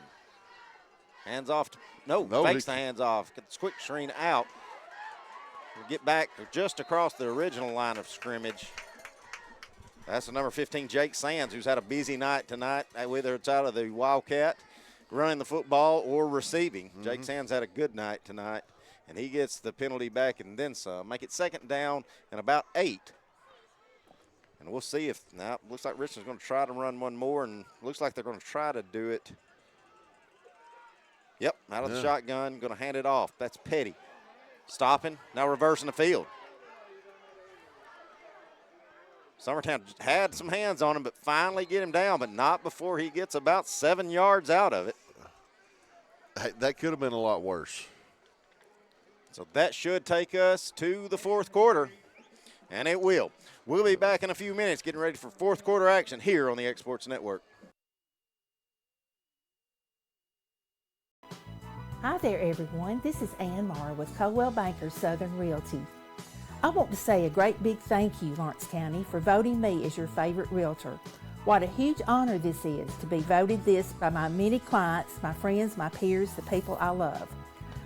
Hands off. Fakes the hands off. Gets quick screen out. We'll get back just across the original line of scrimmage. That's the number 15, Jake Sands, who's had a busy night tonight, whether it's out of the Wildcat, running the football, or receiving. Jake Sands had a good night tonight, and he gets the penalty back and then some. Make it 2nd down and about 8. And we'll see if now looks like Richland's going to try to run one more, and looks like they're going to try to do it. Yep, out of the shotgun, going to hand it off. That's Petty. Stopping, now reversing the field. Summertown had some hands on him, but finally get him down, but not before he gets about 7 yards out of it. Hey, that could have been a lot worse. So that should take us to the 4th quarter, and it will. We'll be back in a few minutes getting ready for 4th quarter action here on the Exports Network. Hi there, everyone. This is Ann Marr with Coldwell Banker Southern Realty. I want to say a great big thank you, Lawrence County, for voting me as your favorite realtor. What a huge honor this is to be voted this by my many clients, my friends, my peers, the people I love.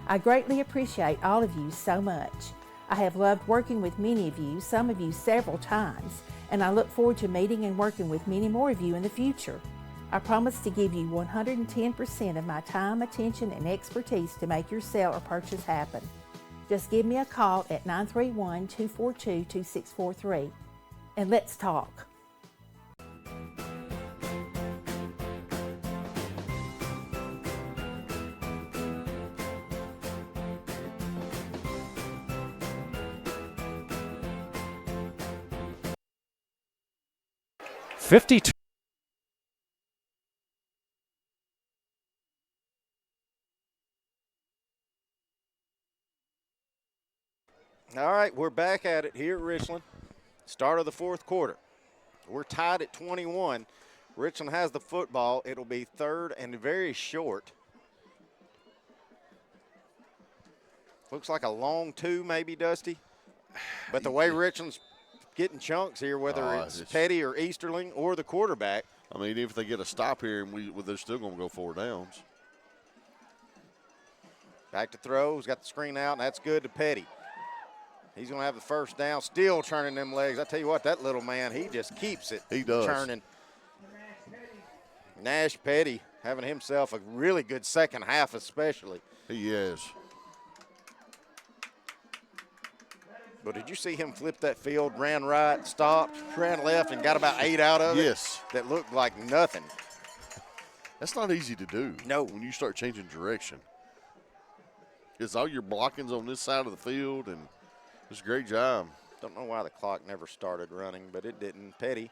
I greatly appreciate all of you so much. I have loved working with many of you, some of you several times, and I look forward to meeting and working with many more of you in the future. I promise to give you 110% of my time, attention, and expertise to make your sale or purchase happen. Just give me a call at 931-242-2643, and let's talk. All right, we're back at it here at Richland. Start of the fourth quarter. We're tied at 21. Richland has the football. It'll be third and very short. Looks like a long two maybe, Dusty. But the way Richland's getting chunks here, whether it's Petty or Easterling or the quarterback. I mean, if they get a stop here, and they're still going to go 4 downs. Back to throw. He's got the screen out, and that's good to Petty. He's going to have the first down, still turning them legs. I tell you what, that little man, he just keeps it. He does. Turning. Nash Petty having himself a really good second half especially. He is. But did you see him flip that field, ran right, stopped, ran left, and got about 8 out of it? Yes. That looked like nothing. That's not easy to do. No. When you start changing direction. It's all your blockings on this side of the field, and it's a great job. Don't know why the clock never started running, but it didn't. Petty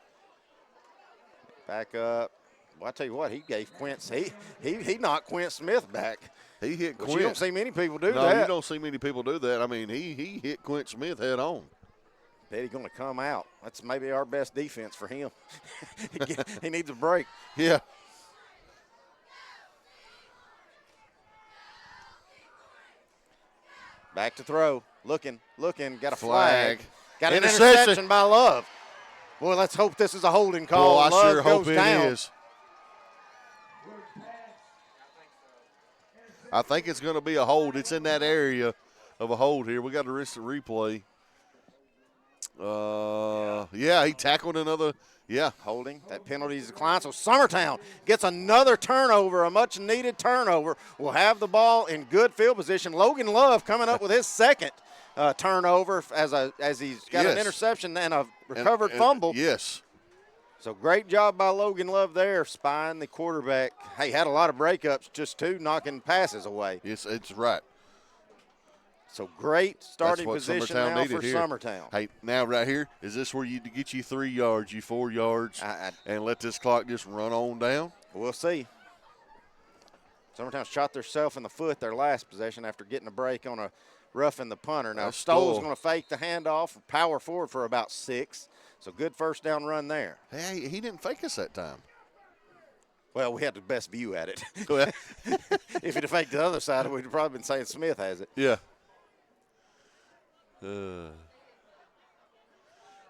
back up. Well, I tell you what, he gave Quince. He knocked Quint Smith back. He hit Quint. You don't see many people do that. No, you don't see many people do that. I mean, he hit Quint Smith head on. Petty going to come out. That's maybe our best defense for him. He needs a break. Yeah. Back to throw. Looking. Got a flag. Got an Interception. interception by Love. Boy, let's hope this is a holding call. Boy, I Love sure hope goes it down. is. I think it's going to be a hold. It's in that area of a hold here. We got a instant replay. Yeah, he tackled another. Yeah. Holding. That penalty is declined. So Summertown gets another turnover, a much-needed turnover. Will have the ball in good field position. Logan Love coming up with his second turnover as he's got an interception and a recovered fumble. Yes. So great job by Logan Love there, spying the quarterback. Hey, had a lot of breakups, just two knocking passes away. Yes, it's right. So great starting position Summertown now for here. Summertown. Hey, now right here, is this where you get you 3 yards, you 4 yards, and let this clock just run on down? We'll see. Summertown shot themselves in the foot their last possession after getting a break on a roughing the punter. Now Stoll's going to fake the handoff, power forward for about 6. So good first down run there. Hey, he didn't fake us that time. Well, we had the best view at it. If he'd have faked the other side, we'd have probably been saying Smith has it. Yeah.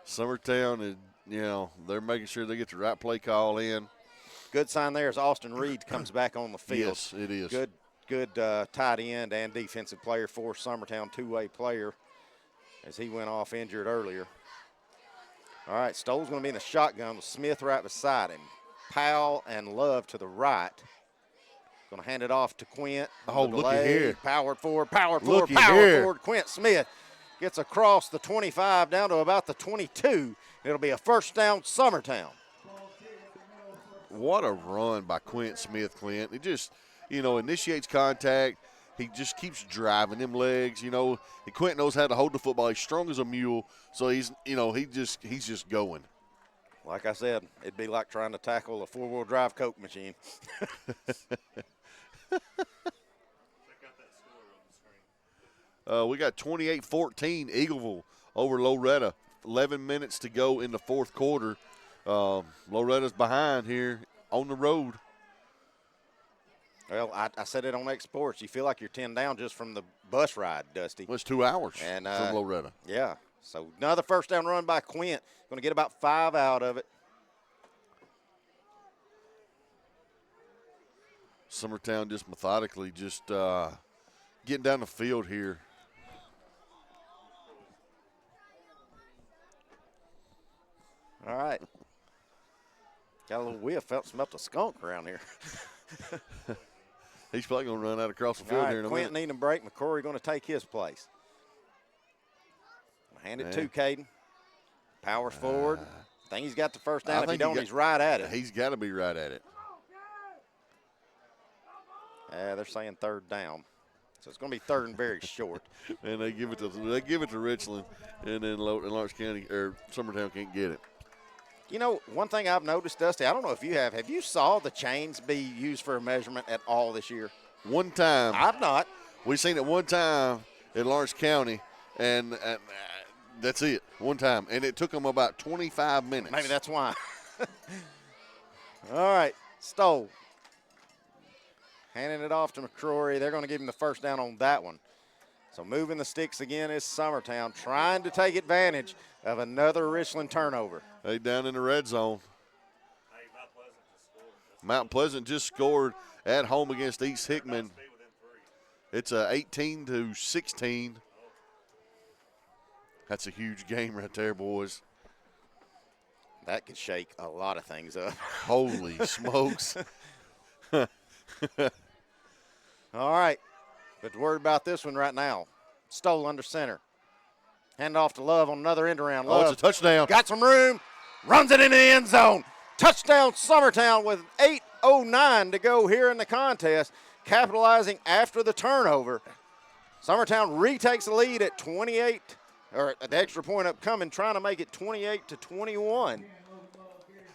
Summertown is, they're making sure they get the right play call in. Good sign there as Austin Reed comes back on the field. Yes, it is. Good tight end and defensive player for Summertown, two-way player as he went off injured earlier. All right, Stoll's going to be in the shotgun with Smith right beside him. Powell and Love to the right. Going to hand it off to Quint. Oh, looky here. Powered forward. Quint Smith gets across the 25 down to about the 22. It'll be a first down, Summertown. What a run by Quint Smith, Clint. It just, initiates contact. He just keeps driving them legs, Quint knows how to hold the football. He's strong as a mule, so he's just going. Like I said, it'd be like trying to tackle a four-wheel drive Coke machine. We got 28-14 Eagleville over Loretta. 11 minutes to go in the fourth quarter. Loretta's behind here on the road. Well, I said it on X Sports. You feel like you're 10 down just from the bus ride, Dusty. Well, it's 2 hours from Loretta. Yeah. So another first down run by Quint. Going to get about 5 out of it. Summertown just methodically just getting down the field here. All right. Got a little whiff. Smelled a skunk around here. He's probably going to run out across the field here in a Quentin minute. needing a break. McCrory going to take his place. Hand it to Caden. Powers forward. I think he's got the first down. If he don't, he's right at it. He's got to be right at it. They're saying third down. So it's going to be third and very short. And they give it to Richland, and then Lawrence County or Summertown can't get it. You know, one thing I've noticed, Dusty, I don't know if you have. Have you saw the chains be used for a measurement at all this year? One time. I've not. We seen it one time in Lawrence County, and that's it. One time. And it took them about 25 minutes. Maybe that's why. All right, Stoll. Handing it off to McCrory. They're going to give him the first down on that one. So moving the sticks again is Summertown, trying to take advantage of another Richland turnover. They down in the red zone. Mount Pleasant just scored at home against East Hickman. It's 18-16. That's a huge game right there, boys. That could shake a lot of things up. Holy smokes. All right. But worried about this one right now. Stoll under center. Hand off to Love on another end around. Love it's a touchdown. Got some room. Runs it in the end zone. Touchdown Summertown with 8:09 to go here in the contest. Capitalizing after the turnover. Summertown retakes the lead at 28, or the extra point upcoming, trying to make it 28-21.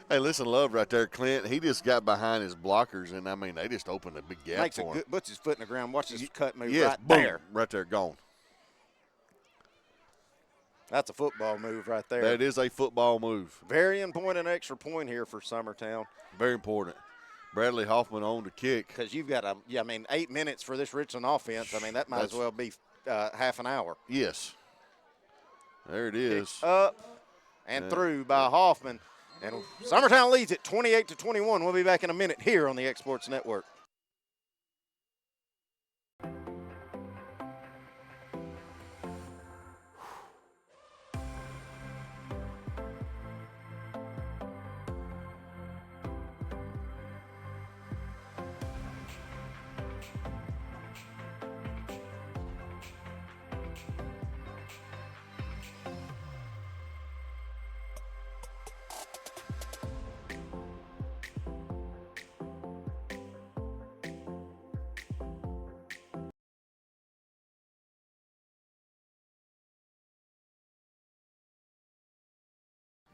Hey, listen, Love right there, Clint. He just got behind his blockers, and, I mean, they just opened a big gap Makes for a him. good, puts his foot in the ground. Watch this cut move Yes, right boom, there. right there, gone. That's a football move right there. That is a football move. Very important extra point here for Summertown. Very important. Bradley Hoffman on to kick. Because you've got 8 minutes for this Richland offense. I mean, that might as well be half an hour. Yes. There it is. Up and through by Hoffman. And Summertown leads it 28-21. We'll be back in a minute here on the Exports Network.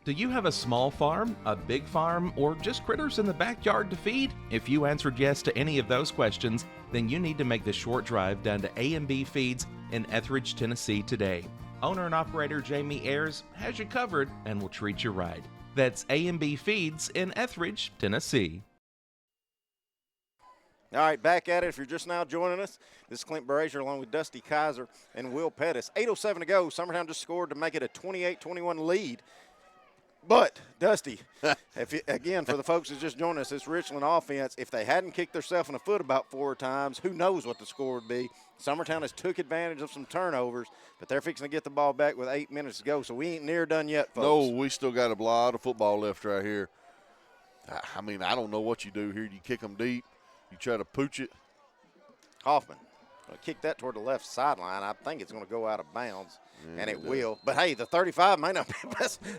Do you have a small farm, a big farm, or just critters in the backyard to feed? If you answered yes to any of those questions, then you need to make the short drive down to A&B Feeds in Etheridge, Tennessee today. Owner and operator Jamie Ayers has you covered and will treat you right. That's A&B Feeds in Etheridge, Tennessee. All right, back at it. If you're just now joining us, this is Clint Brazier along with Dusty Kaiser and Will Pettis. 8:07 to go. Summertown just scored to make it a 28-21 lead. But, Dusty, again, for the folks that just joined us, this Richland offense, if they hadn't kicked themselves in the foot about 4 times, who knows what the score would be. Summertown has took advantage of some turnovers, but they're fixing to get the ball back with 8 minutes to go, so we ain't near done yet, folks. No, we still got a lot of football left right here. I mean, I don't know what you do here. You kick them deep. You try to pooch it. Hoffman will kick that toward the left sideline. I think it's going to go out of bounds. And it will. But, hey, the 35 may not be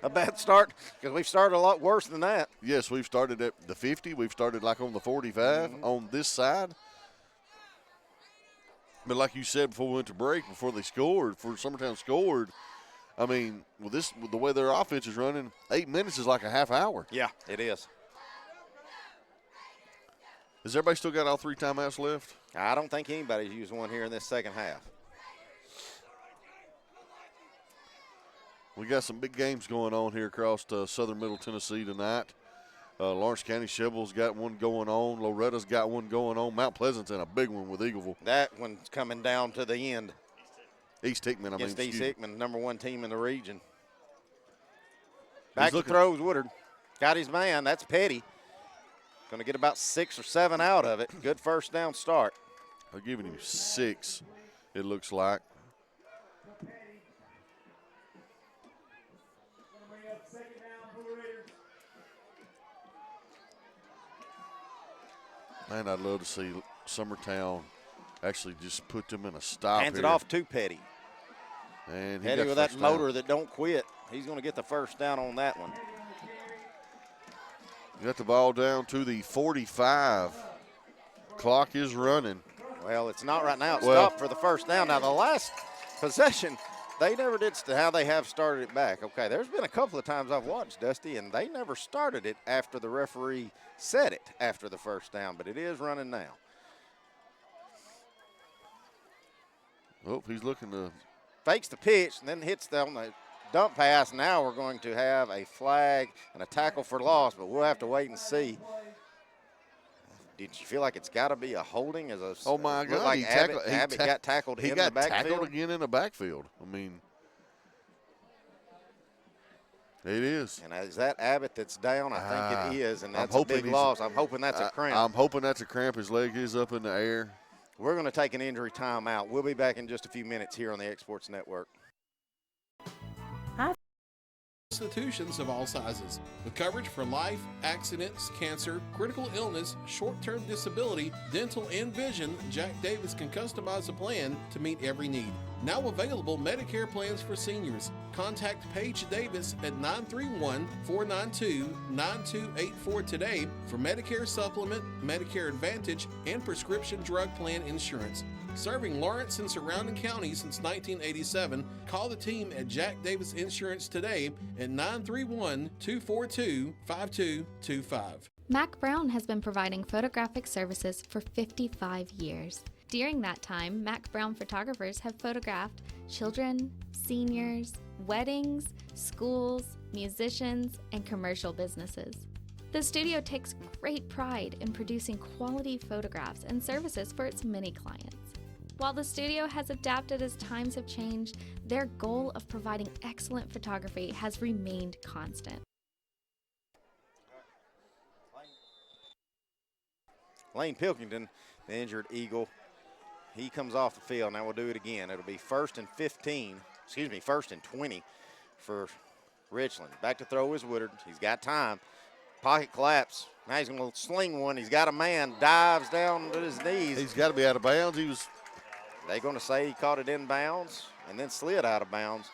a bad start because we've started a lot worse than that. Yes, we've started at the 50. We've started like on the 45 on this side. But like you said before we went to break, before they scored, before Summertown scored, I mean, with the way their offense is running, 8 minutes is like a half hour. Yeah, it is. Has everybody still got all 3 timeouts left? I don't think anybody's used one here in this second half. We got some big games going on here across southern Middle Tennessee tonight. Lawrence County Shebel's got one going on. Loretta's got one going on. Mount Pleasant's in a big one with Eagleville. That one's coming down to the end. East Hickman, East Hickman, number 1 team in the region. Back to throws, Woodard. Got his man. That's Petty. Going to get about 6 or 7 out of it. Good first down start. They're giving him 6, it looks like. Man, I'd love to see Summertown actually just put them in a stop. Hands it off to Petty. And Petty with that motor that don't quit. He's going to get the first down on that one. Got the ball down to the 45. Clock is running. Well, it's not right now. It's stopped for the first down. Now, the last possession, they never did how they have started it back. Okay, there's been a couple of times I've watched, Dusty, and they never started it after the referee said it after the first down, but it is running now. Oh, he's looking to. Fakes the pitch and then hits on the dump pass. Now we're going to have a flag and a tackle for loss, but we'll have to wait and see. Did you feel like it's got to be a holding? Oh, my God. Like Abbott got tackled in the backfield? He got tackled again in the backfield. I mean, it is. And is that Abbott that's down? I think it is, and that's a big loss. I'm hoping that's a cramp. I'm hoping that's a cramp. His leg is up in the air. We're going to take an injury timeout. We'll be back in just a few minutes here on the Exports Network. Institutions of all sizes, with coverage for life, accidents, cancer, critical illness, short-term disability, dental, and vision. Jack Davis can customize a plan to meet every need. Now available Medicare plans for seniors. Contact Paige Davis at 931-492-9284 today for Medicare Supplement, Medicare Advantage, and prescription drug plan insurance. Serving Lawrence and surrounding counties since 1987, call the team at Jack Davis Insurance today at 931-242-5225. Mac Brown has been providing photographic services for 55 years. During that time, Mac Brown photographers have photographed children, seniors, weddings, schools, musicians, and commercial businesses. The studio takes great pride in producing quality photographs and services for its many clients. While the studio has adapted as times have changed, their goal of providing excellent photography has remained constant. Lane Pilkington, the injured Eagle, he comes off the field. Now we'll do it again. It'll be first and 20 for Richland. Back to throw is Woodard. He's got time. Pocket collapse. Now he's going to sling one. He's got a man. Dives down to his knees. He's got to be out of bounds. They're going to say he caught it in bounds and then slid out of bounds.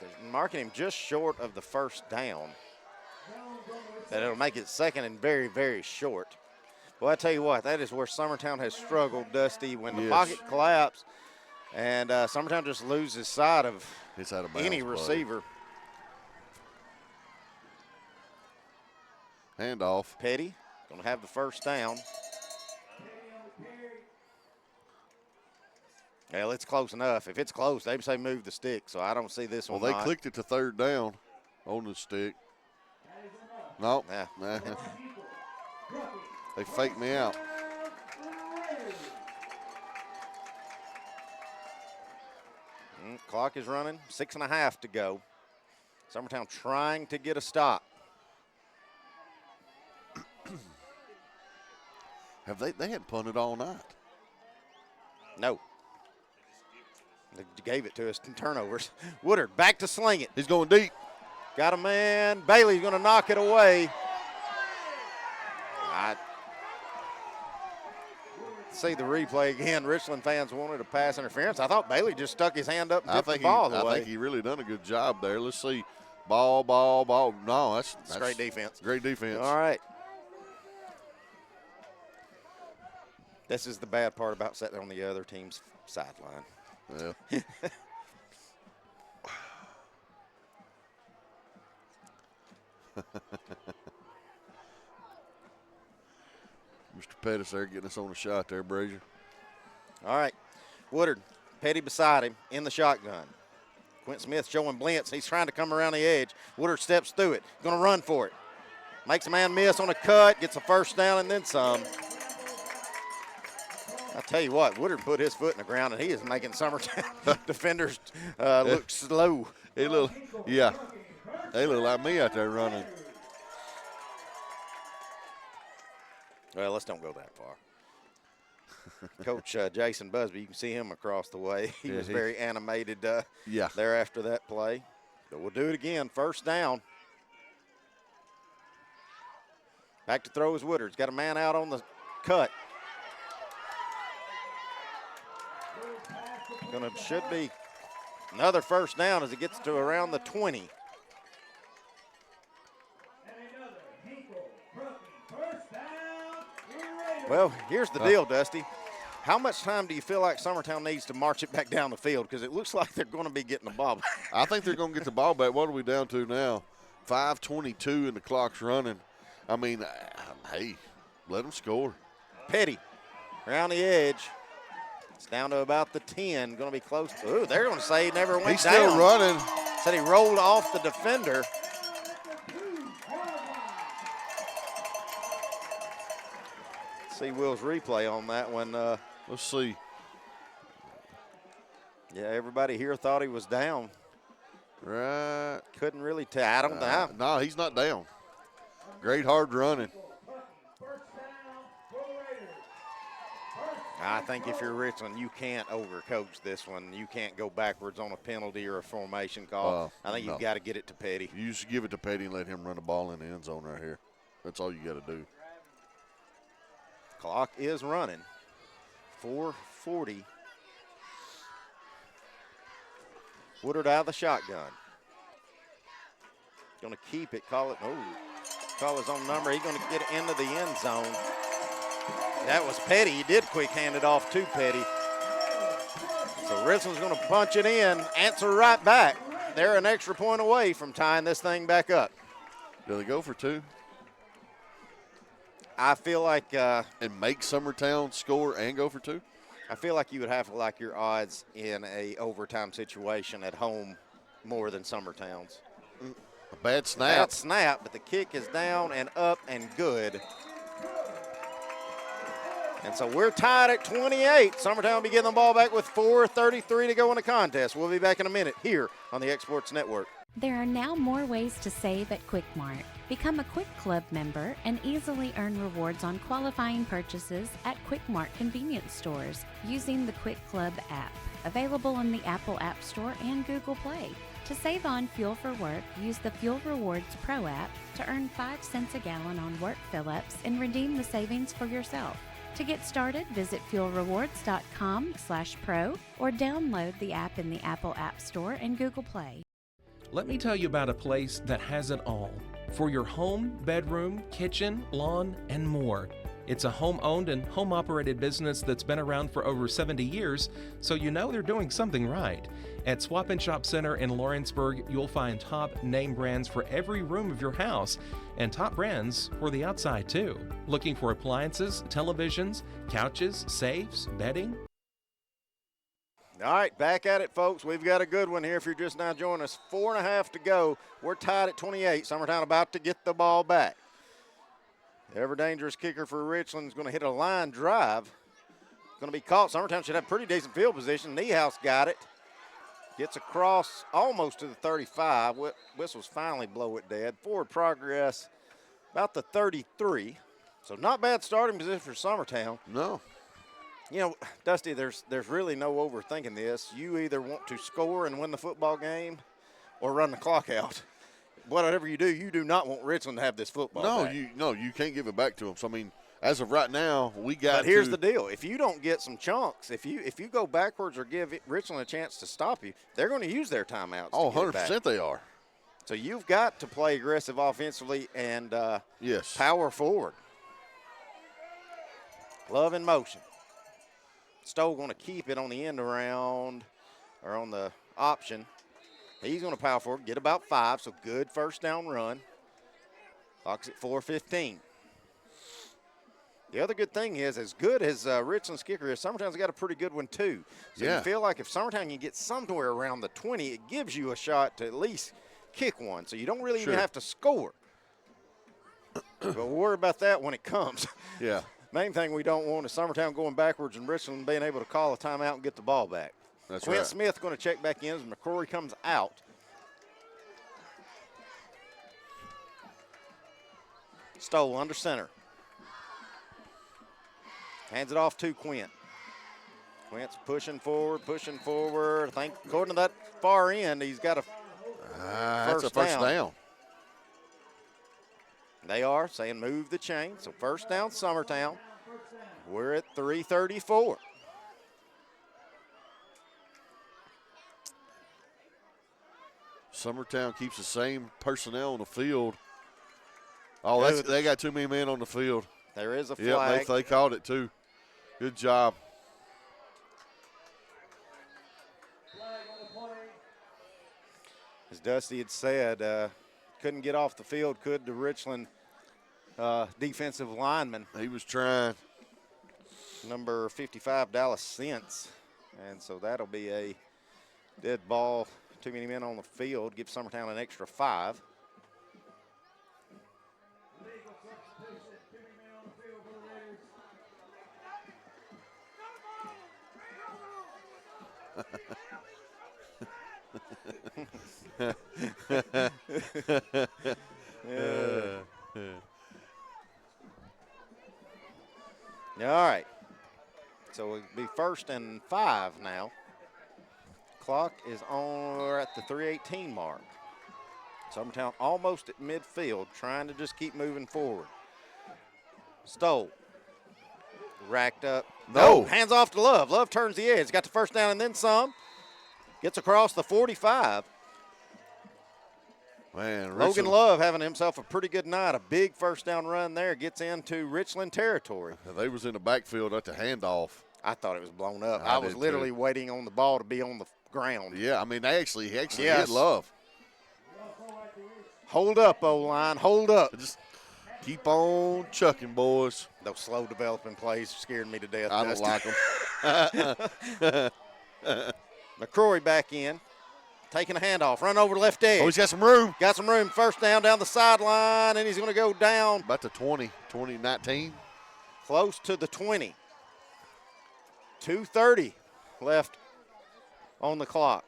They're marking him just short of the first down. That it'll make it second and very, very short. Well, I tell you what, that is where Summertown has struggled, Dusty, when the pocket collapsed and Summertown just loses sight of any receiver. Handoff. Petty going to have the first down. Well, it's close enough. If it's close, they say move the stick, so I don't see this one. Well, they clicked it to third down on the stick. No. Nah. They faked me out. Clock is running, 6.5 to go. Summertown trying to get a stop. Have they hadn't punted all night? No. They gave it to us in turnovers. Woodard back to sling it. He's going deep. Got a man. Bailey's going to knock it away. I see the replay again. Richland fans wanted a pass interference. I thought Bailey just stuck his hand up and tipped the ball away. I think he really done a good job there. Let's see. Ball. No, that's great defense. Great defense. All right. This is the bad part about sitting on the other team's sideline. Yeah. Mr. Pettis there getting us on a shot there, Brazier. All right. Woodard, Petty beside him in the shotgun. Quint Smith showing blitz. He's trying to come around the edge. Woodard steps through it. Going to run for it. Makes a man miss on a cut. Gets a first down and then some. I tell you what, Woodard put his foot in the ground, and he is making Summertown defenders look slow. They look like me out there running. Well, let's don't go that far. Coach Jason Busby, you can see him across the way. He was very animated there after that play. But we'll do it again. First down. Back to throw is Woodard. He's got a man out on the cut. Should be another first down as it gets to around the 20. Well, here's the deal, Dusty. How much time do you feel like Summertown needs to march it back down the field? Because it looks like they're going to be getting the ball back. I think they're going to get the ball back. What are we down to now? 5:22 and the clock's running. I mean, hey, let them score. Petty around the edge. It's down to about the 10. Going to be close. Ooh, they're going to say he never went down. He's still running. Said he rolled off the defender. See Will's replay on that one. Let's see. Yeah, everybody here thought he was down. Right. Couldn't really tell. I don't know. No, he's not down. Great hard running. I think if you're Richland, you can't overcoach this one. You can't go backwards on a penalty or a formation call. I think you've got to get it to Petty. You just give it to Petty and let him run the ball in the end zone right here. That's all you got to do. Clock is running. 4:40. Woodard out of the shotgun. Going to keep it. Call his own number. He's going to get into the end zone. That was Petty. He did quick hand it off to Petty. So Richland's going to punch it in, answer right back. They're an extra point away from tying this thing back up. Do they go for two? I feel like and make Summertown score and go for two? I feel like you would have to like your odds in a overtime situation at home more than Summertown's. A bad snap. Bad snap, but the kick is down and up and good. And so we're tied at 28. Summertown will be getting the ball back with 4:33 to go in the contest. We'll be back in a minute here on the Exports Network. There are now more ways to save at Quick Mart. Become a Quick Club member and easily earn rewards on qualifying purchases at Quick Mart convenience stores using the Quick Club app, available in the Apple App Store and Google Play. To save on fuel for work, use the Fuel Rewards Pro app to earn 5 cents a gallon on work fill-ups and redeem the savings for yourself. To get started, visit fuelrewards.com/pro or download the app in the Apple App Store and Google Play. Let me tell you about a place that has it all for your home, bedroom, kitchen, lawn, and more. It's a home-owned and home-operated business that's been around for over 70 years, so you know they're doing something right. At Swap and Shop Center in Lawrenceburg, you'll find top name brands for every room of your house and top brands for the outside too. Looking for appliances, televisions, couches, safes, bedding? All right, back at it, folks. We've got a good one here if you're just now joining us. 4.5 to go. We're tied at 28. Summertown about to get the ball back. The ever-dangerous kicker for Richland is going to hit a line drive. Going to be caught. Summertown should have pretty decent field position. Niehaus got it. Gets across almost to the 35. Whistles finally blow it dead. Forward progress about the 33. So not bad starting position for Summertown. No. You know, Dusty, there's really no overthinking this. You either want to score and win the football game or run the clock out. Whatever you do not want Richland to have this football back. You can't give it back to them. So, I mean, as of right now, we got But here's the deal. If you don't get some chunks, if you go backwards or give Richland a chance to stop you, they're going to use their timeouts. Oh, 100% they are. So you've got to play aggressive offensively and yes, power forward. Love in motion. Stowe going to keep it on the end around or on the option. He's going to power forward, get about 5, so good first down run. Clock's at 4:15. The other good thing is, as good as Richland's kicker is, Summertown's got a pretty good one too. So you feel like if Summertown can get somewhere around the 20, it gives you a shot to at least kick one. So you don't really even have to score. But we'll worry about that when it comes. Yeah. Main thing we don't want is Summertown going backwards and Richland being able to call a timeout and get the ball back. That's Quint right. Smith going to check back in as McCrory comes out. Stoll under center. Hands it off to Quint. Quint's pushing forward. I think according to that far end, he's got a that's a first down. They are saying move the chain. So first down, Summertown. We're at 3:34. Summertown keeps the same personnel on the field. Oh, they got too many men on the field. There is a flag. Yeah, they called it too. Good job. As Dusty had said, couldn't get off the field, could the Richland defensive lineman. He was trying. Number 55, Dallas Sense. And so that'll be a dead ball. Too many men on the field. Give Summertown an extra 5. All right. So it'll be 1st and 5 now. Clock is on. We're at the 3:18 mark. Summertown almost at midfield, trying to just keep moving forward. Stoll. Racked up. No. Hands off to Love. Love turns the edge. Got the first down and then some. Gets across the 45. Man, Logan Love having himself a pretty good night. A big first down run there. Gets into Richland territory. They was in the backfield at the handoff. I thought it was blown up. I was literally waiting on the ball to be on the ground. Yeah, I mean, they actually hit Love. Hold up, O-line. Hold up. Just keep on chucking, boys. Those slow developing plays scared me to death. I don't like them. McCrory back in. Taking a handoff. Run over left edge. Oh, he's got some room. Got some room. First down the sideline, and he's going to go down. About the 19. Close to the 20. 2:30 left on the clock.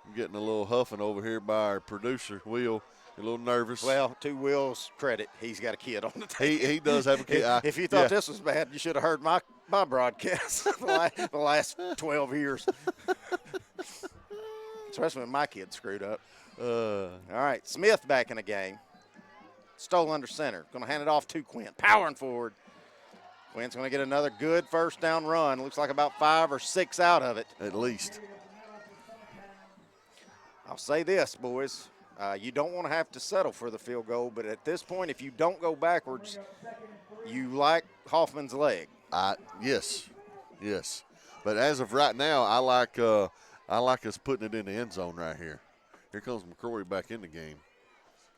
I'm getting a little huffing over here by our producer, Will. A little nervous. Well, to Will's credit, he's got a kid on the team. He does have a kid. If you thought this was bad, you should have heard my broadcast the last 12 years. Especially when my kid screwed up. All right, Smith back in the game. Stoll under center. Going to hand it off to Quint. Powering forward. Quint's going to get another good first down run. Looks like about 5 or 6 out of it. At least. I'll say this, boys. You don't want to have to settle for the field goal, but at this point, if you don't go backwards, you like Hoffman's leg. Yes. But as of right now, I like us putting it in the end zone right here. Here comes McCrory back in the game.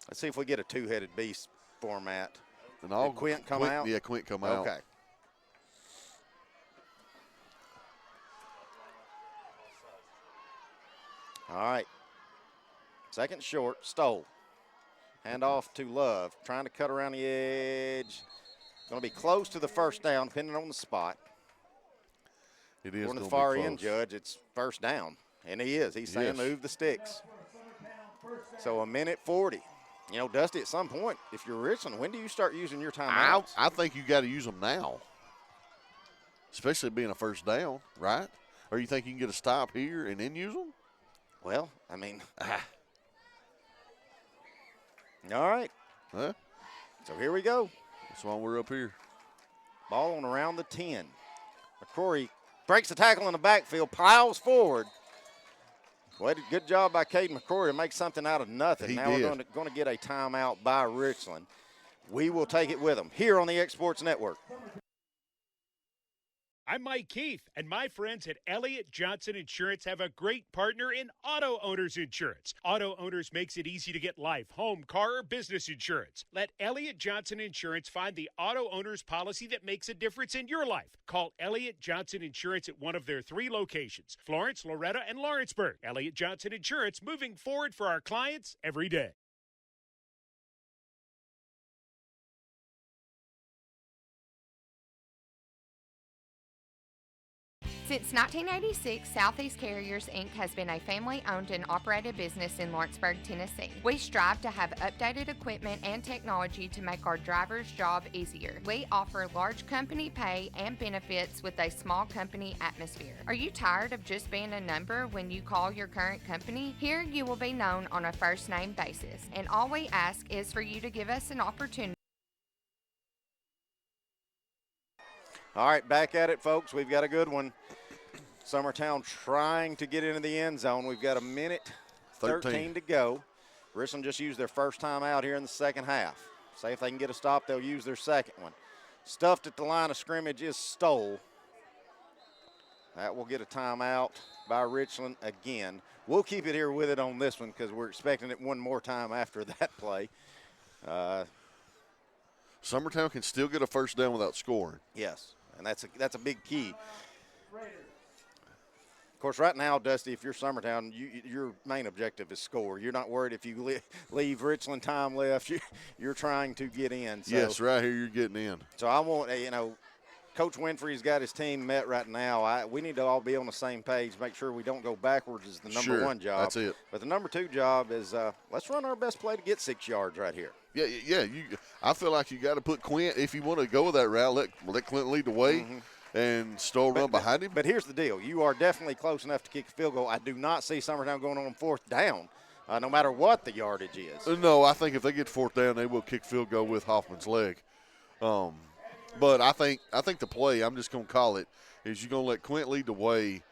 Let's see if we get a two-headed beast format. And all Did Quint come out? Yeah, Quint come out. Okay. All right. Second short, Stoll. Hand off to Love. Trying to cut around the edge. Going to be close to the first down, depending on the spot. It is. On the far end, Judge, it's first down. And he is. He's saying move the sticks. So 1:40. You know, Dusty, at some point, if you're Richland, when do you start using your timeouts? I think you got to use them now, especially being a first down, right? Or you think you can get a stop here and then use them? Well, I mean, all right. Huh? So here we go. That's why we're up here. Ball on around the 10. McCrory breaks the tackle in the backfield, piles forward. Well, good job by Caden McCrory to make something out of nothing. Now we're going to get a timeout by Richland. We will take it with them here on the X Sports Network. I'm Mike Keith, and my friends at Elliott Johnson Insurance have a great partner in Auto Owners Insurance. Auto Owners makes it easy to get life, home, car, or business insurance. Let Elliott Johnson Insurance find the Auto Owners policy that makes a difference in your life. Call Elliott Johnson Insurance at one of their 3 locations, Florence, Loretto, and Lawrenceburg. Elliott Johnson Insurance, moving forward for our clients every day. Since 1986, Southeast Carriers, Inc. has been a family-owned and operated business in Lawrenceburg, Tennessee. We strive to have updated equipment and technology to make our drivers' job easier. We offer large company pay and benefits with a small company atmosphere. Are you tired of just being a number when you call your current company? Here you will be known on a first-name basis, and all we ask is for you to give us an opportunity. All right, back at it, folks. We've got a good one. Summertown trying to get into the end zone. We've got a minute 13 to go. Richland just used their first time out here in the second half. Say if they can get a stop, they'll use their second one. Stuffed at the line of scrimmage is Stoll. That will get a timeout by Richland again. We'll keep it here with it on this one because we're expecting it one more time after that play. Summertown can still get a first down without scoring. Yes, and that's a big key. Of course, right now, Dusty, if you're Summertown, your main objective is score. You're not worried if you leave Richland time left. You're trying to get in. So, yes, right here you're getting in. So I want, Coach Winfrey's got his team met right now. We need to all be on the same page, make sure we don't go backwards is the number one job. That's it. But the number two job is let's run our best play to get 6 yards right here. Yeah. I feel like you got to put Quint, if you want to go that route, let Clint lead the way. Mm-hmm. And Stoll run behind him. But here's the deal. You are definitely close enough to kick a field goal. I do not see Summertown going on 4th down, no matter what the yardage is. No, I think if they get 4th down, they will kick field goal with Hoffman's leg. But I think the play, I'm just going to call it, is you're going to let Quint lead the way,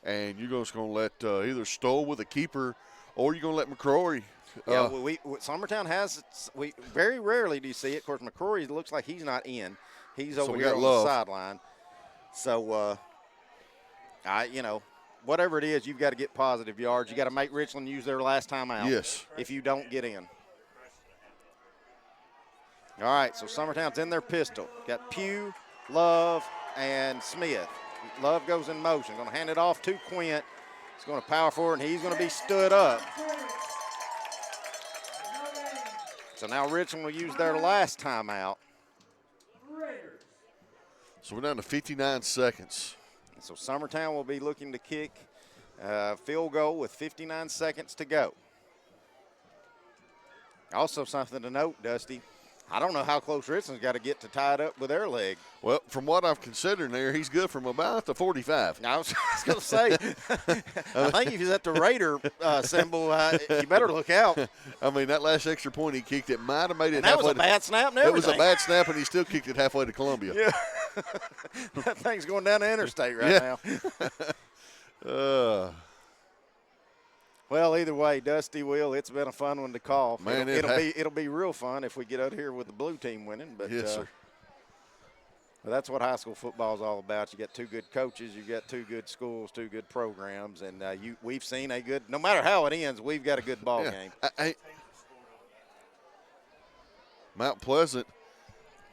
and you're just going to let either Stoll with a keeper or you're going to let McCrory. Summertown has – we very rarely do you see it. Of course, McCrory looks like he's not in. He's over here on the sideline. So, whatever it is, you've got to get positive yards. You got to make Richland use their last time out. Yes. If you don't get in. All right, so Summertown's in their pistol. Got Pugh, Love, and Smith. Love goes in motion. Going to hand it off to Quint. He's going to power forward, and he's going to be stood up. So now Richland will use their last timeout. So we're down to 59 seconds. So Summertown will be looking to kick field goal with 59 seconds to go. Also something to note, Dusty, I don't know how close Richland's got to get to tie it up with their leg. Well, from what I've considered there, he's good from about the 45. I was going to say, I think if he's at the Raider symbol, you better look out. I mean, that last extra point he kicked, it might have made it and that was a bad snap and everything. It was a bad snap, and he still kicked it halfway to Columbia. Yeah. That thing's going down the interstate right now. Well, either way, Dusty, Will, it's been a fun one to call. Man, it'll be real fun if we get out here with the blue team winning. But yes, sir. But that's what high school football is all about. You got 2 good coaches, you got 2 good schools, 2 good programs, and we've seen a good. No matter how it ends, we've got a good ball game. Mount Pleasant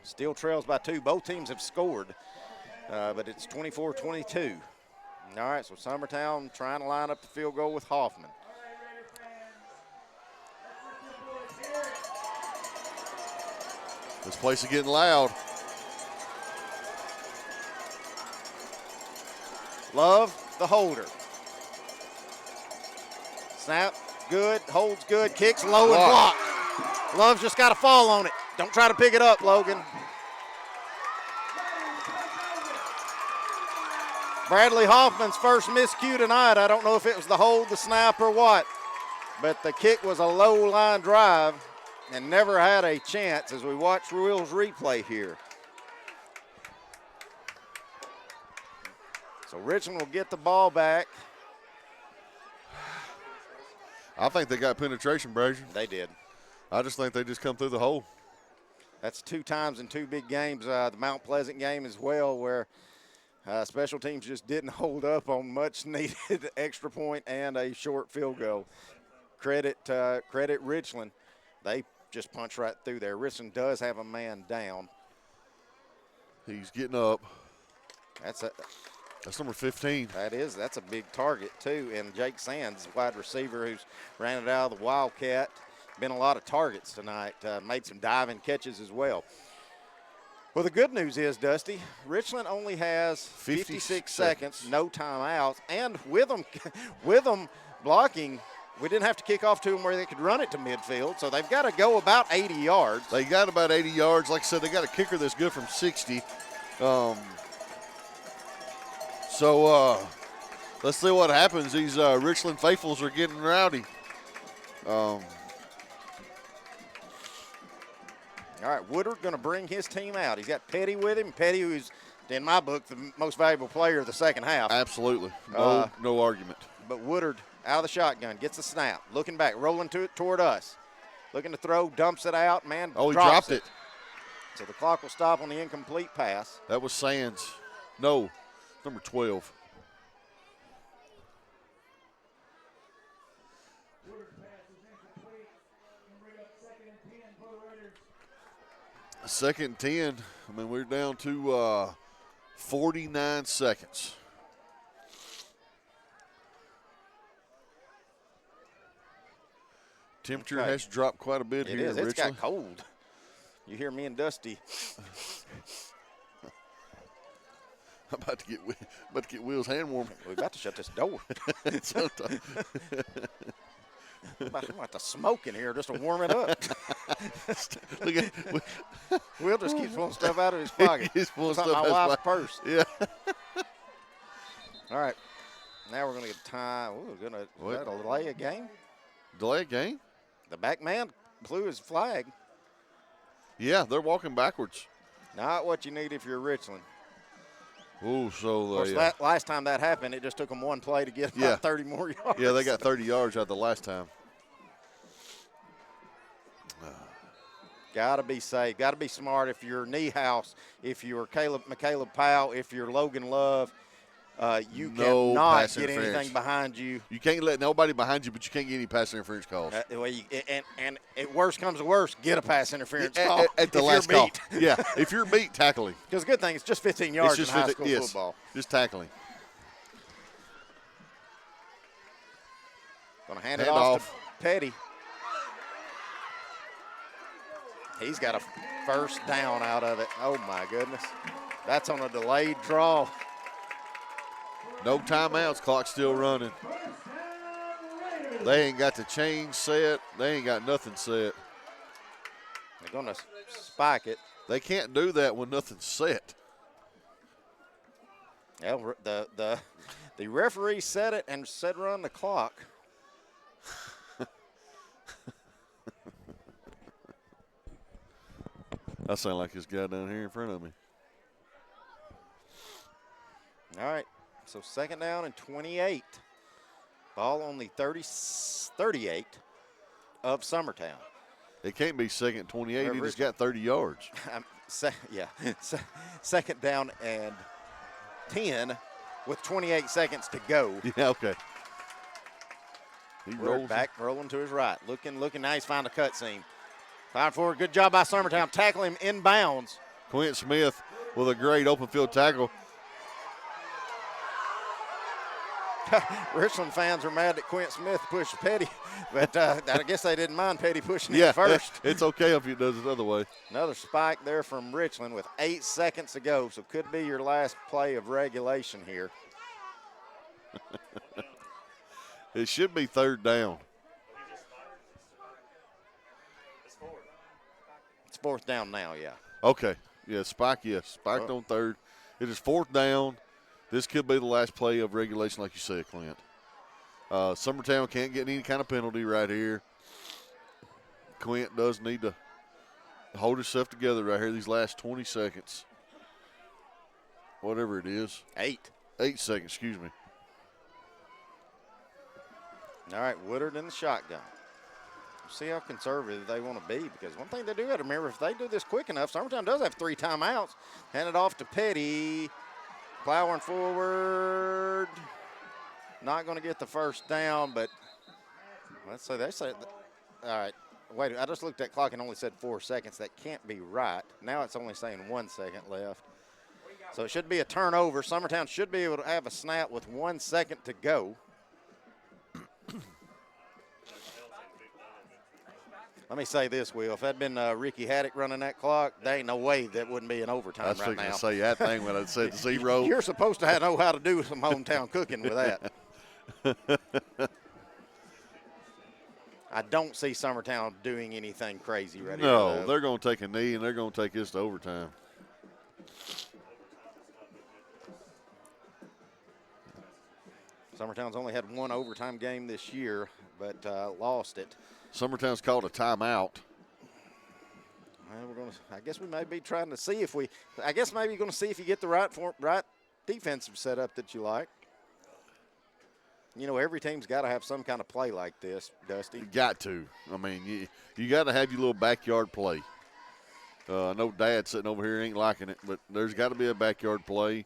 still trails by 2. Both teams have scored, but it's 24-22. All right, so Summertown trying to line up the field goal with Hoffman. This place is getting loud. Love, the holder. Snap, good, holds good, kicks low and blocked. Love's just got to fall on it. Don't try to pick it up, Logan. Bradley Hoffman's first miscue tonight. I don't know if it was the hold, the snap, or what, but the kick was a low line drive and never had a chance as we watch Will's replay here. So Richland will get the ball back. I think they got penetration, Brazier. They did. I just think they just come through the hole. That's 2 times in 2 big games. The Mount Pleasant game as well, where special teams just didn't hold up on much needed extra point and a short field goal. Credit Richland. They just punched right through there. Richland does have a man down. He's getting up. That's number 15. That's a big target too. And Jake Sands, wide receiver who's ran it out of the Wildcat. Been a lot of targets tonight. Made some diving catches as well. Well, the good news is, Dusty, Richland only has 56 seconds, no timeouts, and with them blocking, we didn't have to kick off to them where they could run it to midfield, so they've got to go about 80 yards. They got about 80 yards. Like I said, they got a kicker that's good from 60. Let's see what happens. These Richland faithfuls are getting rowdy. All right, Woodard going to bring his team out. He's got Petty with him. Petty, who's, in my book, the most valuable player of the second half. Absolutely. No argument. But Woodard out of the shotgun, gets the snap, looking back, rolling toward us. Looking to throw, dumps it out, man. Oh, he dropped it. So the clock will stop on the incomplete pass. That was Sands. No, number 12. Second and 10. I mean, we're down to 49 seconds. Temperature has dropped quite a bit here. It is. It's Richland. got cold. You hear me and Dusty. I'm about to get Will's hand warm. We're about to shut this door. I'm about to smoke in here just to warm it up. Look at Will just keeps pulling stuff out of his pocket. He's pulling stuff stuff out out of of my his wife's purse. Yeah. All right. Now we're going to get time. We're going to delay a game. Delay a game? The back man blew his flag. Yeah, they're walking backwards. Not what you need if you're Richland. Ooh, so Of course, that last time that happened, it just took them one play to get about 30 more yards. Yeah, they got 30 yards out the last time. Got to be safe. Got to be smart. If you're Niehaus, if you're McCaleb Powell, if you're Logan Love, you cannot get anything behind you. You can't let nobody behind you, but you can't get any pass interference calls. And worst comes to worst, get a pass interference call at the last call. Yeah, if you're beat, tackling. Because good thing it's just 15 yards in high school football. Just tackling. Going to hand it off to Petty. He's got a first down out of it. Oh, my goodness. That's on a delayed draw. No timeouts. Clock still running. They ain't got the chain set. They ain't got nothing set. They're going to spike it. They can't do that when nothing's set. Well, the referee set it and said run the clock. I sound like this guy down here in front of me. All right, so second down and 28. Ball on the 38 of Summertown. It can't be second and 28. He just got 30 yards. Second down and 10 with 28 seconds to go. Yeah, okay. He rolls back, rolling to his right. Looking. Now he's found a cut seam. 5-4, good job by Summertown. Tackle him inbounds. Quint Smith with a great open field tackle. Richland fans are mad that Quint Smith pushed Petty, but I guess they didn't mind Petty pushing it first. It's okay if he does it the other way. Another spike there from Richland with 8 seconds to go, so could be your last play of regulation here. It should be third down. It's fourth down now, yeah. Okay. Yeah, spike, yes. Spiked on third. It is fourth down. This could be the last play of regulation, like you said, Clint. Summertown can't get any kind of penalty right here. Quint does need to hold himself together right here these last 20 seconds. Whatever it is. 8 seconds, excuse me. All right, Woodard in the shotgun. See how conservative they want to be, because one thing they do got to remember, if they do this quick enough, Summertown does have 3 timeouts. Hand it off to Petty. Plowing forward. Not going to get the first down, but let's say they say, all right, wait, I just looked at the clock and only said 4 seconds. That can't be right. Now it's only saying 1 second left. So it should be a turnover. Summertown should be able to have a snap with 1 second to go. Let me say this, Will. If that'd been Ricky Haddock running that clock, there ain't no way that wouldn't be an overtime right now. I was going to say that thing when I said 0. You're supposed to know how to do some hometown cooking with that. I don't see Summertown doing anything crazy right here. No, they're going to take a knee, and they're going to take this to overtime. Summertown's only had one overtime game this year, but lost it. Summertown's called a timeout. Well, I guess we may be trying to see if maybe you're going to see if you get the right defensive setup that you like. You know, every team's got to have some kind of play like this, Dusty. You got to. I mean, you got to have your little backyard play. I know Dad sitting over here ain't liking it, but there's got to be a backyard play.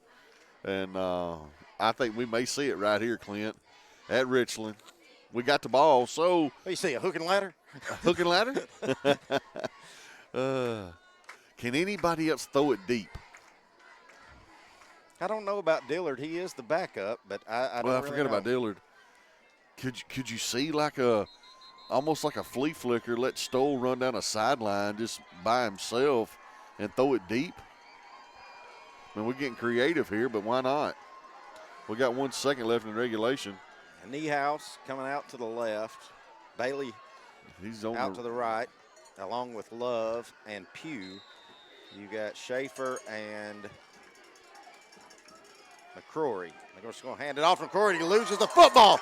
And I think we may see it right here, Clint, at Richland. We got the ball, so. What do you see, a hook and ladder? Hook and ladder? Can anybody else throw it deep? I don't know about Dillard. He is the backup, but I don't really forget know. about Dillard. Could you see almost like a flea flicker, let Stoll run down a sideline just by himself and throw it deep? I mean, we're getting creative here, but why not? We got 1 second left in regulation. Niehaus coming out to the left. Bailey out to the right, along with Love and Pugh. You got Schaefer and McCrory. They're just going to hand it off to McCrory. He loses the football.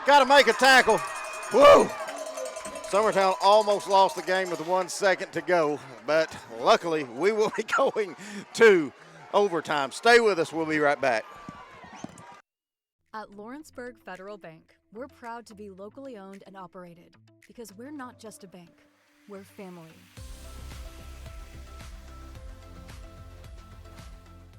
Got to make a tackle. Woo! Summertown almost lost the game with 1 second to go, but luckily we will be going to overtime. Stay with us. We'll be right back. At Lawrenceburg Federal Bank, we're proud to be locally owned and operated because we're not just a bank, we're family.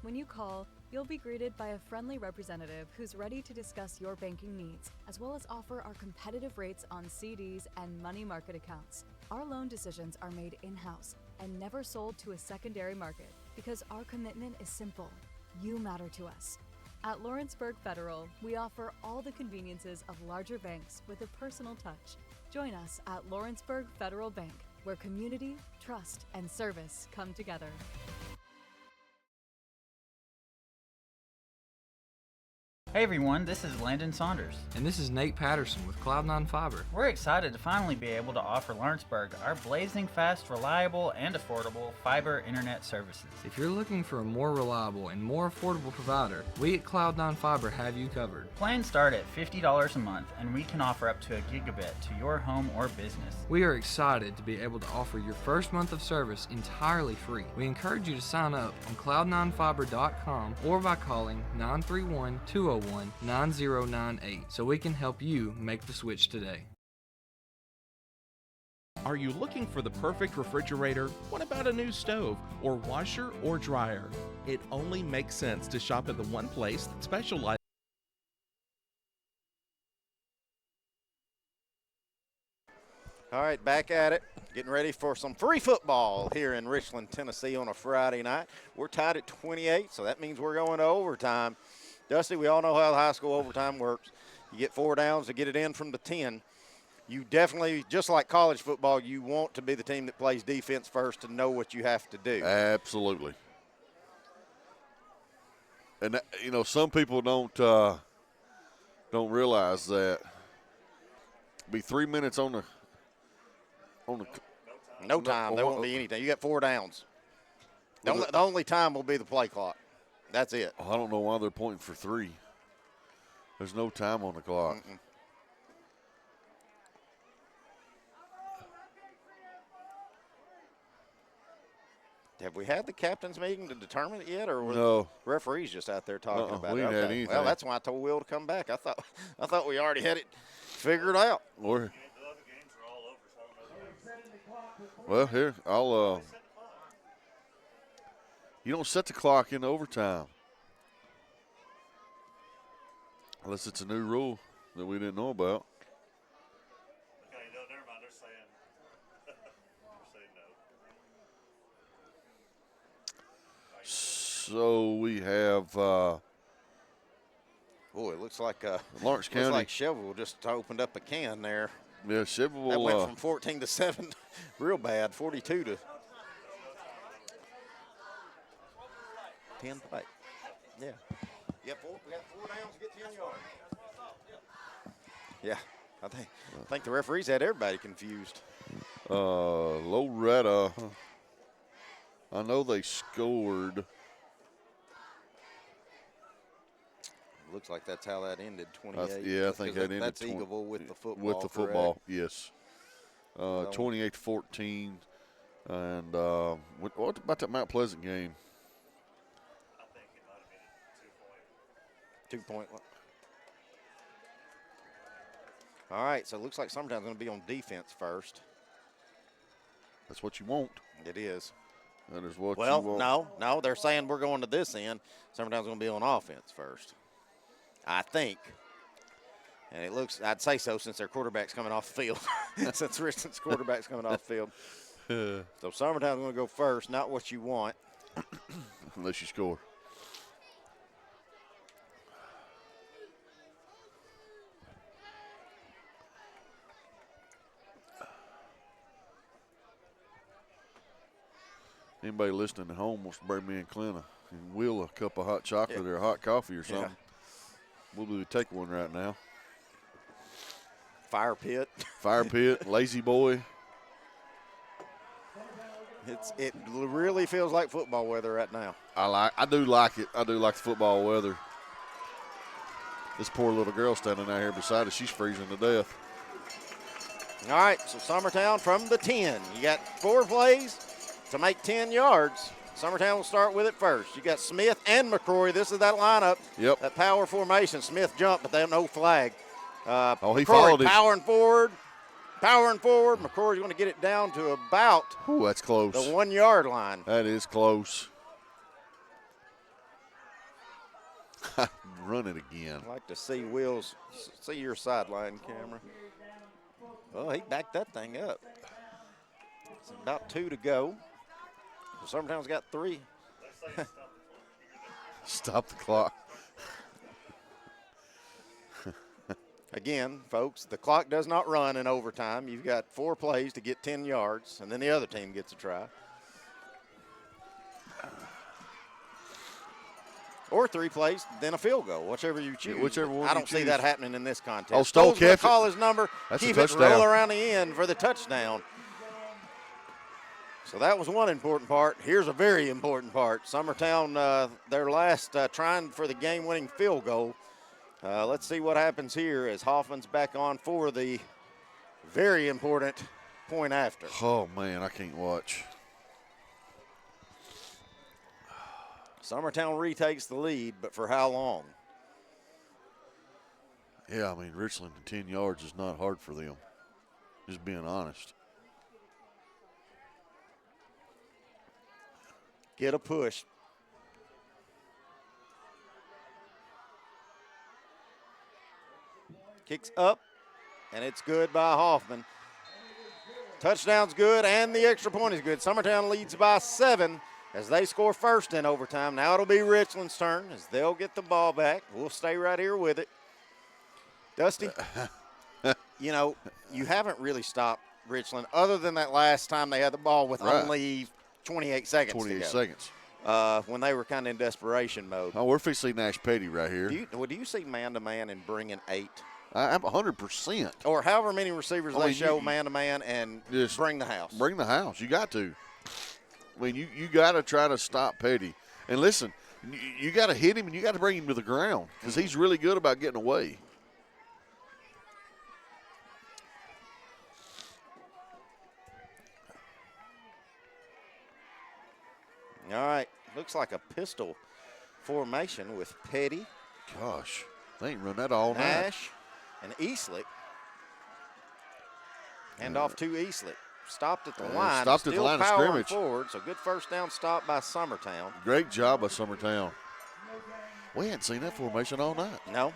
When you call, you'll be greeted by a friendly representative who's ready to discuss your banking needs, as well as offer our competitive rates on CDs and money market accounts. Our loan decisions are made in-house and never sold to a secondary market because our commitment is simple. You matter to us. At Lawrenceburg Federal, we offer all the conveniences of larger banks with a personal touch. Join us at Lawrenceburg Federal Bank, where community, trust, and service come together. Hey everyone, this is Landon Saunders. And this is Nate Patterson with Cloud9 Fiber. We're excited to finally be able to offer Lawrenceburg our blazing fast, reliable, and affordable fiber internet services. If you're looking for a more reliable and more affordable provider, we at Cloud9 Fiber have you covered. Plans start at $50 a month, and we can offer up to a gigabit to your home or business. We are excited to be able to offer your first month of service entirely free. We encourage you to sign up on cloud9fiber.com or by calling 931-201-9098 so we can help you make the switch today. Are you looking for the perfect refrigerator? What about a new stove or washer or dryer? It only makes sense to shop at the one place that specializes. All right, back at it. Getting ready for some free football here in Richland, Tennessee on a Friday night. We're tied at 28, so that means we're going to overtime. Dusty, we all know how the high school overtime works. You get 4 downs to get it in from the 10. You definitely, just like college football, you want to be the team that plays defense first to know what you have to do. Absolutely. And, you know, some people don't realize that be 3 minutes on the no time. There won't be anything. You got 4 downs. The only time will be the play clock. That's it. I don't know why they're pointing for 3. There's no time on the clock. Have we had the captain's meeting to determine it yet, or were No. the referees just out there talking about we it? ain't had anything. Well, that's why I told Will to come back. I thought we already had it figured out. Well, here, I'll you don't set the clock in overtime. Unless it's a new rule that we didn't know about. Okay, no, never mind. They're saying no. So we have Boy, it looks like Lawrence County. Looks like Shelbyville just opened up a can there. Yeah, Shippable. That went from 14 to 7, real bad, 42 to 10 play. Yeah. We got 4 downs to get 10 yards. Yeah, I think the referees had everybody confused. Loretta, I know they scored. Looks like that's how that ended, 28. Yeah, I think that ended. That's Eagleville with the football. With the football, yes. 28-14. And what about that Mount Pleasant game? I think it might have been a 2-point. All right, so it looks like Summertown's going to be on defense first. That's what you want. It is. That is what you Well, want. no, they're saying we're going to this end. Summertown's going to be on offense first, I think. And it looks, I'd say so since their quarterback's coming off the field. Since Richland's quarterback's coming off the field. So Summertown's going to go first, not what you want. Unless you score. Anybody listening at home wants to bring me and Clint and Will a cup of hot chocolate or hot coffee or something. We'll be take one right now. Fire pit. Fire pit, lazy boy. It really feels like football weather right now. I do like it. I do like the football weather. This poor little girl standing out here beside us, she's freezing to death. All right, so Summertown from the 10. You got 4 plays to make 10 yards. Summertown will start with it first. You got Smith and McCrory. This is that lineup. Yep. That power formation. Smith jumped, but they have no flag. He McCrory followed him. powering forward. McCrory's going to get it down to about That's close. the 1 yard line. That is close. Run it again. I'd like to see see your sideline camera. Well, he backed that thing up. It's about 2 to go. Summertown's got 3. Stop the clock. Again, folks, the clock does not run in overtime. You've got 4 plays to get 10 yards, and then the other team gets a try. Or 3 plays, then a field goal, whichever you choose. Yeah, whichever one I you don't see choose. that happening in this contest. Oh, Stoll Stoll's gonna kept it. call his number, That's a keep it, touchdown. roll around the end for the touchdown. So that was one important part. Here's a very important part. Summertown, their last trying for the game-winning field goal. Let's see what happens here as Hoffman's back on for the very important point after. Oh, man, I can't watch. Summertown retakes the lead, but for how long? Yeah, I mean, Richland 10 yards is not hard for them. Just being honest. Get a push. Kicks up, and it's good by Hoffman. Touchdown's good, and the extra point is good. Summertown leads by 7 as they score first in overtime. Now it'll be Richland's turn as they'll get the ball back. We'll stay right here with it. Dusty, you know, you haven't really stopped Richland other than that last time they had the ball with only 28 seconds 28 to go. seconds. When they were kind of in desperation mode. Oh, we're fixing Nash Petty right here. Do you see man-to-man and bringing 8? I'm 100%. Or however many receivers I they mean, show man-to-man and just bring the house. Bring the house. You got to. I mean, you got to try to stop Petty. And listen, you got to hit him and you got to bring him to the ground because he's really good about getting away. All right. Looks like a pistol formation with Petty. Gosh, they ain't run that all night. Nash and Eastlick. Hand off to Eastlick. Stopped at the line. Stopped at the line of scrimmage. Forward, so good first down stop by Summertown. Great job by Summertown. We hadn't seen that formation all night. No.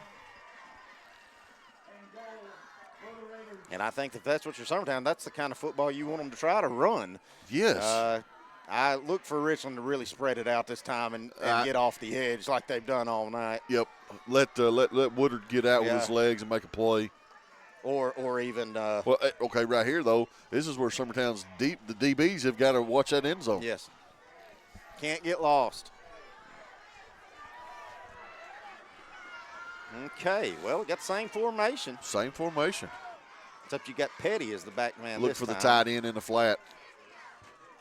And I think if that's what you're Summertown, that's the kind of football you want them to try to run. Yes. I look for Richland to really spread it out this time and get off the edge like they've done all night. Yep. Let Woodard get out with his legs and make a play. or even. Well, okay, right here though, this is where Summertown's the DBs have got to watch that end zone. Yes. Can't get lost. Okay, well, we got the same formation. Same formation. Except you got Petty as the back man. Look this for the time. tight end in the flat.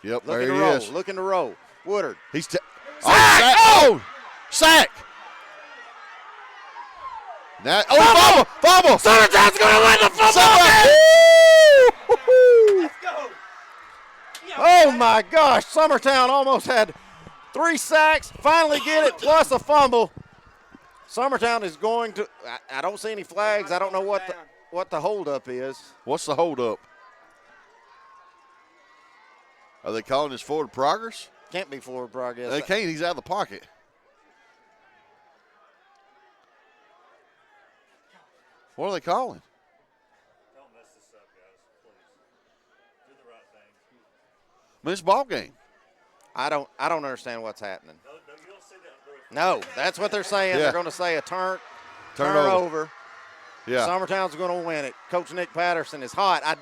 Yep, Looking there to he roll. is. Looking to roll. Woodard. He's sack! Oh! Sack! Now, fumble! Summertown's going to win the football game! Let's go! Oh, my gosh. Summertown almost had 3 sacks. Finally get it, plus a fumble. Summertown is going to – I don't see any flags. I don't know what the holdup is. What's the holdup? Are they calling this forward progress? Can't be forward progress. They can't. He's out of the pocket. What are they calling? Don't mess this up, guys, please. Do the right thing. I mean, it's ball game. I don't understand what's happening. No, you don't see that. No, that's what they're saying. Yeah. They're going to say a Turnover. turnover. Yeah. Summertown's going to win it. Coach Nick Patterson is hot. I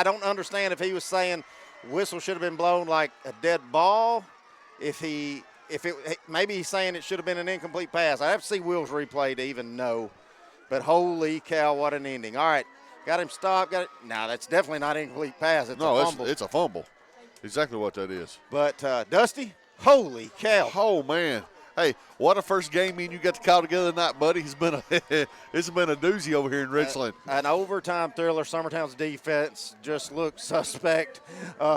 don't understand if he was saying whistle should have been blown like a dead ball. Maybe he's saying it should have been an incomplete pass. I have to see Will's replay to even know. But holy cow, what an ending. All right, got him stopped. Got it. No, that's definitely not an incomplete pass. It's a fumble. It's a fumble. Exactly what that is. But, Dusty, holy cow. Oh, man. Hey, what a first game me and you got to call together tonight, buddy. It's been a doozy over here in Richland. An overtime thriller. Summertown's defense just looked suspect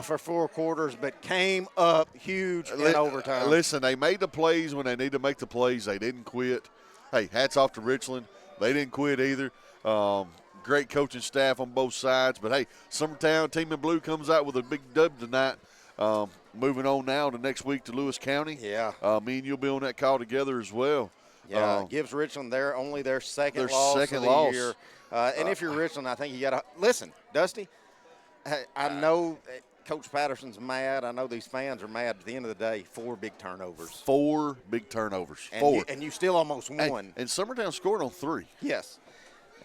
for 4 quarters, but came up huge in overtime. Listen, they made the plays when they need to make the plays. They didn't quit. Hey, hats off to Richland. They didn't quit either. Great coaching staff on both sides. But, hey, Summertown, Team in Blue comes out with a big dub tonight. Moving on now to next week to Lewis County. Yeah. Me and you'll be on that call together as well. Yeah, gives Richland only their second loss of the year. And if you're Richland, I think you got to – listen, Dusty, I know Coach Patterson's mad. I know these fans are mad. At the end of the day, 4 big turnovers. 4 big turnovers. And 4. And you still almost won. And Summertown scored on 3. Yes.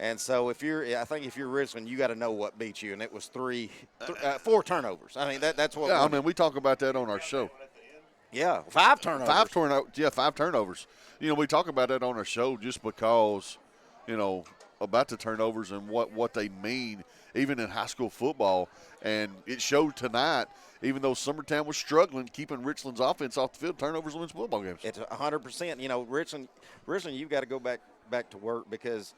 And so I think if you're Richland, you got to know what beat you, and it was 4 turnovers. I mean, that's what. Yeah, I mean, we talk about that on our show. Yeah, 5 turnovers. 5 turnovers. You know, we talk about that on our show just because, you know, about the turnovers and what they mean, even in high school football. And it showed tonight, even though Summertown was struggling, keeping Richland's offense off the field, turnovers wins football games. It's 100%. You know, Richland, you've got to go back to work because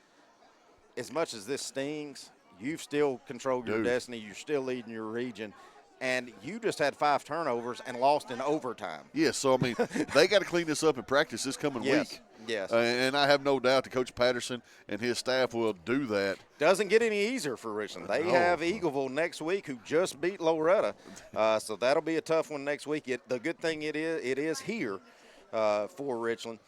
as much as this stings, you've still controlled your destiny. You're still leading your region. And you just had 5 turnovers and lost in overtime. Yes, so, I mean, they got to clean this up in practice this coming week. Yes. And I have no doubt that Coach Patterson and his staff will do that. Doesn't get any easier for Richland. They have Eagleville next week, who just beat Loretta. So that'll be a tough one next week. The good thing it is here for Richland.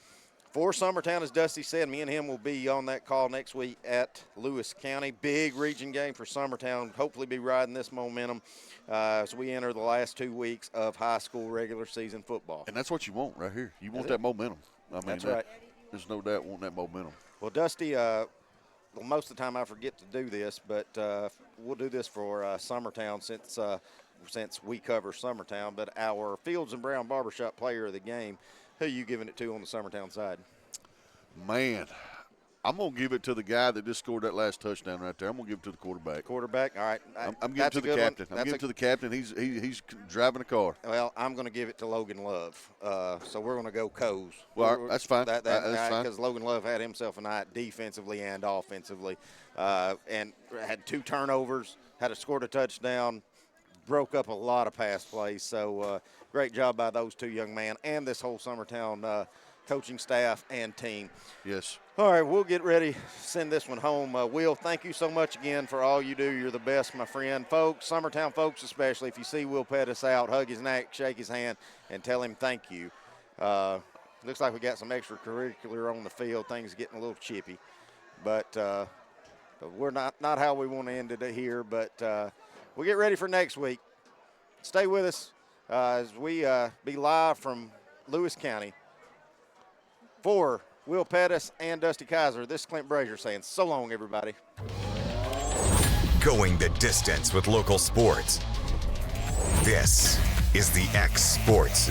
For Summertown, as Dusty said, me and him will be on that call next week at Lewis County. Big region game for Summertown. Hopefully be riding this momentum as we enter the last 2 weeks of high school regular season football. And that's what you want right here. You want that momentum. I mean, that's right. There's no doubt wanting that momentum. Well, Dusty, most of the time I forget to do this, but we'll do this for Summertown since we cover Summertown. But our Fields and Brown Barbershop player of the game, who are you giving it to on the Summertown side? Man, I'm going to give it to the guy that just scored that last touchdown right there. I'm going to give it to the quarterback. Quarterback, all right. I'm giving it to the captain. I'm giving it to the captain. He's driving a car. Well, I'm going to give it to Logan Love. So we're going to go Coes. Well, that's fine. That's fine. Because Logan Love had himself a night defensively and offensively, and had 2 turnovers, scored a touchdown, broke up a lot of pass plays. So great job by those 2 young men and this whole Summertown coaching staff and team. Yes. All right, we'll get ready to send this one home. Will, thank you so much again for all you do. You're the best, my friend. Folks, Summertown folks especially, if you see Will Pettis out, hug his neck, shake his hand, and tell him thank you. Looks like we got some extracurricular on the field. Things getting a little chippy. But we're not how we want to end it here. But we'll get ready for next week. Stay with us as we be live from Lewis County. For Will Pettis and Dusty Kaiser, this is Clint Brazier saying so long, everybody. going the distance with local sports. This is the X Sports